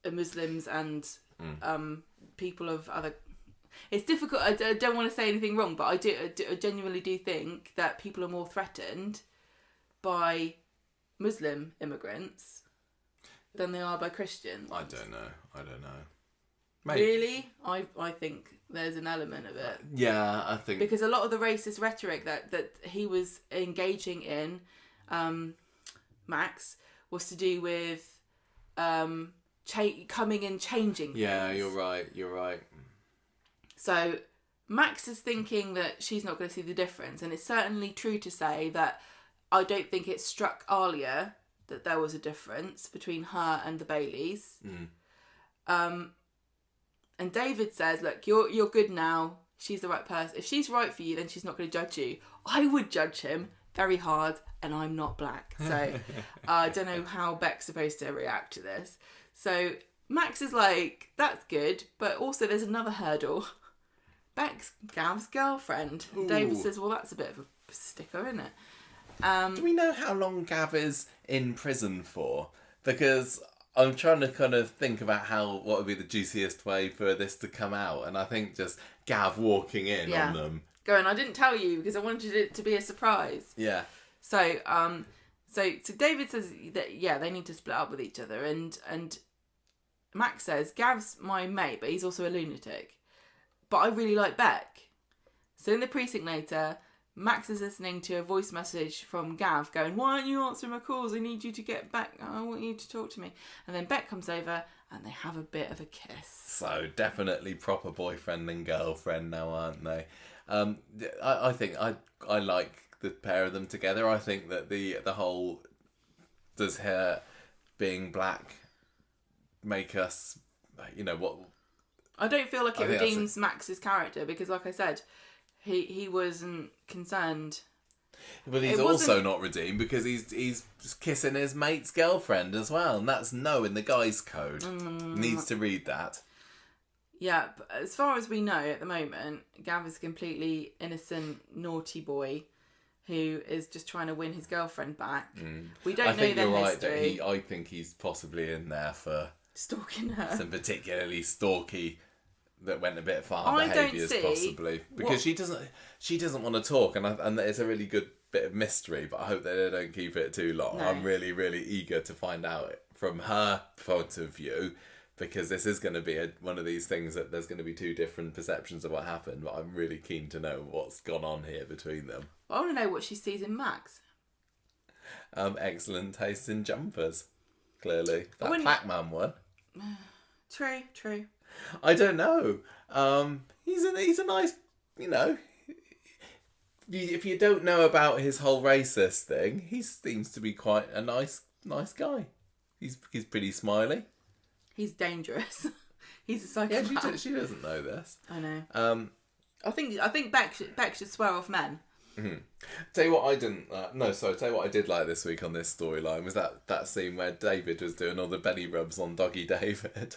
Muslims and people of other... It's difficult. I don't want to say anything wrong, but I genuinely do think that people are more threatened by Muslim immigrants than they are by Christians. I don't know. Maybe. Really? I think there's an element of it. Yeah, I think... Because a lot of the racist rhetoric that he was engaging in, Max, was to do with coming and changing things. Yeah, you're right. So Max is thinking that she's not going to see the difference. And it's certainly true to say that I don't think it struck Alia that there was a difference between her and the Baileys. And David says, look, you're good now. She's the right person. If she's right for you, then she's not going to judge you. I would judge him very hard, and I'm not black. So I don't know how Beck's supposed to react to this. So Max is like, that's good, but also there's another hurdle. Beck's Gav's girlfriend. And David says, well, that's a bit of a sticker, isn't it? Do we know how long Gav is in prison for? Because I'm trying to kind of think about what would be the juiciest way for this to come out, and I think just Gav walking in on them. Going, I didn't tell you because I wanted it to be a surprise. Yeah. So David says that they need to split up with each other, and Max says Gav's my mate, but he's also a lunatic. But I really like Beck. So in the precinct later, Max is listening to a voice message from Gav going, why aren't you answering my calls? I need you to get back. I want you to talk to me. And then Beck comes over and they have a bit of a kiss. So definitely proper boyfriend and girlfriend now, aren't they? I think I like the pair of them together. I think that the whole does her being black make us, you know, what... I don't feel like it redeems Max's character because, like I said, he wasn't concerned. But he's also not redeemed because he's just kissing his mate's girlfriend as well, and that's no in the guy's code. Needs to read that. Yeah, but as far as we know at the moment, Gav is a completely innocent, naughty boy who is just trying to win his girlfriend back. We don't know their history. I think he's possibly in there for stalking her. Some particularly stalky that went a bit far behaviours possibly because she doesn't want to talk, and it's a really good bit of mystery. But I hope that they don't keep it too long. No. I'm really, really eager to find out from her point of view, because this is going to be one of these things that there's going to be two different perceptions of what happened. But I'm really keen to know what's gone on here between them. I want to know what she sees in Max. Excellent taste in jumpers. Clearly, that Pac-Man one. True. I don't know. He's a nice, you know. If you don't know about his whole racist thing, he seems to be quite a nice guy. He's pretty smiley. He's dangerous. He's a psychopath. Yeah, she doesn't know this. I know. I think Beck should swear off men. Mm-hmm. Tell you what I didn't. Tell you what I did like this week on this storyline was that scene where David was doing all the belly rubs on Doggy David.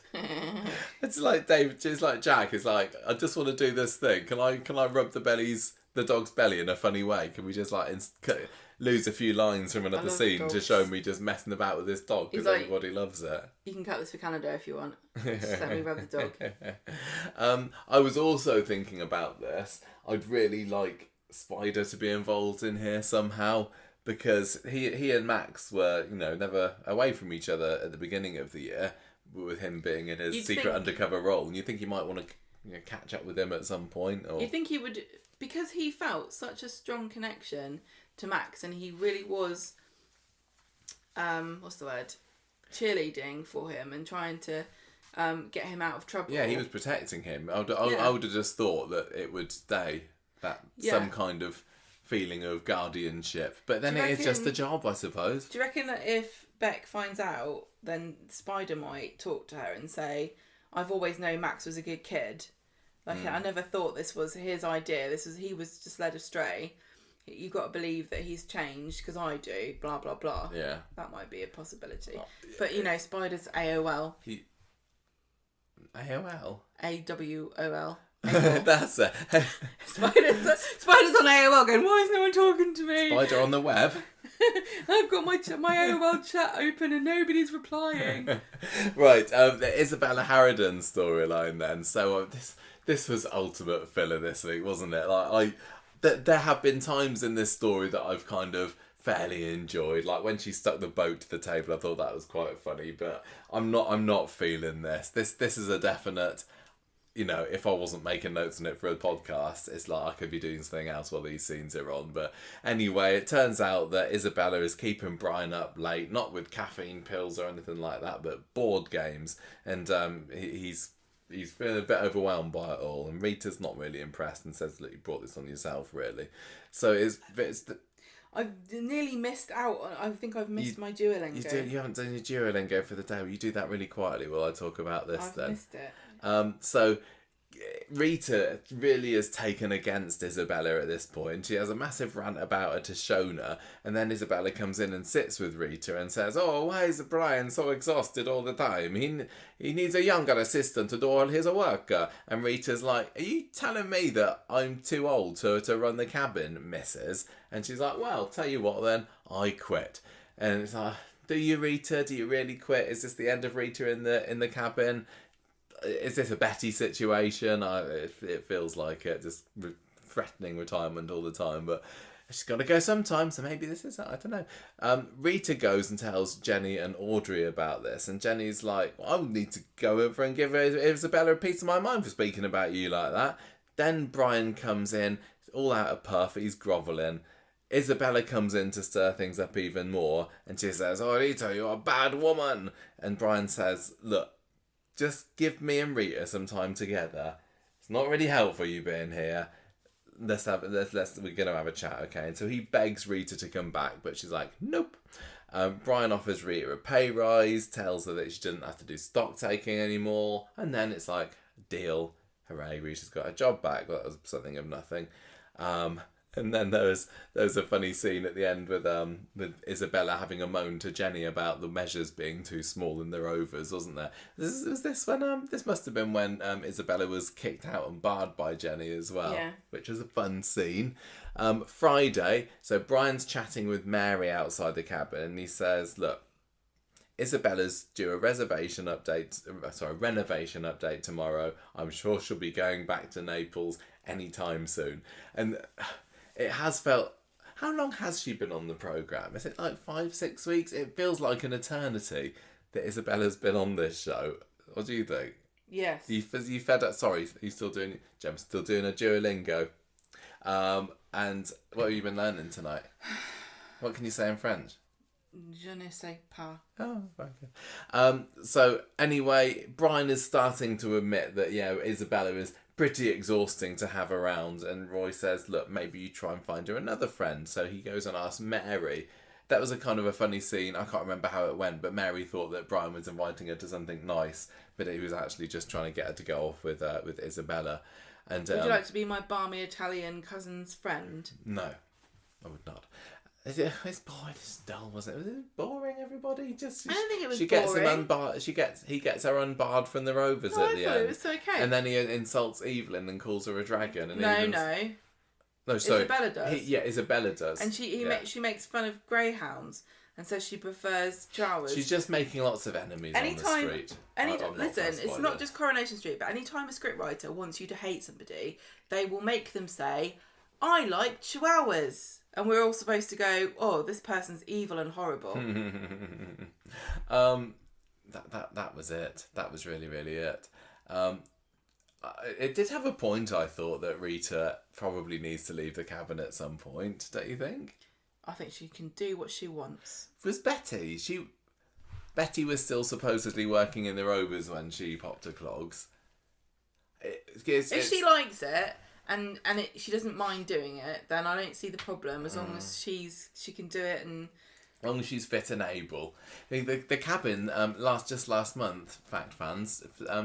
It's like David, just like Jack is like, I just want to do this thing. Can I rub the dog's belly in a funny way? Can we just like lose a few lines from another scene to show me just messing about with this dog because everybody loves it? You can cut this for Canada if you want. Just let me rub the dog. I was also thinking about this. I'd really like Spider to be involved in here somehow, because he and Max were, never away from each other at the beginning of the year, with him being in his secret undercover role, and you think you might want to catch up with him at some point, or you think he would, because he felt such a strong connection to Max, and he really was cheerleading for him and trying to get him out of trouble. Yeah, he was protecting him. I would have just thought that it would stay some kind of feeling of guardianship, but then it is just a job, I suppose. Do you reckon that if Beck finds out, then Spider might talk to her and say, I've always known Max was a good kid, I never thought this was his idea, he was just led astray, you've got to believe that he's changed because I do, blah blah blah. Yeah, that might be a possibility. But Spider's AOL. AOL? AWOL. That's it. Spider's on AOL going, why is no one talking to me? Spider on the web. I've got my AOL chat open and nobody's replying. Right, the Isabella Harridan storyline then. So this was ultimate filler this week, wasn't it? There have been times in this story that I've kind of fairly enjoyed. Like when she stuck the boat to the table, I thought that was quite funny. But I'm not feeling this. This is a definite. If I wasn't making notes on it for a podcast, it's like I could be doing something else while these scenes are on. But anyway, it turns out that Isabella is keeping Brian up late, not with caffeine pills or anything like that, but board games. And he's feeling a bit overwhelmed by it all. And Rita's not really impressed and says, look, you brought this on yourself, really. So I've nearly missed out. I think I've missed my Duolingo. You haven't done your Duolingo for the day. You do that really quietly while I talk about this. I've missed it. So Rita really is taken against Isabella at this point. She has a massive rant about her to Shona, and then Isabella comes in and sits with Rita and says, oh, why is Brian so exhausted all the time? He needs a younger assistant to do all his work. And Rita's like, are you telling me that I'm too old to run the cabin, missus? And she's like, well, tell you what then, I quit. And it's like, do you, Rita? Do you really quit? Is this the end of Rita in the cabin? Is this a Betty situation? It feels like it, just threatening retirement all the time. But she's got to go sometime, so maybe this is it. I don't know. Rita goes and tells Jenny and Audrey about this, and Jenny's like, I need to go over and give Isabella a piece of my mind for speaking about you like that. Then Brian comes in, all out of puff, he's grovelling. Isabella comes in to stir things up even more, and she says, oh, Rita, you're a bad woman. And Brian says, look, just give me and Rita some time together. It's not really helpful you being here. We're gonna have a chat, okay? And so he begs Rita to come back, but she's like, nope. Brian offers Rita a pay rise, tells her that she doesn't have to do stock taking anymore, and then it's like, deal, hooray, Rita's got her job back. Well, that was something of nothing. And then there was a funny scene at the end with Isabella having a moan to Jenny about the measures being too small in the Rovers, wasn't there? This must have been when Isabella was kicked out and barred by Jenny as well, yeah. Which was a fun scene. Friday, so Brian's chatting with Mary outside the cabin, and he says, look, Isabella's due a renovation update tomorrow. I'm sure she'll be going back to Naples anytime soon. And it has felt... How long has she been on the programme? Is it like 5-6 weeks? It feels like an eternity that Isabella's been on this show. What do you think? Yes. You fed up? Sorry, Jem's still doing a Duolingo. And what have you been learning tonight? What can you say in French? Je ne sais pas. Oh, okay. So anyway, Brian is starting to admit that, Isabella is pretty exhausting to have around, and Roy says, look, maybe you try and find her another friend. So he goes and asks Mary, that was a kind of a funny scene. I can't remember how it went, but Mary thought that Brian was inviting her to something nice, but he was actually just trying to get her to go off with Isabella. And would you like to be my balmy Italian cousin's friend? No, I would not. It's boring. It's dull, wasn't it? Was it boring? Everybody just. I don't think it was She boring. gets him unbarred. He gets her unbarred from the Rovers at the I thought end. it was okay. And then he insults Evelyn and calls her a dragon. And No, sorry. Isabella does. Isabella does. And she makes fun of greyhounds and says she prefers chihuahuas. She's just making lots of enemies on the street. It's not just Coronation Street, but anytime a scriptwriter wants you to hate somebody, they will make them say, "I like chihuahuas." And we're all supposed to go, "Oh, this person's evil and horrible." That was it. That was really, really it. It did have a point, I thought, that Rita probably needs to leave the cabin at some point, don't you think? I think she can do what she wants. Was Betty? Betty was still supposedly working in the Rovers when she popped her clogs. If she likes it and she doesn't mind doing it, then I don't see the problem as long as she can do it and. As long as she's fit and able. The cabin, last month, Fact fans,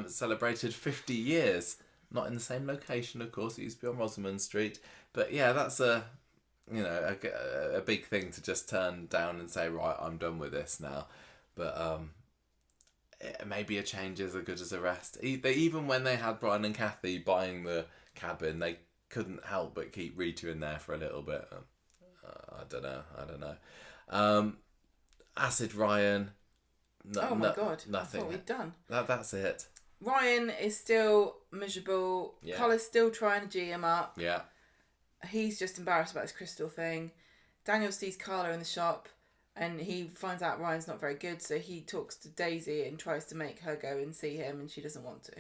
celebrated 50 years. Not in the same location, of course. It used to be on Rosamond Street. But yeah, that's a big thing to just turn down and say, right, I'm done with this now. But maybe a change is as good as a rest. Even when they had Brian and Kathy buying the cabin, they couldn't help but keep Rita in there for a little bit. I don't know. Acid Ryan. Oh my god! Nothing. That's what we've done. That's it. Ryan is still miserable. Yeah. Colla's still trying to G him up. Yeah. He's just embarrassed about his crystal thing. Daniel sees Carla in the shop and he finds out Ryan's not very good, so he talks to Daisy and tries to make her go and see him, and she doesn't want to.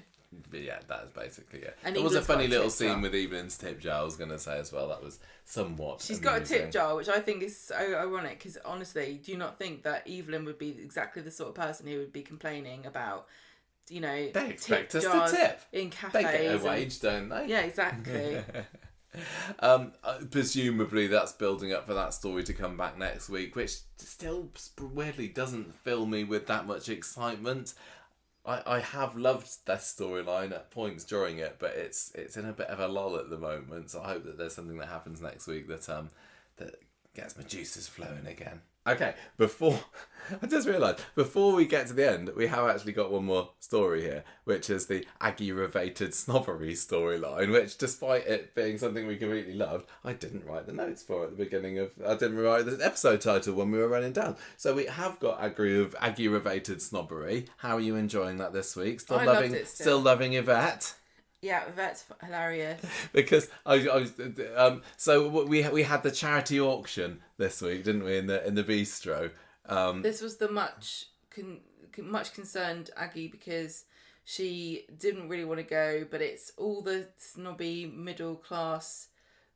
But yeah, that is basically it. And there was a funny little scene scene with Evelyn's tip jar, I was going to say as well. That was somewhat She's amusing. got a tip jar, which I think is so ironic, because honestly, do you not think that Evelyn would be exactly the sort of person who would be complaining about, they expect us jars to tip in cafes? They get a wage, don't they? Yeah, exactly. Presumably that's building up for that story to come back next week, which still weirdly doesn't fill me with that much excitement. I have loved this storyline at points during it, but it's in a bit of a lull at the moment. So I hope that there's something that happens next week that gets my juices flowing again. Okay, I just realised, before we get to the end, we have actually got one more story here, which is the aggravated snobbery storyline, which, despite it being something we completely loved, I didn't write the notes for at the beginning I didn't write the episode title when we were running down. So we have got aggravated snobbery. How are you enjoying that this week? Still loving Yvette? Yeah, that's hilarious. Because so we had the charity auction this week, didn't we? In the bistro. This was the much concerned Aggie, because she didn't really want to go, but it's all the snobby middle class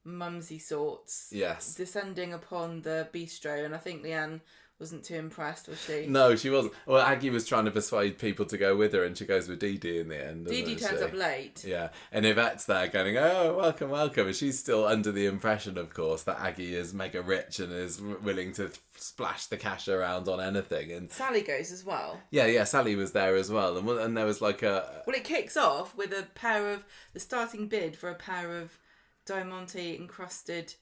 mumsy sorts. Yes. Descending upon the bistro, and I think Leanne wasn't too impressed, was she? No, she wasn't. Well, Aggie was trying to persuade people to go with her, and she goes with Dee Dee in the end. Dee Dee turns up late. Yeah, and Yvette's there going, "Oh, welcome, welcome," and she's still under the impression, of course, that Aggie is mega rich and is willing to splash the cash around on anything. And Sally goes as well. Yeah, Sally was there as well, and there was like a. Well, it kicks off with the starting bid for a pair of Diamante encrusted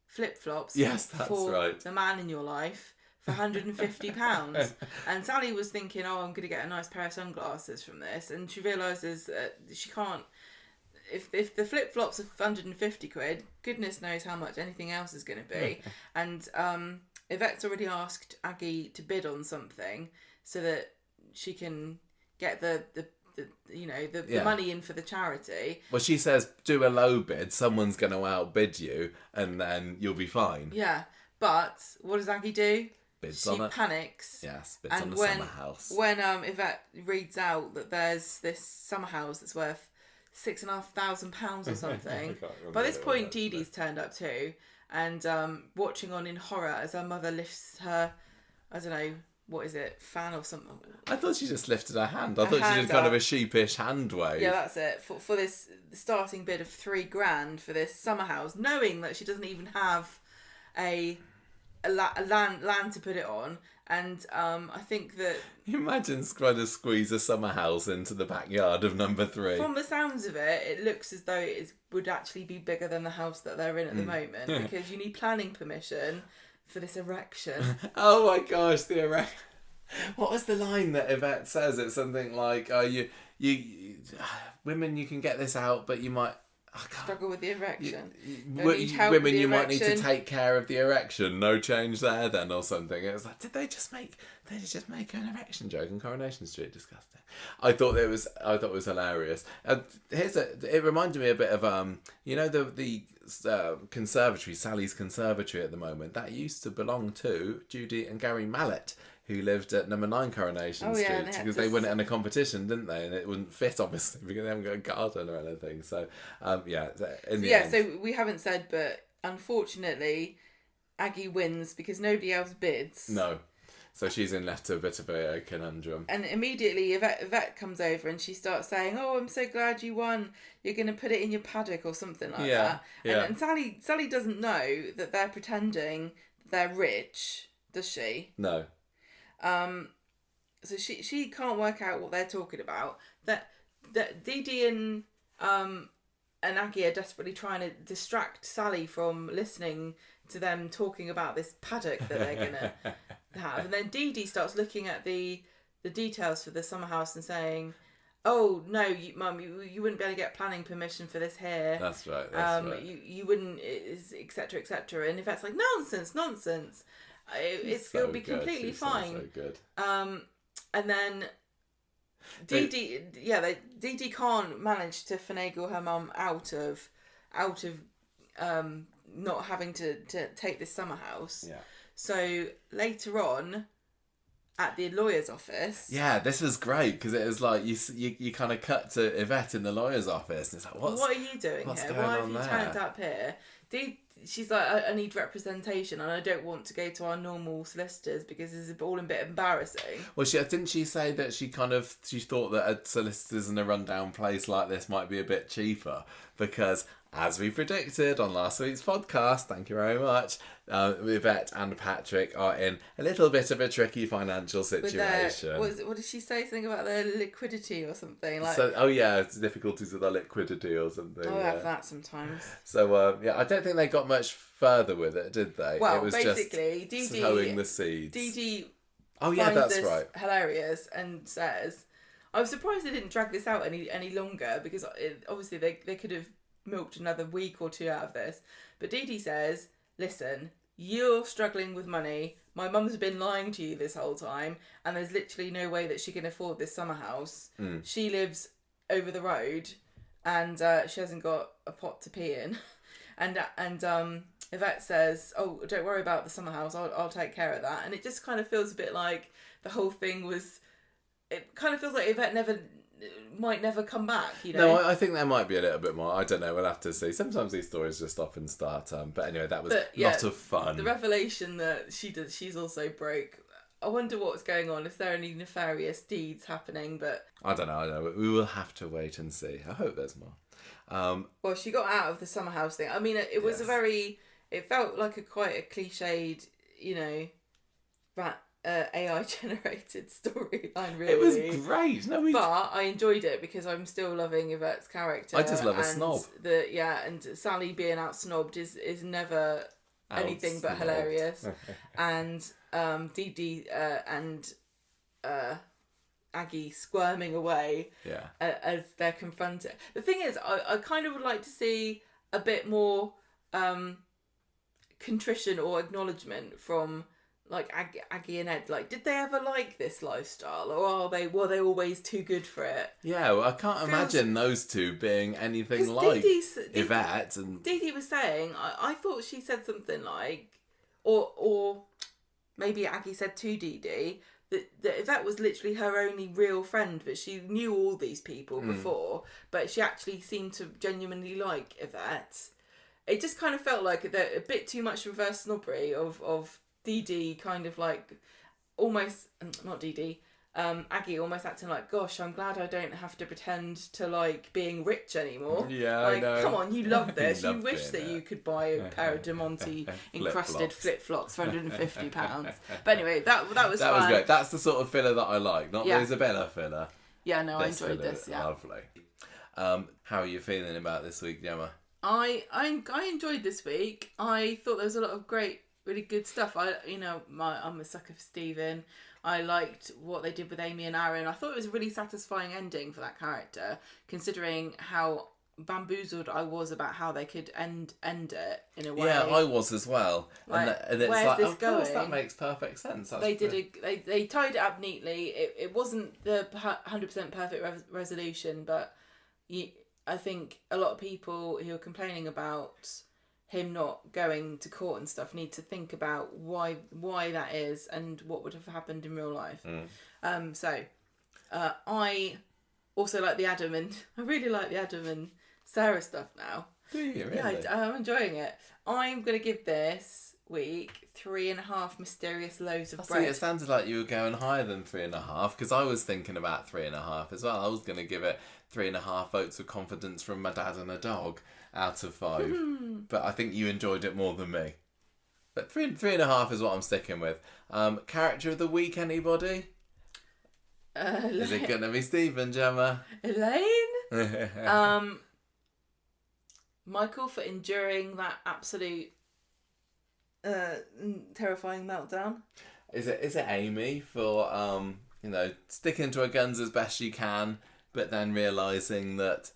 flip-flops. Yes, that's for right. The man in your life. For £150, and Sally was thinking, "Oh, I'm going to get a nice pair of sunglasses from this," and she realises she can't. If the flip flops are £150, goodness knows how much anything else is going to be. And Yvette's already asked Aggie to bid on something so that she can get the money in for the charity. Well, she says, "Do a low bid. Someone's going to outbid you, and then you'll be fine." Yeah, but what does Aggie do? Bids on it. She panics. Yes, bids on the summer house. When Yvette reads out that there's this summer house that's worth £6,500 or something, by this point Dee Dee's turned up too, and watching on in horror as her mother lifts her, I don't know, what is it, fan or something. I thought she just lifted her hand. I thought she did kind of a sheepish hand wave. Yeah, that's it. For this starting bid of £3,000 for this summer house, knowing that she doesn't even have a a land to put it on, and I think that Imagine trying to squeeze a summer house into the backyard of number 3. from the sounds of it, it looks as though would actually be bigger than the house that they're in at the moment, because you need planning permission for this erection. Oh my gosh, the erection. What was the line that Yvette says? It's something like, you women, you can get this out, but you might struggle with the erection. Women, you might need to take care of the erection. No change there then, or something. It was like, did they just make an erection joke in Coronation Street? Disgusting. I thought it was hilarious. It reminded me a bit of the conservatory, Sally's conservatory at the moment. That used to belong to Judy and Gary Mallet, who lived at number 9 Coronation Street, because they won it in a competition, didn't they? And it wouldn't fit, obviously, because they haven't got a garden or anything. So, so we haven't said, but unfortunately, Aggie wins because nobody else bids. No. So she's left to a bit of a conundrum. And immediately Yvette comes over and she starts saying, "Oh, I'm so glad you won. You're going to put it in your paddock," or something like that. Yeah. And Sally doesn't know that they're pretending they're rich, does she? No. So she can't work out what they're talking about. That Dee Dee and Aggie are desperately trying to distract Sally from listening to them talking about this paddock that they're gonna have, and then Dee Dee starts looking at the details for the summer house and saying, "Oh no, Mum, you wouldn't be able to get planning permission for this here. That's right. You wouldn't, etc. etc." And Yvette's like, nonsense. It'll be completely fine. So good. And then Dee Dee can't manage to finagle her mum out of not having to take this summer house. Yeah. So later on, at the lawyer's office. Yeah, this was great because it was like you kind of cut to Yvette in the lawyer's office, and it's like, what are you doing here? Why have you turned up here? She's like, I need representation, and I don't want to go to our normal solicitors because this is all a bit embarrassing. Well, didn't she say that she thought that a solicitors in a rundown place like this might be a bit cheaper because, as we predicted on last week's podcast, thank you very much, Yvette and Patrick are in a little bit of a tricky financial situation. What did she say? Something about their liquidity or something? It's difficulties with their liquidity or something. I have that sometimes. So, I don't think they got much further with it, did they? Well, it was basically, just sowing the seeds. Dee Dee that's right. Hilarious and says, I was surprised they didn't drag this out any longer because obviously they could have milked another week or two out of this. But Dee Dee says, "Listen, you're struggling with money. My mum's been lying to you this whole time, and there's literally no way that she can afford this summer house. She lives over the road, and she hasn't got a pot to pee in." And Yvette says, "Oh, don't worry about the summer house. I'll take care of that." And it just kind of feels a bit like the whole thing was. It kind of feels like Yvette might never come back, you know? No, I think there might be a little bit more. I don't know. We'll have to see. Sometimes these stories just stop and start. But anyway, that was a lot of fun. The revelation that she's also broke. I wonder what's going on. If there are any nefarious deeds happening, but I don't know. We will have to wait and see. I hope there's more. Well, she got out of the summer house thing. I mean, it was it felt like quite a cliched, AI generated storyline, really. It was great. But I enjoyed it because I'm still loving Yvette's character. I just love a snob. And Sally being out snobbed is never anything but hilarious. And Dee Dee and Aggie squirming away as they're confronted. The thing is, I kind of would like to see a bit more contrition or acknowledgement from like Aggie and Ed. Like, did they ever like this lifestyle, or were they always too good for it? Yeah, well, I can't imagine those two being anything like Yvette. And Dee Dee was saying, I thought she said something like, or maybe Aggie said to Dee Dee that Yvette was literally her only real friend, but she knew all these people before, but she actually seemed to genuinely like Yvette. It just kind of felt like a bit too much reverse snobbery of Dee Dee, kind of like almost, not Dee Dee, Aggie almost acting like, gosh, I'm glad I don't have to pretend to like being rich anymore. Yeah, like, I know. Come on, you love this. You you love wish that being you it. could buy a pair of Demonte encrusted Flip-flops. flip-flops for £150. But anyway, that was That fun. was great. That's the sort of filler that I like, not Yeah. the Isabella filler. Yeah, no, I This enjoyed filler this. is Yeah. lovely. How are you feeling about this week, Gemma? I enjoyed this week. I thought there was a lot of great, really good stuff. I'm a sucker for Stephen. I liked what they did with Amy and Aaron. I thought it was a really satisfying ending for that character, considering how bamboozled I was about how they could end it in a way. Yeah, I was as well. Like, and it's where's like, this of course, that going? makes perfect sense. They tied it up neatly. It wasn't the 100% perfect resolution, but I think a lot of people who are complaining about him not going to court and stuff need to think about why that is and what would have happened in real life. I also like the Adam and I really like the Adam and Sarah stuff now. Do you really? Yeah, I'm enjoying it. I'm gonna give this week 3.5 mysterious loaves of bread. See, it sounded like you were going higher than 3.5 because I was thinking about 3.5 as well. I was going to give it 3.5 votes of confidence from my dad and a dog out of 5, but I think you enjoyed it more than me. But 3.5 is what I'm sticking with. Character of the week, anybody? Is it going to be Stephen, Gemma? Elaine? Michael for enduring that absolute terrifying meltdown. Is it Amy for sticking to her guns as best she can, but then realising that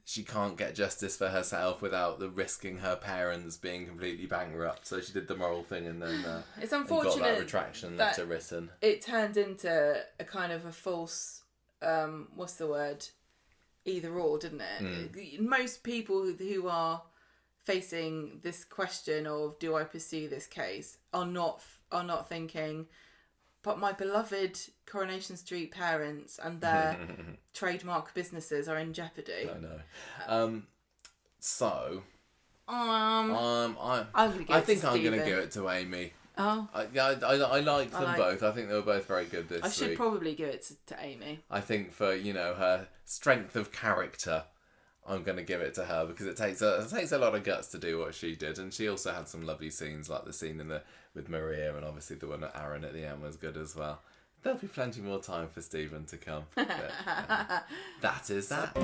she can't get justice for herself without the risking her parents being completely bankrupt, so she did the moral thing and then it's unfortunate got that retraction letter written. It turned into a kind of a false what's the word, either or, didn't it? Most people who are facing this question of do I pursue this case are not thinking, but my beloved Coronation Street parents and their trademark businesses are in jeopardy. I know. I think I'm going to give it to Amy. Oh. I liked them both. I think they were both very good this week. I should probably give it to Amy. I think for, her strength of character, I'm going to give it to her because it takes a lot of guts to do what she did, and she also had some lovely scenes, like the scene with Maria, and obviously the one at Aaron at the end was good as well. There'll be plenty more time for Stephen to come. But, that is that.